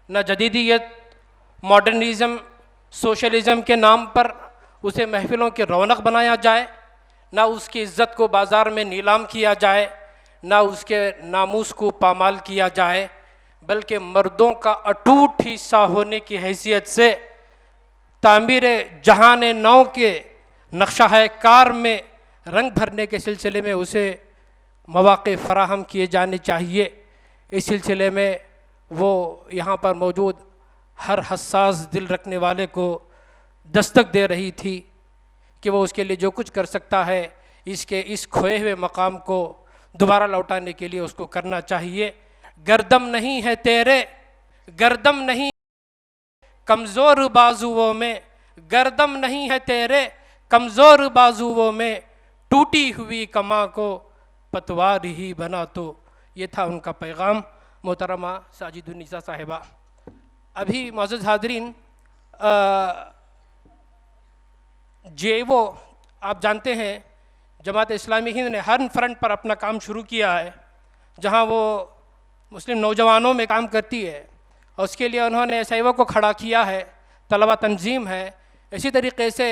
ना जदीदियत, मॉडर्निज़म, सोशलिज़म के नाम पर उसे महफ़िलों की रौनक बनाया जाए, ना उसकी इज़्ज़त को बाज़ार में नीलाम किया जाए, ना उसके नामूस को पामाल किया जाए, बल्कि मर्दों का अटूट हिस्सा होने की हैसियत से तामीर जहान नौ के नक्शा कार में रंग भरने के सिलसिले में उसे मौक़े फ़राहम किए जाने चाहिए। इस सिलसिले में वो यहाँ पर मौजूद हर हसास दिल रखने वाले को दस्तक दे रही थी कि वो उसके लिए जो कुछ कर सकता है इसके इस खोए हुए मकाम को दोबारा लौटाने के लिए उसको करना चाहिए। गर्दम नहीं है तेरे, गर्दम नहीं कमज़ोर बाजुओं में, गर्दम नहीं है तेरे कमज़ोर बाजुओं में, टूटी हुई कमा को पतवार ही बना। तो ये था उनका पैगाम। मोहतरमा साजिदुन्निसा साहिबा, अभी मौजूद हाज़रीन, जेवो आप जानते हैं जमात इस्लामी हिंद ने हर फ्रंट पर अपना काम शुरू किया है, जहां वो मुस्लिम नौजवानों में काम करती है और उसके लिए उन्होंने सैवा को खड़ा किया है, तलबा तंजीम है। इसी तरीके से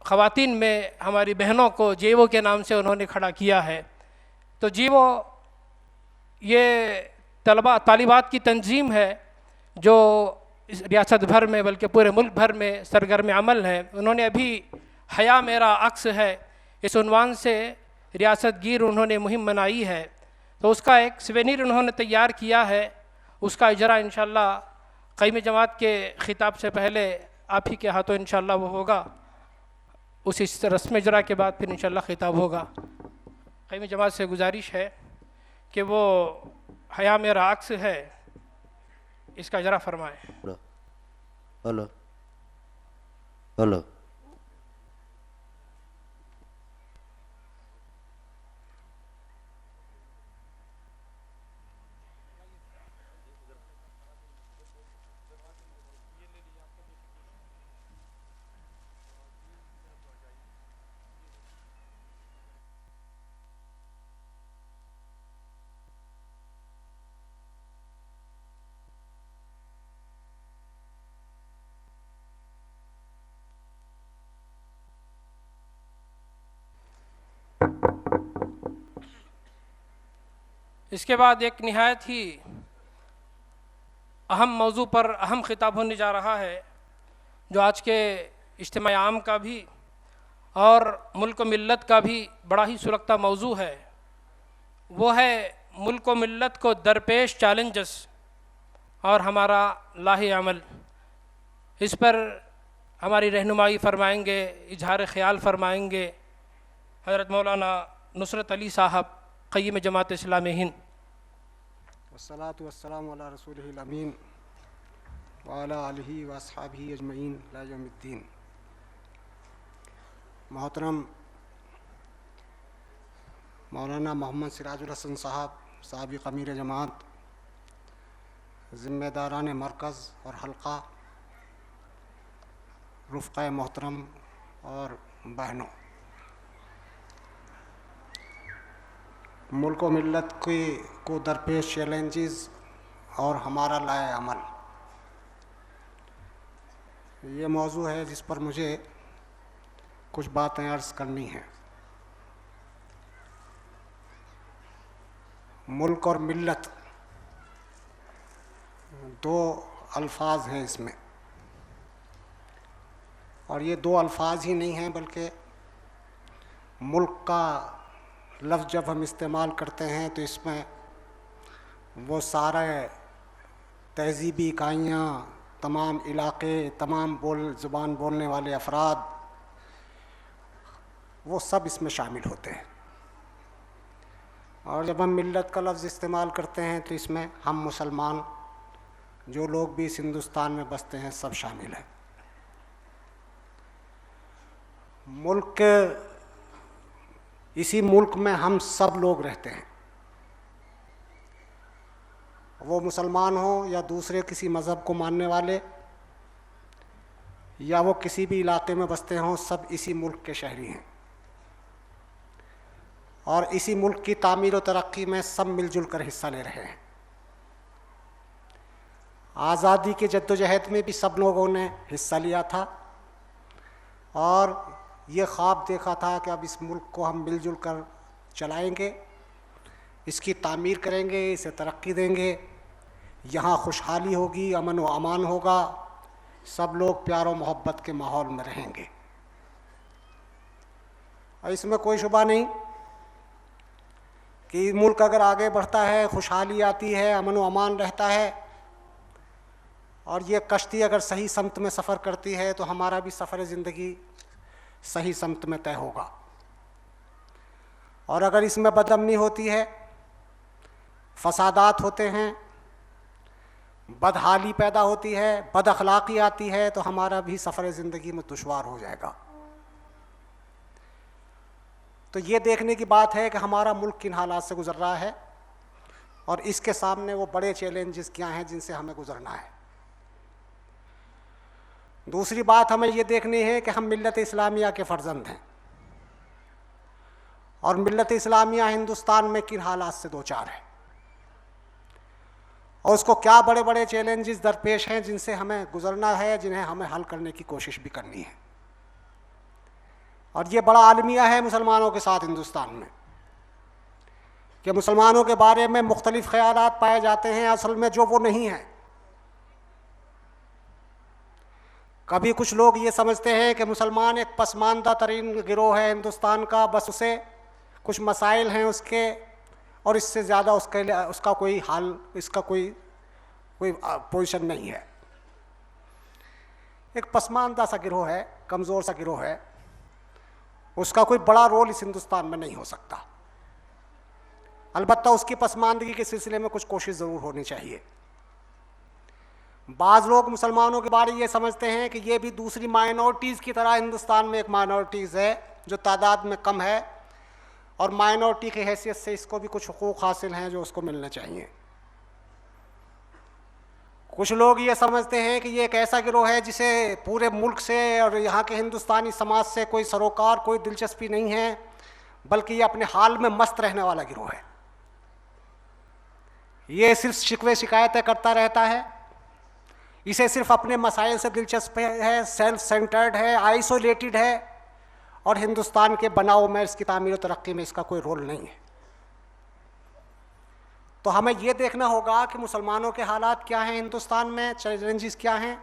ख़वातीन में हमारी बहनों को जेवो के नाम से उन्होंने खड़ा किया है। तो जेवो ये तलबा तालिबात की तंजीम है जो इस रियासत भर में बल्कि पूरे मुल्क भर में सरगर्म अमल है। उन्होंने अभी हया मेरा अक्स है इस उन्वान से रियासत गिर उन्होंने मुहिम बनाई है, तो उसका एक सवेनीर उन्होंने तैयार किया है। उसका इजरा इंशाअल्लाह क़ईम जमात के ख़िताब से पहले आप ही के हाथों इंशाअल्लाह वो होगा। उस इस रस्म इजरा के बाद फिर इंशाअल्लाह ख़िताब होगा। क़ईम जमात से गुजारिश है कि वो हया मेरा अक्स है इसका इजरा फरमाएँ। हेलो हेलो इसके बाद एक निहायत ही अहम मौजू पर अहम ख़िताब होने जा रहा है, जो आज के इज्तिमा आम का भी और मुल्क व मिल्लत का भी बड़ा ही सुलगता मौजू है। वो है मुल्क व मिल्लत को दरपेश चैलेंजेस और हमारा लाहे अमल। इस पर हमारी रहनुमाई फरमाएंगे, इजहार ख़याल फरमाएंगे हज़रत मौलाना नुसरत अली साहब, क़य्यिम जमात इस्लामी हिंद। वस्सलातु वस्सलामु अला रसूलिहिल अमीन व अला आलिहि व अस्हाबिहि अजमईन इला यौमिद्दीन। मोहतरम मौलाना मोहम्मद सिराजुल हसन साहब, साबिक़ अमीर जमात, ज़िम्मेदारान मरकज़ और हल्का, रुफ़क़ाए मोहतरम और बहनों, मुल्क व मिल्लत को दरपेश चैलेंजेस और हमारा लाए अमल, ये मौजू है जिस पर मुझे कुछ बातें अर्ज़ करनी हैं। मुल्क और मिल्लत दो अल्फाज हैं इसमें। और ये दो अल्फाज ही नहीं हैं, बल्कि मुल्क का लफ्ज़ जब हम इस्तेमाल करते हैं तो इसमें वो सारे तहज़ीबी इकाइयाँ, तमाम इलाके, तमाम ज़ुबान बोलने वाले अफराद, वो सब इसमें शामिल होते हैं। और जब हम मिल्लत का लफ्ज़ इस्तेमाल करते हैं तो इसमें हम मुसलमान जो लोग भी इस हिंदुस्तान में बसते हैं सब शामिल हैं। इसी मुल्क में हम सब लोग रहते हैं, वो मुसलमान हो या दूसरे किसी मज़हब को मानने वाले, या वो किसी भी इलाके में बसते हों, सब इसी मुल्क के शहरी हैं और इसी मुल्क की तामीर और तरक्की में सब मिलजुल कर हिस्सा ले रहे हैं। आज़ादी के जद्दोजहद में भी सब लोगों ने हिस्सा लिया था और ये ख्वाब देखा था कि अब इस मुल्क को हम मिलजुल कर चलाएंगे, इसकी तामीर करेंगे, इसे तरक्की देंगे, यहाँ खुशहाली होगी, अमन व अमान होगा, सब लोग प्यार और मोहब्बत के माहौल में रहेंगे। और इसमें कोई शुबा नहीं कि मुल्क अगर आगे बढ़ता है, खुशहाली आती है, अमन व अमान रहता है और ये कश्ती अगर सही समत में सफ़र करती है तो हमारा भी सफ़र ज़िंदगी सही समत में तय होगा। और अगर इसमें बदअमनी होती है, फसादात होते हैं, बदहाली पैदा होती है, बद अखलाक़ी आती है, तो हमारा भी सफ़र ज़िंदगी में दुश्वार हो जाएगा। तो ये देखने की बात है कि हमारा मुल्क किन हालात से गुज़र रहा है और इसके सामने वो बड़े चैलेंजेस क्या हैं जिनसे हमें गुज़रना है। दूसरी बात हमें ये देखनी है कि हम मिल्लत इस्लामिया के फ़र्जंद हैं और मिल्लत इस्लामिया हिंदुस्तान में किन हालात से दो चार है और उसको क्या बड़े बड़े चैलेंजेस दरपेश हैं जिनसे हमें गुज़रना है, जिन्हें हमें हल करने की कोशिश भी करनी है। और ये बड़ा आलमिया है मुसलमानों के साथ हिंदुस्तान में कि मुसलमानों के बारे में मुख्तलिफ़ ख़यालात पाए जाते हैं, असल में जो वो नहीं है। कभी कुछ लोग ये समझते हैं कि मुसलमान एक पसमानदा तरीन गिरोह है हिंदुस्तान का, बस उसे कुछ मसाइल हैं उसके और इससे ज़्यादा उसका कोई हाल, इसका कोई पोजीशन नहीं है। एक पसमानदा सा गिरोह है, कमज़ोर सा गिरोह है, उसका कोई बड़ा रोल इस हिंदुस्तान में नहीं हो सकता। अलबत्ता उसकी पसमानदगी के सिलसिले में कुछ कोशिश ज़रूर होनी चाहिए। बाज़ लोग मुसलमानों के बारे में ये समझते हैं कि ये भी दूसरी माइनॉरिटीज़ की तरह हिंदुस्तान में एक माइनॉरिटीज़ है जो तादाद में कम है और माइनॉरिटी की हैसियत से इसको भी कुछ हुकूक़ हासिल हैं जो उसको मिलने चाहिए। कुछ लोग ये समझते हैं कि ये एक ऐसा गिरोह है जिसे पूरे मुल्क से और यहाँ के हिंदुस्तानी समाज से कोई सरोकार, कोई दिलचस्पी नहीं है, बल्कि ये अपने हाल में मस्त रहने वाला गिरोह है। ये सिर्फ शिकवे शिकायतें करता रहता है, इसे सिर्फ अपने मसाइल से दिलचस्प है, सेल्फ सेंटर्ड है, आइसोलेटेड है और हिंदुस्तान के बनाव में, इसकी तामीर और तरक्की में इसका कोई रोल नहीं है। तो हमें ये देखना होगा कि मुसलमानों के हालात क्या हैं हिंदुस्तान में, चैलेंजेस क्या हैं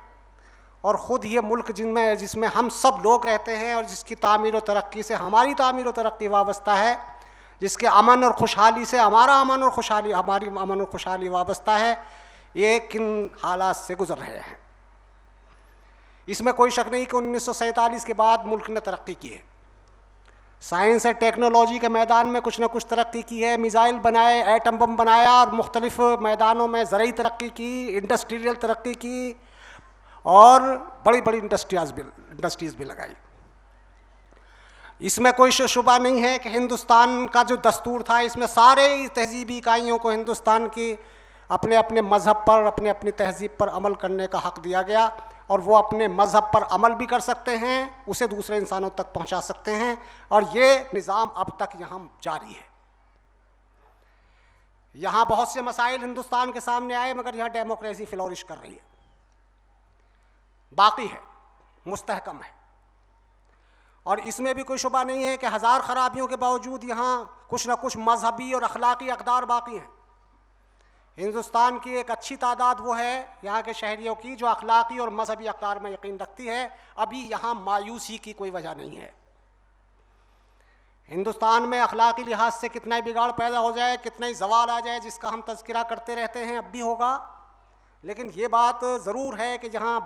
और ख़ुद ये मुल्क जिसमें हम सब लोग रहते हैं और जिसकी तामीर और तरक्की से हमारी तामीर और तरक्की वाबस्ता है, जिसके अमन और खुशहाली से हमारी अमन और खुशहाली वाबस्ता है, ये किन हालात से गुजर रहे हैं। इसमें कोई शक नहीं कि 1947 के बाद मुल्क ने तरक्की की है, साइंस और टेक्नोलॉजी के मैदान में कुछ ना कुछ तरक्की की है, मिसाइल बनाए, एटम बम बनाया और मुख्तलिफ मैदानों में ज़रई तरक्की की, इंडस्ट्रियल तरक्की की और बड़ी बड़ी इंडस्ट्रीज़ भी लगाई। इसमें कोई शुबा नहीं है कि हिंदुस्तान का जो दस्तूर था, इसमें सारे तहजीबी इकाइयों को हिंदुस्तान की अपने अपने मज़हब पर, अपने अपनी तहजीब पर अमल करने का हक़ दिया गया और वो अपने मज़हब पर अमल भी कर सकते हैं, उसे दूसरे इंसानों तक पहुंचा सकते हैं और ये निज़ाम अब तक यहाँ जारी है। यहाँ बहुत से मसाइल हिंदुस्तान के सामने आए मगर यहाँ डेमोक्रेसी फ्लोरिश कर रही है, बाकी है, मुस्तहकम है और इसमें भी कोई शुबा नहीं है कि हज़ार ख़राबियों के बावजूद यहाँ कुछ ना कुछ मजहबी और अखलाकी अक़दार बाकी हैं। हिंदुस्तान की एक अच्छी तादाद वो है यहाँ के शहरियों की जो अखलाकी और मजहबी अक़दार में यकीन रखती है। अभी यहाँ मायूसी की कोई वजह नहीं है। हिंदुस्तान में अखलाकी लिहाज से कितना ही बिगाड़ पैदा हो जाए, कितना ही जवाल आ जाए, जिसका हम तज़किरा करते रहते हैं, अब भी होगा। लेकिन ये बात ज़रूर है कि जहाँ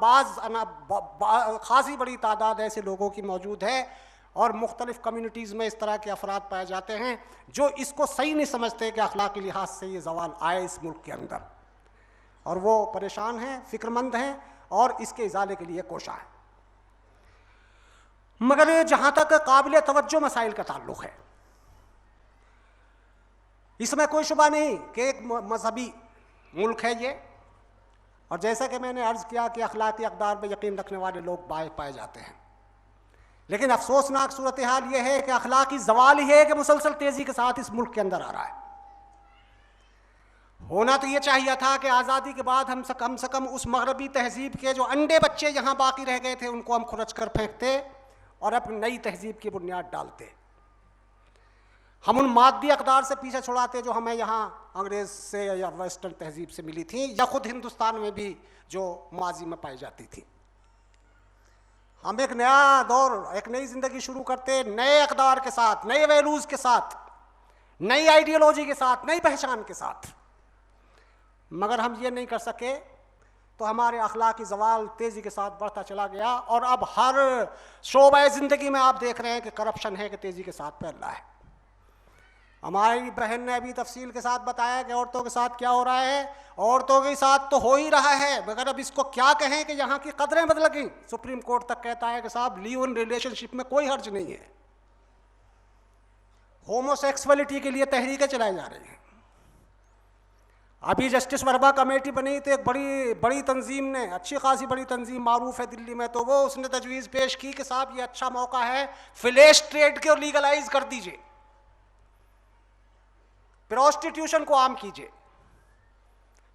खासी बड़ी तादाद ऐसे लोगों की मौजूद है और मुख्तलिफ़ कम्युनिटीज़ में इस तरह के अफराद पाए जाते हैं जो इसको सही नहीं समझते कि अखलाकी लिहाज से ये जवाल आए इस मुल्क के अंदर, और वो परेशान हैं, फ़िक्रमंद हैं और इसके इजाले के लिए कोशा है। मगर जहाँ तक काबिल तवज्जो मसाइल का ताल्लुक़ है, इसमें कोई शुबा नहीं कि एक मजहबी मुल्क है ये, और जैसा कि मैंने अर्ज़ किया कि अखलाकी अक़दार में यकीन रखने वाले लोग पाए जाते हैं। लेकिन अफसोसनाक सूरत हाल ये है कि अखलाकी जवाल ही है कि मुसलसल तेज़ी के साथ इस मुल्क के अंदर आ रहा है। होना तो ये चाहिए था कि आज़ादी के बाद हम से कम उस मगरबी तहजीब के जो अंडे बच्चे यहाँ बाकी रह गए थे उनको हम खुरच कर फेंकते और अब नई तहजीब की बुनियाद डालते। हम उन मादी अक़दार से पीछे छुड़ाते जो हमें यहाँ अंग्रेज़ से या वेस्टर्न तहजीब से मिली थी या ख़ुद हिंदुस्तान में भी जो माजी में पाई जाती थी। हम एक नया दौर, एक नई ज़िंदगी शुरू करते, नए अक़दार के साथ, नए वैल्यूज़ के साथ, नई आइडियोलॉजी के साथ, नई पहचान के साथ। मगर हम ये नहीं कर सके तो हमारे अखलाकी ज़वाल तेज़ी के साथ बढ़ता चला गया और अब हर शोबे ज़िंदगी में आप देख रहे हैं कि करप्शन है कि तेज़ी के साथ फैल रहा है। हमारी बहन ने अभी तफसील के साथ बताया कि औरतों के साथ क्या हो रहा है। औरतों के साथ तो हो ही रहा है, मगर अब इसको क्या कहें कि यहाँ की कदरें बदल गई। सुप्रीम कोर्ट तक कहता है कि साहब लिव इन रिलेशनशिप में कोई हर्ज नहीं है। होमोसेक्सुअलिटी के लिए तहरीकें चलाई जा रही हैं। अभी जस्टिस वर्मा कमेटी बनी तो एक बड़ी तंजीम ने, अच्छी खासी बड़ी तंजीम मारूफ है दिल्ली में, तो वो उसने तजवीज़ पेश की कि साहब ये अच्छा मौका है फ्लैश ट्रेड को लीगलाइज कर दीजिए, प्रोस्टिट्यूशन को आम कीजिए,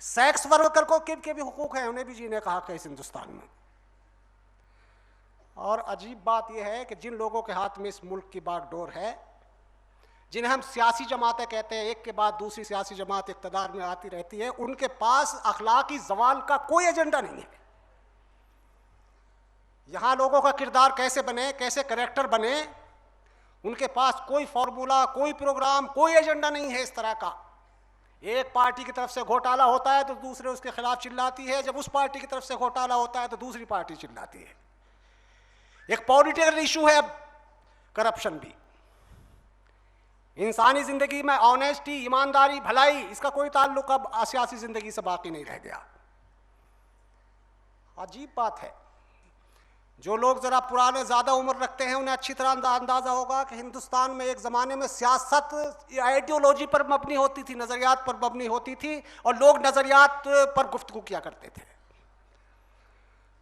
सेक्स वर्कर को के भी हुकूक हैं, उन्हें भी जीने का हक है इस हिंदुस्तान में। और अजीब बात यह है कि जिन लोगों के हाथ में इस मुल्क की बागडोर है, जिन्हें हम सियासी जमातें कहते हैं, एक के बाद दूसरी सियासी जमात इक़्तिदार में आती रहती है, उनके पास अखलाकी ज़वाल का कोई एजेंडा नहीं है। यहाँ लोगों का किरदार कैसे बने, कैसे करैक्टर बने, उनके पास कोई फॉर्मूला, कोई प्रोग्राम, कोई एजेंडा नहीं है इस तरह का। एक पार्टी की तरफ से घोटाला होता है तो दूसरे उसके खिलाफ चिल्लाती है, जब उस पार्टी की तरफ से घोटाला होता है तो दूसरी पार्टी चिल्लाती है। एक पॉलिटिकल इशू है अब करप्शन भी। इंसानी जिंदगी में ऑनेस्टी, ईमानदारी, भलाई, इसका कोई ताल्लुक अब सियासी जिंदगी से बाकी नहीं रह गया। अजीब बात है, जो लोग ज़रा पुराने ज़्यादा उम्र रखते हैं उन्हें अच्छी तरह अंदाज़ा होगा कि हिंदुस्तान में एक ज़माने में सियासत आइडियोलॉजी पर मबनी होती थी, नज़रियात पर मबनी होती थी और लोग नज़रियात पर गुफ्तगू किया करते थे।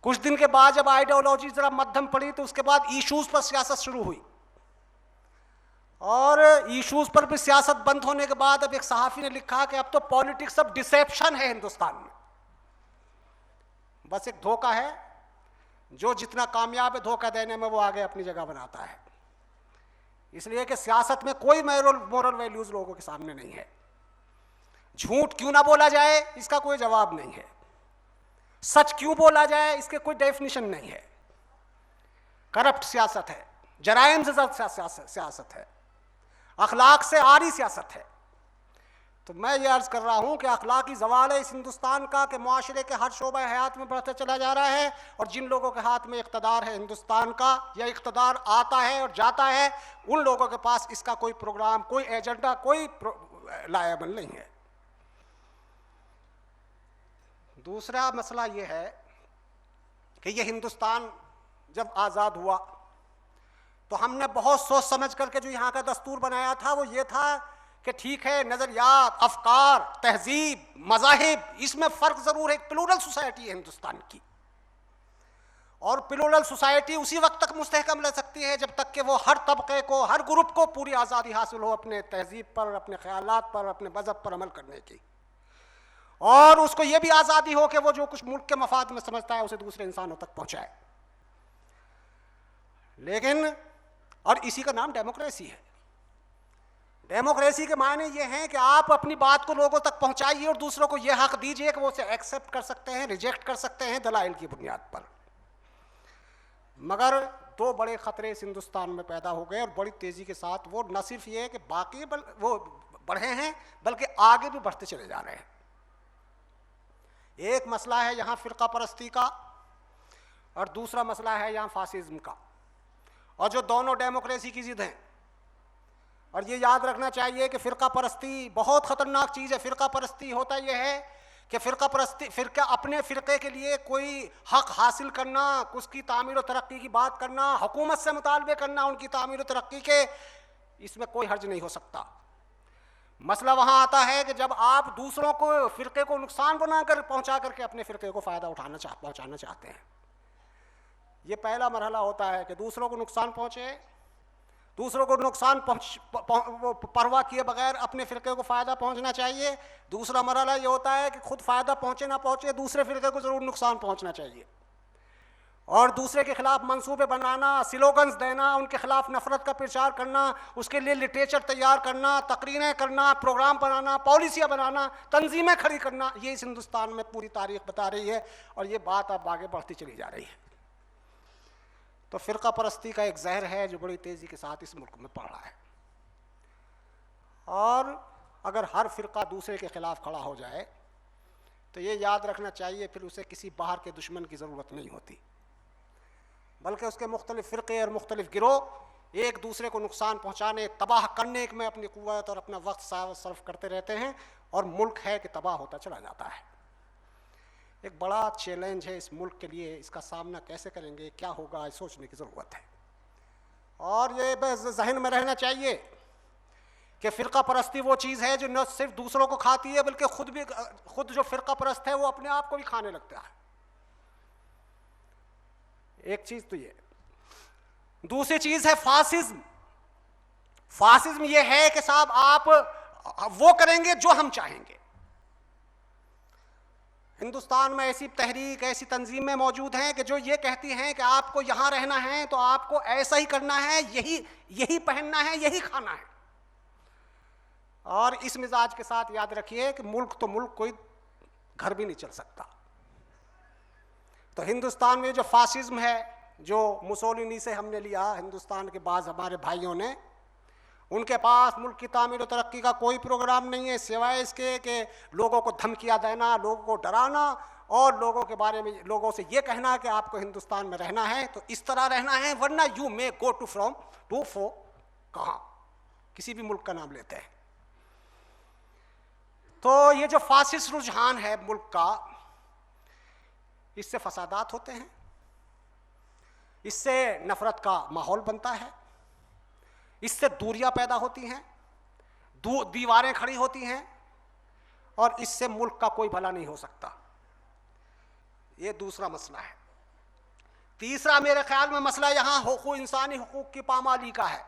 कुछ दिन के बाद जब आइडियोलॉजी ज़रा मध्यम पड़ी तो उसके बाद इशूज़ पर सियासत शुरू हुई, और इशूज़ पर भी सियासत बंद होने के बाद अब एक सहाफ़ी ने लिखा कि अब तो पॉलिटिक्स अब डिसेप्शन है हिंदुस्तान में। बस एक धोखा है, जो जितना कामयाब है धोखा देने में वो आगे अपनी जगह बनाता है। इसलिए कि सियासत में कोई मोरल वैल्यूज लोगों के सामने नहीं है। झूठ क्यों ना बोला जाए इसका कोई जवाब नहीं है, सच क्यों बोला जाए इसके कोई डेफिनेशन नहीं है। करप्ट सियासत है, जराइम से सियासत है, अखलाक से आरी सियासत है। तो मैं ये अर्ज़ कर रहा हूँ कि अखलाकी ज़वाल है इस हिंदुस्तान का कि मुआशरे के हर शोबा हयात में बढ़ता चला जा रहा है, और जिन लोगों के हाथ में इक़्तिदार है हिंदुस्तान का, या इक़्तिदार आता है और जाता है, उन लोगों के पास इसका कोई प्रोग्राम, कोई एजेंडा, कोई लायबल नहीं है। दूसरा मसला ये है कि ये हिंदुस्तान जब आज़ाद हुआ तो हमने बहुत सोच समझ करके जो यहाँ का दस्तूर बनाया था वो ये था कि ठीक है, नज़रियात, अफकार, तहजीब, मज़ाहिब, इसमें फ़र्क ज़रूर है। एक प्लूरल सोसाइटी है हिंदुस्तान की, और प्लूरल सोसाइटी उसी वक्त तक मुस्तहकम रह सकती है जब तक कि वो हर तबके को, हर ग्रुप को पूरी आज़ादी हासिल हो अपने तहजीब पर, अपने ख़यालात पर, अपने मज़हब पर अमल करने की, और उसको ये भी आज़ादी हो कि वो जो कुछ मुल्क के मफाद में समझता है उसे दूसरे इंसानों तक पहुँचाए। लेकिन और इसी का नाम डेमोक्रेसी है। डेमोक्रेसी के मायने ये हैं कि आप अपनी बात को लोगों तक पहुंचाइए और दूसरों को ये हक दीजिए कि वो उसे एक्सेप्ट कर सकते हैं, रिजेक्ट कर सकते हैं दलाइल की बुनियाद पर। मगर दो बड़े खतरे इस हिंदुस्तान में पैदा हो गए और बड़ी तेजी के साथ। वो न सिर्फ ये कि बाकी वो बढ़े हैं बल्कि आगे भी बढ़ते चले जा रहे हैं। एक मसला है यहाँ फिरका परस्ती का और दूसरा मसला है यहाँ फासिज्म का, और जो दोनों डेमोक्रेसी की जिद हैं। और ये याद रखना चाहिए कि फ़िरका परस्ती बहुत ख़तरनाक चीज़ है। फ़िरका परस्ती होता यह है कि फ़िरका अपने फ़िरके के लिए कोई हक़ हासिल करना, उसकी तामीर और तरक्की की बात करना, हुकूमत से मुतालबे करना उनकी तामीर और तरक्की के, इसमें कोई हर्ज नहीं हो सकता। मसला वहाँ आता है कि जब आप दूसरों को फ़िरके को नुकसान बनाकर पहुँचा करके अपने फ़िरके को फ़ायदा पहुँचाना चाहते हैं। ये पहला मरहला होता है कि दूसरों को नुकसान पहुँचे, दूसरों को नुकसान परवाह किए बगैर अपने फ़िरके को फ़ायदा पहुँचना चाहिए। दूसरा मरहला ये होता है कि खुद फ़ायदा पहुँचे ना पहुँचे दूसरे फ़िरके को ज़रूर नुकसान पहुँचना चाहिए, और दूसरे के ख़िलाफ़ मंसूबे बनाना, स्लोगन्स देना, उनके ख़िलाफ़ नफ़रत का प्रचार करना, उसके लिए लिटरेचर तैयार करना, तकरीरें करना, प्रोग्राम बनाना, पॉलिसियाँ बनाना, तंजीमें खड़ी करना, ये इस हिंदुस्तान में पूरी तारीख़ बता रही है। और ये बात अब आगे बढ़ती चली जा रही है। तो फ़िरका परस्ती का एक जहर है जो बड़ी तेज़ी के साथ इस मुल्क में पड़ रहा है, और अगर हर फ़िरका दूसरे के ख़िलाफ़ खड़ा हो जाए तो ये याद रखना चाहिए फिर उसे किसी बाहर के दुश्मन की ज़रूरत नहीं होती, बल्कि उसके मुख्तलिफ़ फ़िरक़े और मुख्तलिफ़ गिरोह एक दूसरे को नुकसान पहुँचाने, तबाह करने में अपनी क़ुव्वत और अपना वक्त सर्फ करते रहते हैं, और मुल्क है कि तबाह होता चला जाता है। एक बड़ा चैलेंज है इस मुल्क के लिए, इसका सामना कैसे करेंगे, क्या होगा, सोचने की ज़रूरत है। और ये बस जहन में रहना चाहिए कि फ़िरका परस्ती वो चीज़ है जो न सिर्फ दूसरों को खाती है बल्कि खुद जो फ़िरका परस्त है वो अपने आप को भी खाने लगता है। एक चीज़ तो ये। दूसरी चीज़ है फासिज्म। फासिज्म ये है कि साहब आप वो करेंगे जो हम चाहेंगे। हिंदुस्तान में ऐसी तहरीक, ऐसी तंजीमें मौजूद हैं कि जो ये कहती हैं कि आपको यहाँ रहना है तो आपको ऐसा ही करना है, यही पहनना है, यही खाना है। और इस मिजाज के साथ याद रखिए कि मुल्क तो मुल्क, कोई घर भी नहीं चल सकता। तो हिंदुस्तान में जो फासिज्म है, जो मुसोलिनी से हमने लिया, हिंदुस्तान के बाद हमारे भाइयों ने, उनके पास मुल्क की तामीर और तरक्की का कोई प्रोग्राम नहीं है सिवाय इसके कि लोगों को धमकियाँ देना, लोगों को डराना, और लोगों के बारे में लोगों से ये कहना कि आपको हिंदुस्तान में रहना है तो इस तरह रहना है, वरना you may go to from two four, कहाँ किसी भी मुल्क का नाम लेते हैं। तो ये जो फासिस्ट रुझान है मुल्क का, इससे फसादात होते हैं, इससे नफरत का माहौल बनता है, इससे दूरियां पैदा होती हैं, दीवारें खड़ी होती हैं, और इससे मुल्क का कोई भला नहीं हो सकता। ये दूसरा मसला है। तीसरा मेरे ख्याल में मसला यहाँ इंसानी हुकूक की पामाली का है।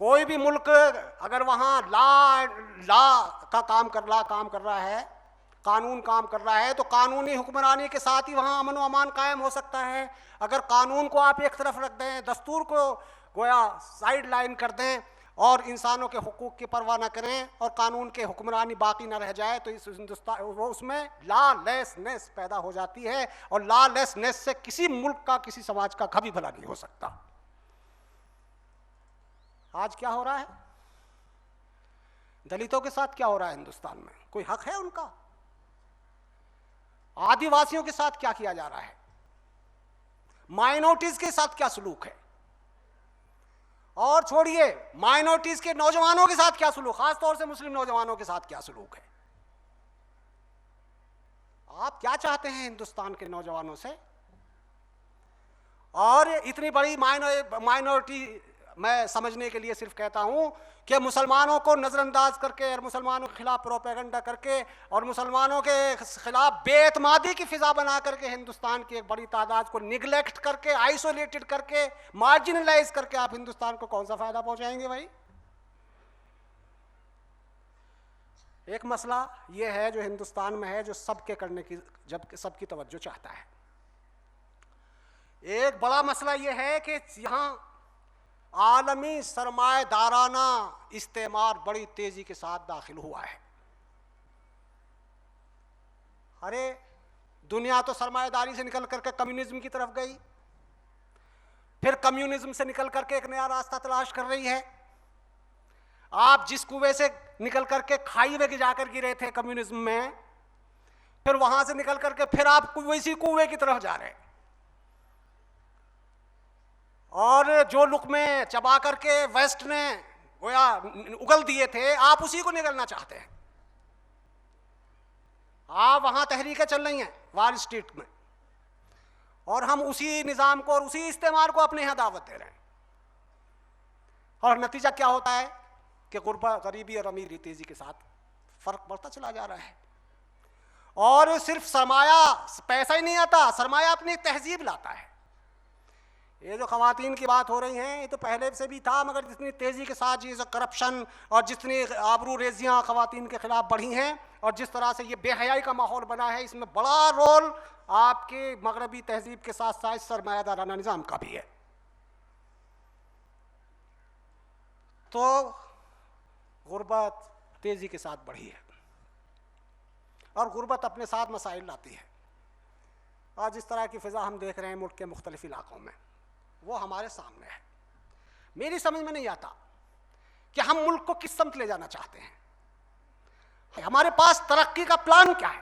कोई भी मुल्क अगर वहाँ ला काम कर रहा है, कानून काम कर रहा है, तो कानूनी हुक्मरानी के साथ ही वहाँ अमन व अमान कायम हो सकता है। अगर कानून को आप एक तरफ रख दें, दस्तूर को गोया साइड लाइन कर दें और इंसानों के हुकूक की परवाह न करें और कानून के हुक्मरानी बाकी न रह जाए, तो इस हिंदुस्तान उसमें लॉलेसनेस पैदा हो जाती है, और लॉलेसनेस से किसी मुल्क का, किसी समाज का कभी भला नहीं हो सकता। आज क्या हो रहा है दलितों के साथ, क्या हो रहा है हिंदुस्तान में? कोई हक है उनका? आदिवासियों के साथ क्या किया जा रहा है? माइनॉरिटीज के साथ क्या सलूक है? और छोड़िए माइनॉरिटीज के नौजवानों के साथ क्या सलूक, खासतौर से मुस्लिम नौजवानों के साथ क्या सलूक है? आप क्या चाहते हैं हिंदुस्तान के नौजवानों से? और इतनी बड़ी माइनॉरिटी मैं समझने के लिए सिर्फ कहता हूं कि मुसलमानों को नज़रअंदाज करके और मुसलमानों के खिलाफ प्रोपेगेंडा करके और मुसलमानों के खिलाफ बेएतमादी की फिजा बना करके हिंदुस्तान की एक बड़ी तादाद को निगलेक्ट करके, आइसोलेटेड करके, मार्जिनलाइज करके आप हिंदुस्तान को कौन सा फायदा पहुंचाएंगे भाई? एक मसला ये है जो हिंदुस्तान में है, जो सबके करने की, जब सबकी तवज्जो चाहता है। एक बड़ा मसला ये है कि यहाँ आलमी सरमाएदाराना इस्तेमार बड़ी तेजी के साथ दाखिल हुआ है। अरे दुनिया तो सरमाएदारी से निकल करके कम्युनिज्म की तरफ गई, फिर कम्युनिज्म से निकल करके एक नया रास्ता तलाश कर रही है। आप जिस कुएं से निकल करके खाई में जाकर गिरे थे कम्युनिज्म में, फिर वहां से निकल करके फिर आप वैसी कुएं की तरफ जा रहे हैं। और जो लुक़मे चबा करके वेस्ट ने गोया उगल दिए थे, आप उसी को निगलना चाहते हैं। आप वहां तहरीकें चल रही हैं वॉल स्ट्रीट में, और हम उसी निज़ाम को और उसी इस्तेमाल को अपने यहाँ दावत दे रहे हैं। और नतीजा क्या होता है कि गुर्बत, गरीबी और अमीरी तेजी के साथ फर्क बढ़ता चला जा रहा है। और सिर्फ सरमाया, पैसा ही नहीं आता, सरमाया अपनी तहजीब लाता है। ये जो ख़वातीन की बात हो रही हैं, ये तो पहले से भी था, मगर जितनी तेज़ी के साथ ये जो करप्शन और जितनी आबरू रेजियाँ ख़वातीन के ख़िलाफ़ बढ़ी हैं और जिस तरह से ये बेहयाई का माहौल बना है, इसमें बड़ा रोल आपके मगरबी तहजीब के साथ साथ सरमायादाराना निज़ाम का भी है। तो गुर्बत तेज़ी के साथ बढ़ी है और गुर्बत अपने साथ मसाइल लाती है। और जिस तरह की फ़िज़ा हम देख रहे हैं मुल्क के मुख्तलिफ इलाक़ों में, वो हमारे सामने है। मेरी समझ में नहीं आता कि हम मुल्क को किस समत ले जाना चाहते हैं। हमारे पास तरक्की का प्लान क्या है?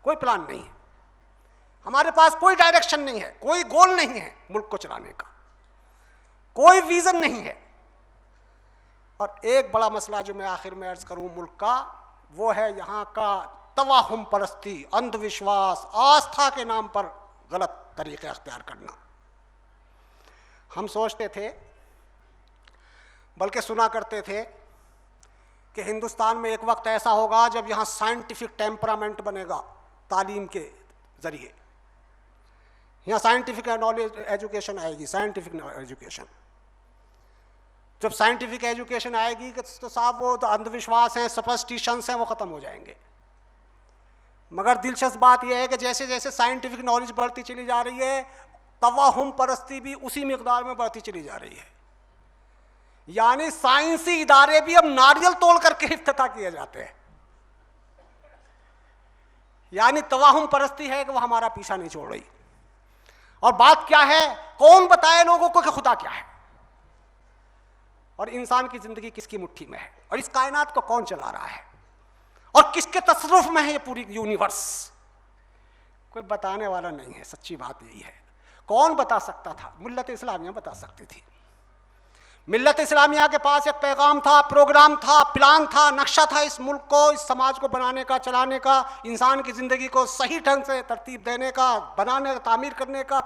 कोई प्लान नहीं है। हमारे पास कोई डायरेक्शन नहीं है, कोई गोल नहीं है मुल्क को चलाने का, कोई विजन नहीं है। और एक बड़ा मसला जो मैं आखिर में अर्ज करूं मुल्क का, वो है यहाँ का तवाहुम परस्ती, अंधविश्वास, आस्था के नाम पर गलत तरीके अख्तियार करना। हम सोचते थे, बल्कि सुना करते थे कि हिंदुस्तान में एक वक्त ऐसा होगा जब यहाँ साइंटिफिक टेम्परामेंट बनेगा तालीम के ज़रिए। यहाँ साइंटिफिक नॉलेज एजुकेशन आएगी, साइंटिफिक एजुकेशन। जब साइंटिफिक एजुकेशन आएगी तो साहब वो तो अंधविश्वास हैं, सुपरस्टिशंस हैं, वो ख़त्म हो जाएंगे। मगर दिलचस्प बात यह है कि जैसे जैसे साइंटिफिक नॉलेज बढ़ती चली जा रही है, तवाहुम परस्ती भी उसी मिकदार में बढ़ती चली जा रही है। यानी साइंसी इदारे भी अब नारियल तोड़ करके इफ्तिताह किए जाते हैं। यानी तवाहुम परस्ती है कि वो हमारा पीछा नहीं छोड़ रही। और बात क्या है, कौन बताए लोगों को कि खुदा क्या है और इंसान की जिंदगी किसकी मुट्ठी में है और इस कायनात को कौन चला रहा है और किसके तसर्रुफ में है ये पूरी यूनिवर्स। कोई बताने वाला नहीं है। सच्ची बात यही है। कौन बता सकता था? मिल्लत इस्लामिया बता सकती थी। मिल्लत इस्लामिया के पास एक पैगाम था, प्रोग्राम था, प्लान था, नक्शा था इस मुल्क को, इस समाज को बनाने का, चलाने का, इंसान की ज़िंदगी को सही ढंग से तरतीब देने का, बनाने का, तामीर करने का।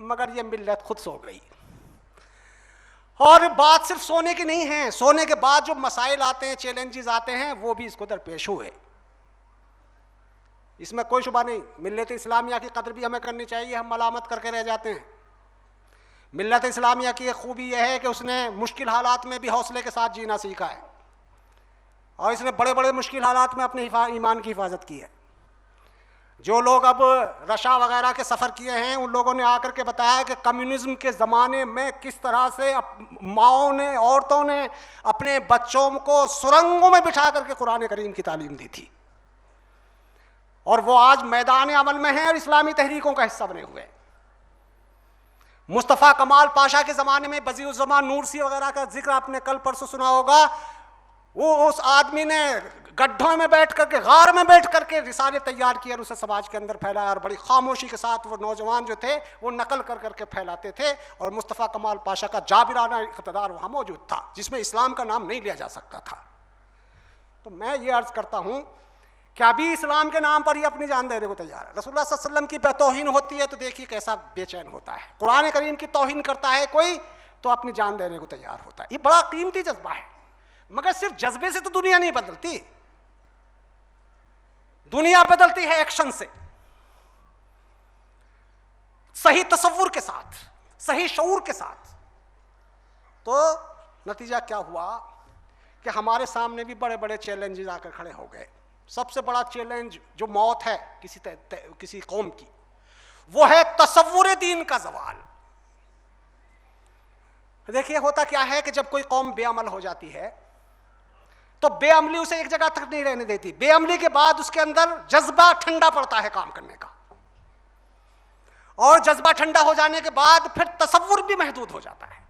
मगर ये मिल्लत खुद सो गई। और बात सिर्फ सोने की नहीं है, सोने के बाद जो मसाइल आते हैं, चैलेंजेस आते हैं, वो भी इसको दरपेश हुए। इसमें कोई शुबा नहीं। मिल्लत इस्लामिया की कदर भी हमें करनी चाहिए। हम मलामत करके रह जाते हैं। मिल्लत इस्लामिया की एक खूबी यह है कि उसने मुश्किल हालात में भी हौसले के साथ जीना सीखा है और इसने बड़े बड़े मुश्किल हालात में अपने ईमान की हिफाजत की है। जो लोग अब रशा वगैरह के सफ़र किए हैं, उन लोगों ने आकर के बताया कि कम्युनिज्म के ज़माने में किस तरह से माओं ने, औरतों ने अपने बच्चों को सुरंगों में बिठा करके कुरान करीम की तालीम दी थी और वो आज मैदान अमल में हैं और इस्लामी तहरीकों का हिस्सा बने हुए हैं। मुस्तफ़ा कमाल पाशा के ज़माने में बज़ीउज़्ज़मान नूरसी वगैरह का जिक्र आपने कल परसों सुना होगा। वो उस आदमी ने गड्ढों में बैठ करके, गार में बैठ करके रिसाले तैयार किए और उसे समाज के अंदर फैलाया और बड़ी खामोशी के साथ वो नौजवान जो थे वो नकल कर करके फैलाते थे। और मुस्तफ़ा कमाल पाशा का जाबिराना इक़्तिदार वहाँ मौजूद था जिसमें इस्लाम का नाम नहीं लिया जा सकता था। तो मैं ये अर्ज़ करता हूँ कि अभी इस्लाम के नाम पर ही अपनी जान देने को तैयार है। रसूलुल्लाह सल्लल्लाहु अलैहि वसल्लम की तौहीन होती है तो देखिए कैसा बेचैन होता है। कुरान करीम की तौहीन करता है कोई तो अपनी जान देने को तैयार होता है। ये बड़ा कीमती जज्बा है। मगर सिर्फ जज्बे से तो दुनिया नहीं बदलती। दुनिया बदलती है एक्शन से, सही तसव्वुर के साथ, सही शऊर के साथ। तो नतीजा क्या हुआ कि हमारे सामने भी बड़े बड़े चैलेंजेस आकर खड़े हो गए। सबसे बड़ा चैलेंज जो मौत है किसी कौम की, वो है तसव्वुर दीन का ज़वाल। देखिए होता क्या है कि जब कोई कौम बेअमल हो जाती है तो बेअमली उसे एक जगह तक नहीं रहने देती। बेअमली के बाद उसके अंदर जज्बा ठंडा पड़ता है काम करने का, और जज्बा ठंडा हो जाने के बाद फिर तसव्वुर भी महदूद हो जाता है।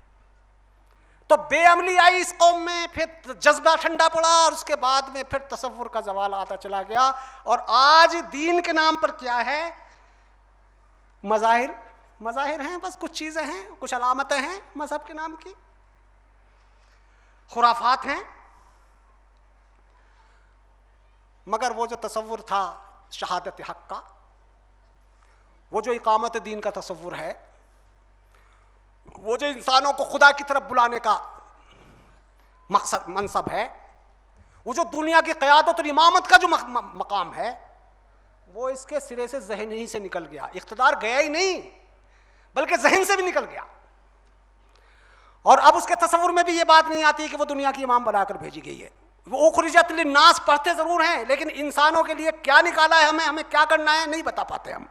तो बेअमली आई इस कौम में, फिर जज्बा ठंडा पड़ा, और उसके बाद में फिर तसव्वुर का जवाल आता चला गया। और आज दीन के नाम पर क्या है? मज़ाहिर हैं, बस कुछ चीजें हैं, कुछ अलामतें हैं मजहब के नाम की, खुराफात हैं। मगर वो जो तसव्वुर था शहादत हक का, वो जो इकामत दीन का तसव्वुर है, वो जो इंसानों को खुदा की तरफ बुलाने का मकसद मनसब है, वो जो दुनिया की क़यादत और इमामत का जो मकाम है, वो इसके सिरे से जहन ही से निकल गया। इख्तिदार गया ही नहीं बल्कि जहन से भी निकल गया। और अब उसके तसव्वुर में भी ये बात नहीं आती कि वो दुनिया की इमाम बनाकर भेजी गई है। वो उखरिजत लिन्नास पढ़ते जरूर हैं, लेकिन इंसानों के लिए क्या निकाला है, हमें क्या करना है, नहीं बता पाते हम।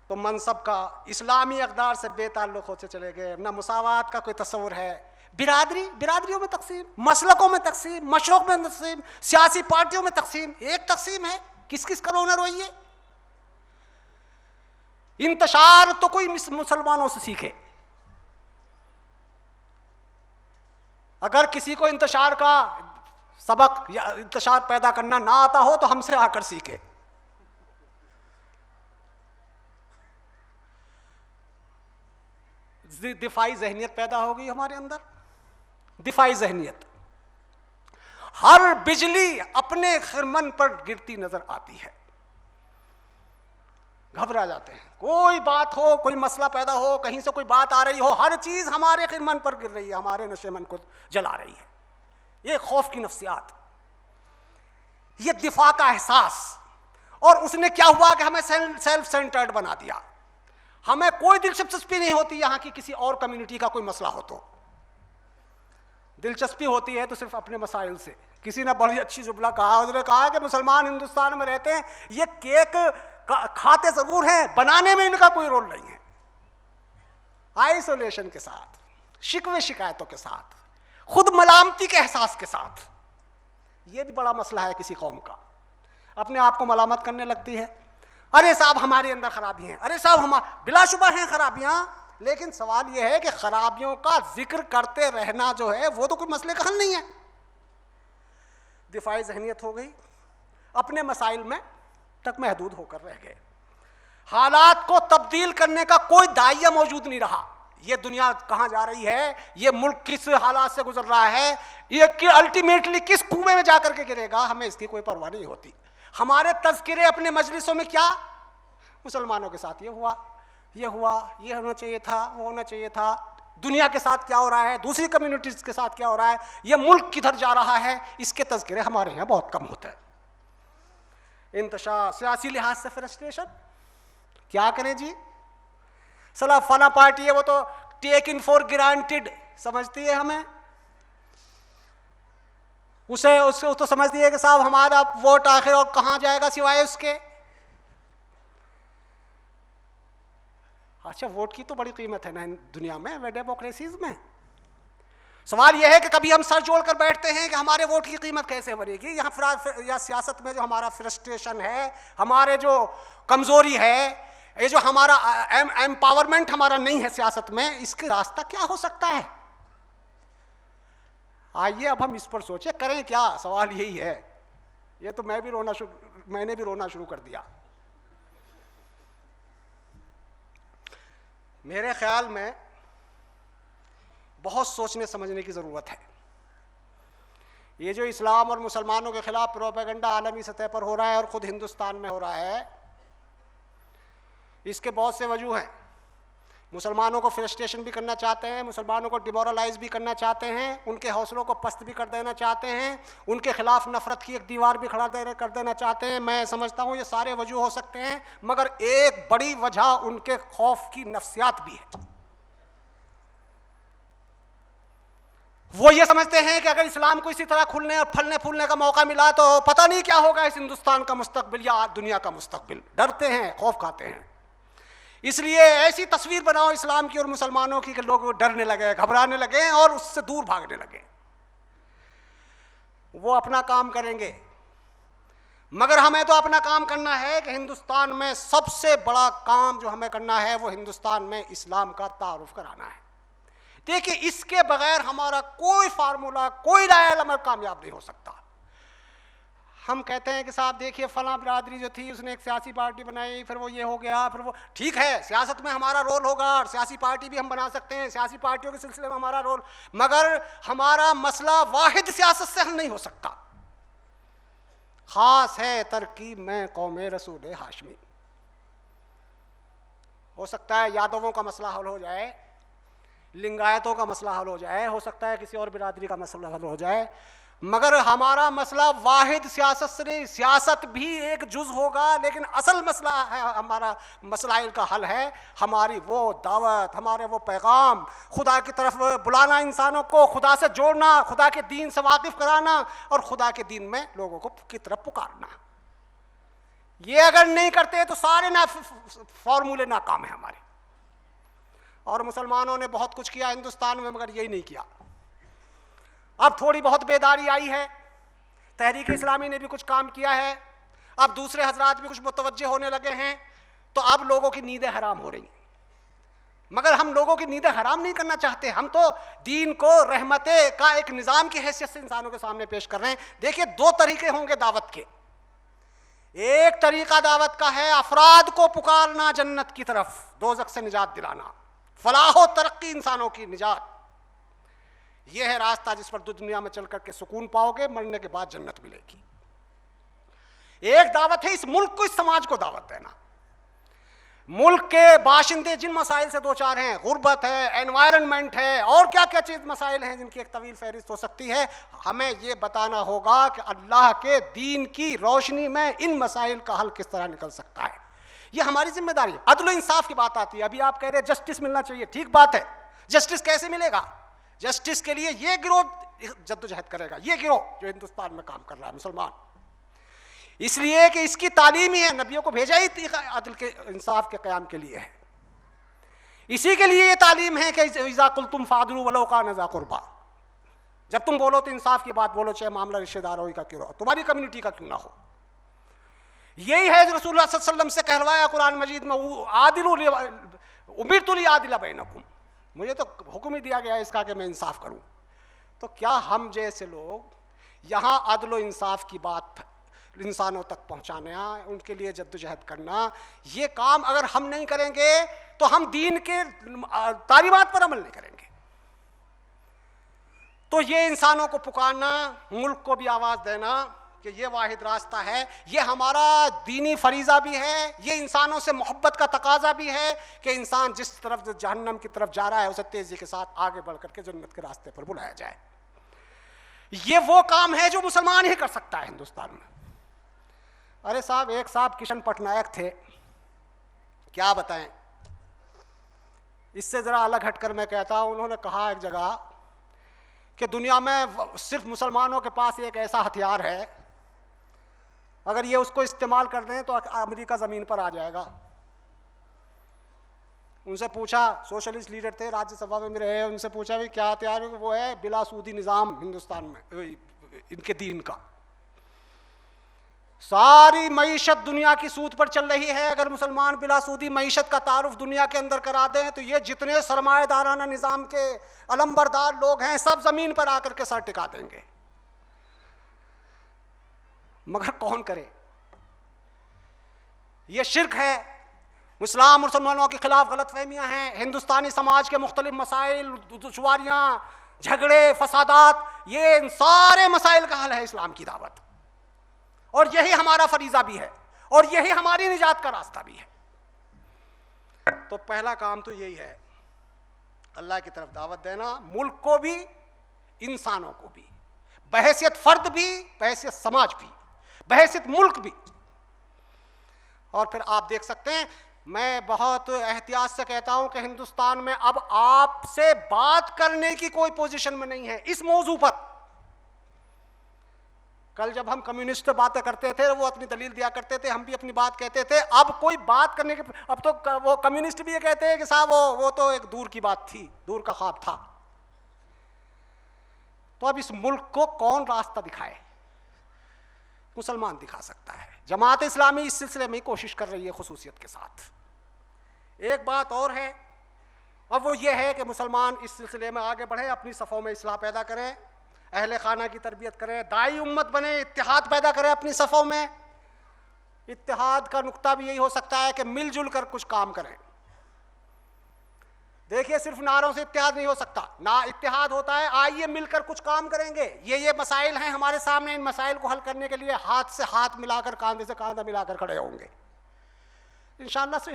तो मनसब का इस्लामी अक़दार से बेताल्लुक़ होते चले गए। न मुसावात का कोई तस्वुर है, बिरादरियों में तकसीम, मसलकों में तकसीम, मशरक़ में तकसीम, सियासी पार्टियों में तकसीम। एक तकसीम है, किस किस का रोना रोइए। इंतशार तो कोई मुसलमानों से सीखे। अगर किसी को इंतशार का सबक या इंतशार पैदा करना ना आता हो तो हमसे आकर सीखे। दिफाई जहनियत पैदा हो गई हमारे अंदर, दिफाई जहनियत। हर बिजली अपने खिरमन पर गिरती नजर आती है, घबरा जाते हैं। कोई बात हो, कोई मसला पैदा हो, कहीं से कोई बात आ रही हो, हर चीज हमारे खिरमन पर गिर रही है, हमारे नशेमन को जला रही है। ये खौफ की नफ्सियात, ये दिफा का एहसास। और उसने क्या हुआ कि हमें सेल्फ सेंटर्ड बना दिया। हमें कोई दिलचस्पी नहीं होती यहां की किसी और कम्युनिटी का कोई मसला हो। तो दिलचस्पी होती है तो सिर्फ अपने मसाइल से। किसी ने बड़ी अच्छी जुमला कहा, उसने कहा कि मुसलमान हिंदुस्तान में रहते हैं, ये केक खाते जरूर हैं, बनाने में इनका कोई रोल नहीं है। आइसोलेशन के साथ, शिकवे शिकायतों के साथ, खुद मलामती के एहसास के साथ। यह भी बड़ा मसला है किसी कौम का। अपने आप को मलामत करने लगती है, अरे साहब हमारे अंदर खराबी हैं, अरे साहब हम बिलाशुबा हैं खराबियां। लेकिन सवाल यह है कि खराबियों का जिक्र करते रहना जो है वो तो कोई मसले का हल नहीं है। दिफाई जहनियत हो गई, अपने मसाइल में तक महदूद होकर रह गए। हालात को तब्दील करने का कोई दाइया मौजूद नहीं रहा। ये दुनिया कहाँ जा रही है, ये मुल्क किस हालात से गुजर रहा है, ये कि अल्टीमेटली किस कुएं में जाकर के गिरेगा, हमें इसकी कोई परवाह नहीं होती। हमारे तज़किरे अपने मजलिसों में क्या, मुसलमानों के साथ ये हुआ, ये होना चाहिए था, वो होना चाहिए था। दुनिया के साथ क्या हो रहा है, दूसरी कम्युनिटीज के साथ क्या हो रहा है, ये मुल्क किधर जा रहा है, इसके तज़किरे हमारे यहाँ बहुत कम होते हैं। इंतशार, सियासी लिहाज से फ्रस्ट्रेशन, क्या करें जी। सला फला पार्टी है, वो तो टेक इन फॉर ग्रांटेड समझती है हमें। उसे तो समझती है कि साहब हमारा वोट आखिर और कहां जाएगा सिवाय उसके। अच्छा, वोट की तो बड़ी कीमत है ना दुनिया में, डेमोक्रेसीज में। सवाल यह है कि कभी हम सर जोड़ कर बैठते हैं कि हमारे वोट की कीमत कैसे बढ़ेगी। या सियासत में जो हमारा फ्रस्ट्रेशन है, हमारे जो कमजोरी है, ये जो हमारा एम्पावरमेंट हमारा नहीं है सियासत में, इसका रास्ता क्या हो सकता है। आइए अब हम इस पर सोचे, करें क्या, सवाल यही है। ये तो मैंने भी रोना शुरू कर दिया। मेरे ख्याल में बहुत सोचने समझने की ज़रूरत है। ये जो इस्लाम और मुसलमानों के खिलाफ प्रोपेगेंडा आलमी सतह पर हो रहा है और ख़ुद हिंदुस्तान में हो रहा है, इसके बहुत से वजूह हैं। मुसलमानों को फ्रस्ट्रेशन भी करना चाहते हैं, मुसलमानों को डिमोरलाइज भी करना चाहते हैं, उनके हौसलों को पस्त भी कर देना चाहते हैं, उनके खिलाफ नफरत की एक दीवार भी खड़ा कर देना चाहते हैं। मैं समझता हूँ ये सारे वजूह हो सकते हैं, मगर एक बड़ी वजह उनके खौफ की नफ्सियात भी है। वो ये समझते हैं कि अगर इस्लाम को इसी तरह खुलने और फलने फूलने का मौका मिला तो पता नहीं क्या होगा इस हिंदुस्तान का मुस्तकबिल या दुनिया का मुस्तकबिल। डरते हैं, खौफ खाते हैं। इसलिए ऐसी तस्वीर बनाओ इस्लाम की और मुसलमानों की कि लोग डरने लगे, घबराने लगे और उससे दूर भागने लगे। वो अपना काम करेंगे, मगर हमें तो अपना काम करना है कि हिंदुस्तान में सबसे बड़ा काम जो हमें करना है वो हिंदुस्तान में इस्लाम का तारुफ कराना है। देखिए, इसके बगैर हमारा कोई फार्मूला, कोई राय अमल कामयाब नहीं हो सकता। हम कहते हैं कि साहब देखिए फलां बिरादरी जो थी उसने एक सियासी पार्टी बनाई, फिर वो ये हो गया, फिर वो ठीक है, सियासत में हमारा रोल होगा और सियासी पार्टी भी हम बना सकते हैं, सियासी पार्टियों के सिलसिले में हमारा रोल, मगर हमारा मसला वाहिद सियासत से हल नहीं हो सकता। खास है तरकीब में कौमे रसूल हाशमी। हो सकता है यादवों का मसला हल हो जाए, लिंगायतों का मसला हल हो जाए, हो सकता है किसी और बिरादरी का मसला हल हो जाए, मगर हमारा मसला वाहिद सियासत से नहीं। सियासत भी एक जुज होगा, लेकिन असल मसला है, हमारा मसलाइल का हल है हमारी वो दावत, हमारे वो पैगाम, खुदा की तरफ बुलाना, इंसानों को खुदा से जोड़ना, खुदा के दीन से वाकिफ कराना और खुदा के दीन में लोगों को की तरफ पुकारना। ये अगर नहीं करते तो सारे फॉर्मूले नाकाम है हमारे। और मुसलमानों ने बहुत कुछ किया हिंदुस्तान में, मगर यही नहीं किया। अब थोड़ी बहुत बेदारी आई है, तहरीक इस्लामी ने भी कुछ काम किया है, अब दूसरे हजरात भी कुछ मुतवज्जे होने लगे हैं, तो अब लोगों की नींदें हराम हो रही हैं। मगर हम लोगों की नींदें हराम नहीं करना चाहते, हम तो दीन को रहमते का एक निज़ाम की हैसियत से इंसानों के सामने पेश कर रहे हैं। देखिए, दो तरीके होंगे दावत के। एक तरीका दावत का है अफराद को पुकारना जन्नत की तरफ, दोज़ख से निजात दिलाना, फलाह तरक्की, इंसानों की निजात। यह है रास्ता जिस पर दुनिया में चल करके सुकून पाओगे, मरने के बाद जन्नत मिलेगी। एक दावत है इस मुल्क को, इस समाज को दावत देना। मुल्क के बाशिंदे जिन मसाइल से दो चार हैं, गुर्बत है, एनवायरनमेंट है, और क्या क्या चीज मसाइल हैं जिनकी एक तवील फहरिस्त हो सकती है, हमें यह बताना होगा कि अल्लाह के दीन की रोशनी में इन मसाइल का हल किस तरह निकल सकता है। यह हमारी जिम्मेदारी है। अदल इंसाफ की बात आती है, अभी आप कह रहे हैं जस्टिस मिलना चाहिए, ठीक बात है। जस्टिस कैसे मिलेगा? जस्टिस के लिए ये गिरोह जद्दोजहद करेगा, ये गिरोह जो हिंदुस्तान में काम कर रहा है मुसलमान, इसलिए कि इसकी तालीम ही है, नबियों को भेजा ही अदल के इंसाफ के क़याम के लिए है। इसी के लिए ये तालीम है कि इज़ा कुल्तुम फ़ादलू वलो कान ज़ा क़ुरबा, जब तुम बोलो तो इंसाफ की बात बोलो, चाहे मामला रिश्तेदारों का क्यों हो, तुम्हारी कम्युनिटी का क्यों ना हो। यही है जो रसूलुल्लाह सल्लल्लाहु अलैहि वसल्लम से कहलवाया कुरान मजीद में, आदिलू उमिरतु लियादिला बैनकुम, मुझे तो हुक्म ही दिया गया है इसका कि मैं इंसाफ करूं। तो क्या हम जैसे लोग यहाँ अदल इंसाफ की बात इंसानों तक पहुँचाना, उनके लिए जद्दोजहद करना, ये काम अगर हम नहीं करेंगे तो हम दीन के तालीमात पर अमल नहीं करेंगे। तो ये इंसानों को पुकारना, मुल्क को भी आवाज़ देना कि ये वाहिद रास्ता है, ये हमारा दीनी फरीज़ा भी है, ये इंसानों से मोहब्बत का तकाजा भी है कि इंसान जिस तरफ जहन्नम की तरफ जा रहा है उसे तेज़ी के साथ आगे बढ़ करके जन्नत के रास्ते पर बुलाया जाए। ये वो काम है जो मुसलमान ही कर सकता है हिंदुस्तान में। अरे साहब, एक साहब किशन पटनायक थे, क्या बताएं, इससे ज़रा अलग हटकर मैं कहता हूँ, उन्होंने कहा एक जगह कि दुनिया में सिर्फ मुसलमानों के पास एक ऐसा हथियार है, अगर ये उसको इस्तेमाल कर दें तो अमेरिका ज़मीन पर आ जाएगा। उनसे पूछा, सोशलिस्ट लीडर थे, राज्यसभा में रहे, उनसे पूछा भी क्या हथियार है? वो है बिलासूदी निज़ाम हिंदुस्तान में, इनके दीन का। सारी मईशत दुनिया की सूद पर चल रही है, अगर मुसलमान बिलासूदी मईशत का तारुफ दुनिया के अंदर करा दें तो ये जितने सरमाएदाराना निज़ाम के अलंबरदार लोग हैं सब ज़मीन पर आकर के सर टिका देंगे। मगर कौन करे? ये शिर्क है, इस्लाम मुसलमानों के खिलाफ गलत फहमियाँ हैं, हिंदुस्तानी समाज के मुख्तलिफ मसाइल, दुश्वारियाँ, झगड़े, फसादात, ये इन सारे मसाइल का हल है इस्लाम की दावत, और यही हमारा फरीज़ा भी है और यही हमारी निजात का रास्ता भी है। तो पहला काम तो यही है, अल्लाह की तरफ दावत देना, मुल्क को भी, इंसानों को भी, बहैसियत फ़र्द भी, बहैसियत समाज भी, बहैसियत मुल्क भी। और फिर आप देख सकते हैं, मैं बहुत एहतियात से कहता हूं कि हिंदुस्तान में अब आपसे बात करने की कोई पोजीशन में नहीं है इस मौजू पर। कल जब हम कम्युनिस्ट से बातें करते थे वो अपनी दलील दिया करते थे, हम भी अपनी बात कहते थे। अब कोई बात करने के, अब तो वो कम्युनिस्ट भी ये कहते हैं कि साहब वो तो एक दूर की बात थी, दूर का ख्वाब था। तो अब इस मुल्क को कौन रास्ता दिखाए? मुसलमान दिखा सकता है। जमात इस्लामी इस सिलसिले में कोशिश कर रही है खुसूसियत के साथ। एक बात और है, अब वो ये है कि मुसलमान इस सिलसिले में आगे बढ़े, अपनी सफ़ों में इस्लाह पैदा करें, अहले खाना की तरबियत करें, दाई उम्मत बने, इत्तिहाद पैदा करें अपनी सफ़ों में। इत्तिहाद का नुक्ता भी यही हो सकता है कि मिलजुल कर कुछ काम करें। देखिए, सिर्फ नारों से इत्तिहाद नहीं हो सकता, ना इत्तिहाद होता है आइए मिलकर कुछ काम करेंगे। ये मसाइल हैं हमारे सामने, इन मसाइल को हल करने के लिए हाथ से हाथ मिलाकर, कांधे से कांधा मिलाकर खड़े होंगे, इंशाअल्लाह से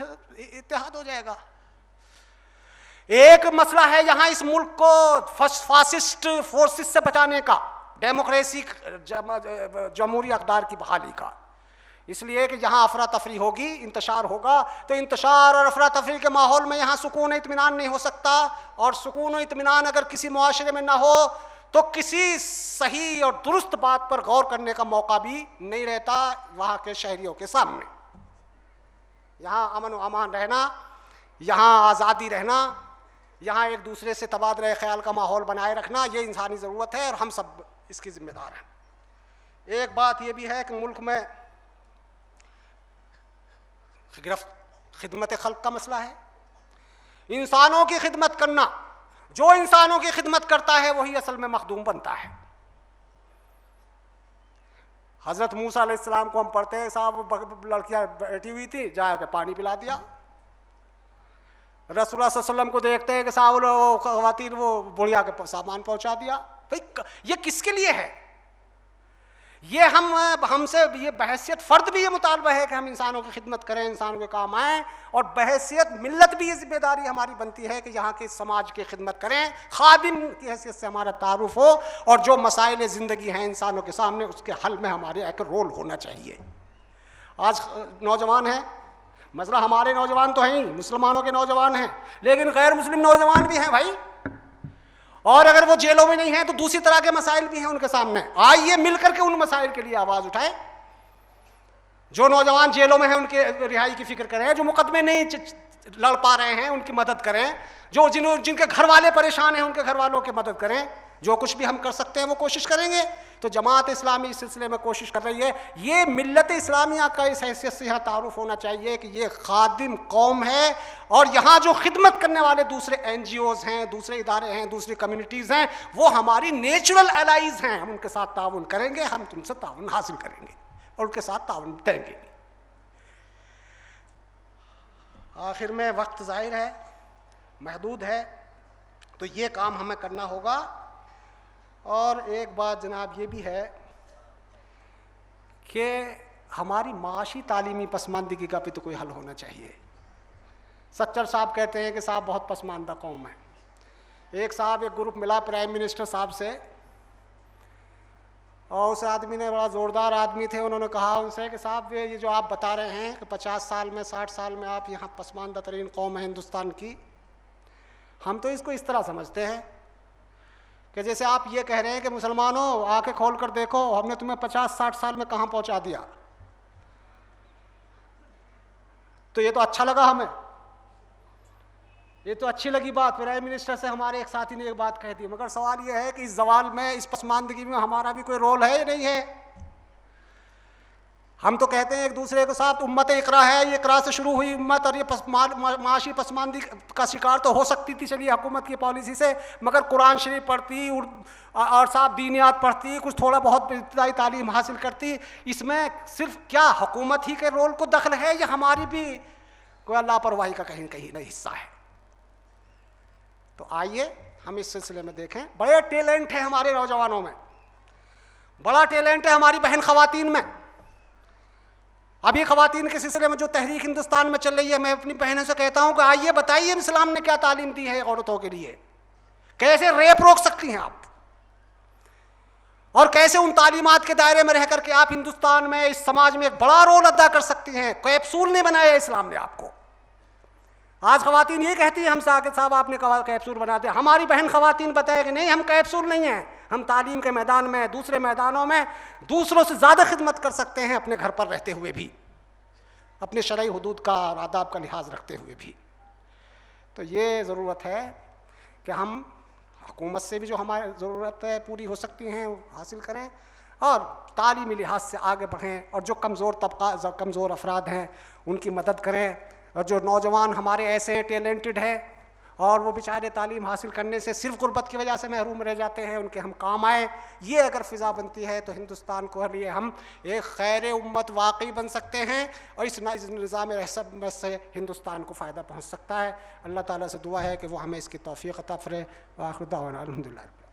इत्तिहाद हो जाएगा। एक मसला है यहाँ इस मुल्क को फासिस्ट फोर्सेस से बचाने का, डेमोक्रेसी जमहूरी अक़दार की बहाली का। इसलिए कि जहाँ अफरा तफरी होगी, इंतशार होगा, तो इंतशार और अफरा तफरी के माहौल में यहाँ सुकून इत्मीनान नहीं हो सकता। और सुकून और इत्मीनान अगर किसी मुआशरे में ना हो तो किसी सही और दुरुस्त बात पर गौर करने का मौका भी नहीं रहता वहाँ के शहरियों के सामने। यहाँ अमन व अमान रहना, यहाँ आज़ादी रहना, यहाँ एक दूसरे से तबादला ख्याल का माहौल बनाए रखना, ये इंसानी ज़रूरत है और हम सब इसकी जिम्मेदार हैं। एक बात ये भी है कि मुल्क में खिदमत खल्क का मसला है। इंसानों की खिदमत करना, जो इंसानों की खिदमत करता है वही असल में मखदूम बनता है। हज़रत मूसा अलैहिस्सलाम को हम पढ़ते हैं, साहब लड़कियां बैठी हुई थी, जाकर पानी पिला दिया। रसूलुल्लाह सल्लल्लाहु अलैहि वसल्लम को देखते हैं कि साहब वो ख़वातीन वो बुढ़िया के सामान पहुंचा दिया। भाई ये किसके लिए है? ये हमसे ये बहैसियत फ़र्द भी ये मुतालबा है कि हम इंसानों की खिदमत करें, इंसानों के काम आएँ, और बहैसियत मिल्लत भी ये जिम्मेदारी हमारी बनती है कि यहाँ के समाज की खिदमत करें, खादिम की हैसियत से हमारा तारुफ हो, और जो मसाइल ज़िंदगी हैं इंसानों के सामने उसके हल में हमारे एक रोल होना चाहिए। आज नौजवान हैं, मसला हमारे नौजवान तो हैं ही, मुसलमानों के नौजवान हैं, लेकिन गैर मुस्लिम नौजवान भी हैं भाई। और अगर वो जेलों में नहीं है तो दूसरी तरह के मसाइल भी हैं उनके सामने। आइए मिलकर के उन मसाइल के लिए आवाज़ उठाएं। जो नौजवान जेलों में हैं उनके रिहाई की फिक्र करें, जो मुकदमे नहीं लड़ पा रहे हैं उनकी मदद करें, जो जिनके घर वाले परेशान हैं उनके घर वालों की मदद करें। जो कुछ भी हम कर सकते हैं वो कोशिश करेंगे। तो जमात इस्लामी इस सिलसिले में कोशिश कर रही है। ये मिल्लत इस्लामिया का इस हैसियत से यहाँ तारुफ होना चाहिए कि ये खादिम कौम है, और यहाँ जो खिदमत करने वाले दूसरे NGOs हैं, दूसरे इदारे हैं, दूसरी कम्युनिटीज़ हैं, वो हमारी नेचुरल एलाइज हैं। हम उनके साथ ताउन करेंगे, हम तुमसे ताउन हासिल करेंगे और उनके साथ ताउन देंगे। आखिर में वक्त ज़ाहिर है, महदूद है, तो ये काम हमें करना होगा। और एक बात जनाब ये भी है कि हमारी माशी तालीमी पसमानदगी का भी तो कोई हल होना चाहिए। सच्चर साहब कहते हैं कि साहब बहुत पसमानदा कौम है। एक साहब एक ग्रुप मिला प्राइम मिनिस्टर साहब से, और उस आदमी ने, बड़ा ज़ोरदार आदमी थे, उन्होंने कहा उनसे कि साहब ये जो आप बता रहे हैं कि 50 साल में 60 साल में आप यहाँ पसमानदा तरीन कौम है हिंदुस्तान की, हम तो इसको इस तरह समझते हैं कि जैसे आप ये कह रहे हैं कि मुसलमानों आके खोल कर देखो, हमने तुम्हें 50-60 साल में कहाँ पहुँचा दिया। तो ये तो अच्छा लगा हमें, ये तो अच्छी लगी बात। प्राइम मिनिस्टर से हमारे एक साथी ने एक बात कह दी, मगर सवाल ये है कि इस जवाल में, इस पसमानदगी में हमारा भी कोई रोल है या नहीं है? हम तो कहते हैं एक दूसरे के साथ उम्मत इकरा है, ये इकरा से शुरू हुई उम्मत, और ये माशी पसमानदी का शिकार तो हो सकती थी चलिए हुकूमत की पॉलिसी से, मगर कुरान शरीफ पढ़ती और साहब दीनियात पढ़ती, कुछ थोड़ा बहुत इब्तिदाई तालीम हासिल करती। इसमें सिर्फ क्या हुकूमत ही के रोल को दखल है या हमारी भी कोई लापरवाही का कहीं कहीं नहीं हिस्सा है? तो आइए हम इस सिलसिले में देखें। बड़े टैलेंट है हमारे नौजवानों में, बड़ा टैलेंट है हमारी बहन ख़वातीन में। अभी ख़वातीन के सिलसिले में जो तहरीक हिंदुस्तान में चल रही है, मैं अपनी बहनों से कहता हूं कि आइए बताइए इस्लाम ने क्या तालीम दी है औरतों के लिए, कैसे रेप रोक सकती हैं आप, और कैसे उन तालीमात के दायरे में रह करके आप हिंदुस्तान में, इस समाज में एक बड़ा रोल अदा कर सकती हैं। कैप्सूल नहीं बनाया इस्लाम ने आपको। आज ख़वातीन ये कहती है हमसे आके साहब आपने कैप्सूल बना दिया। हमारी बहन ख़वातीन बताए कि नहीं, हम कैप्सूल नहीं हैं, हम तालीम के मैदान में, दूसरे मैदानों में दूसरों से ज़्यादा खिदमत कर सकते हैं, अपने घर पर रहते हुए भी, अपने शरई हुदूद का और आदाब का लिहाज रखते हुए भी। तो ये ज़रूरत है कि हम हुकूमत से भी जो हमारी ज़रूरत है पूरी हो सकती हैं वो हासिल करें, और तालीमी लिहाज से आगे बढ़ें, और जो कमज़ोर तबका, कमज़ोर अफराद हैं उनकी मदद करें, और जो नौजवान हमारे ऐसे हैं टैलेंटेड हैं और वो बेचारे तालीम हासिल करने से सिर्फ गुर्बत की वजह से महरूम रह जाते हैं, उनके हम काम आए। ये अगर फ़िज़ा बनती है तो हिंदुस्तान को लिए हम एक खैर उम्मत वाकई बन सकते हैं, और इस निज़ाम रहसत से हिंदुस्तान को फ़ायदा पहुँच सकता है। अल्लाह ताला से दुआ है कि वो हमें इसकी तौफ़ीक़ अता फ़रमाए। व आखिर दावाना अल्हम्दुलिल्लाह।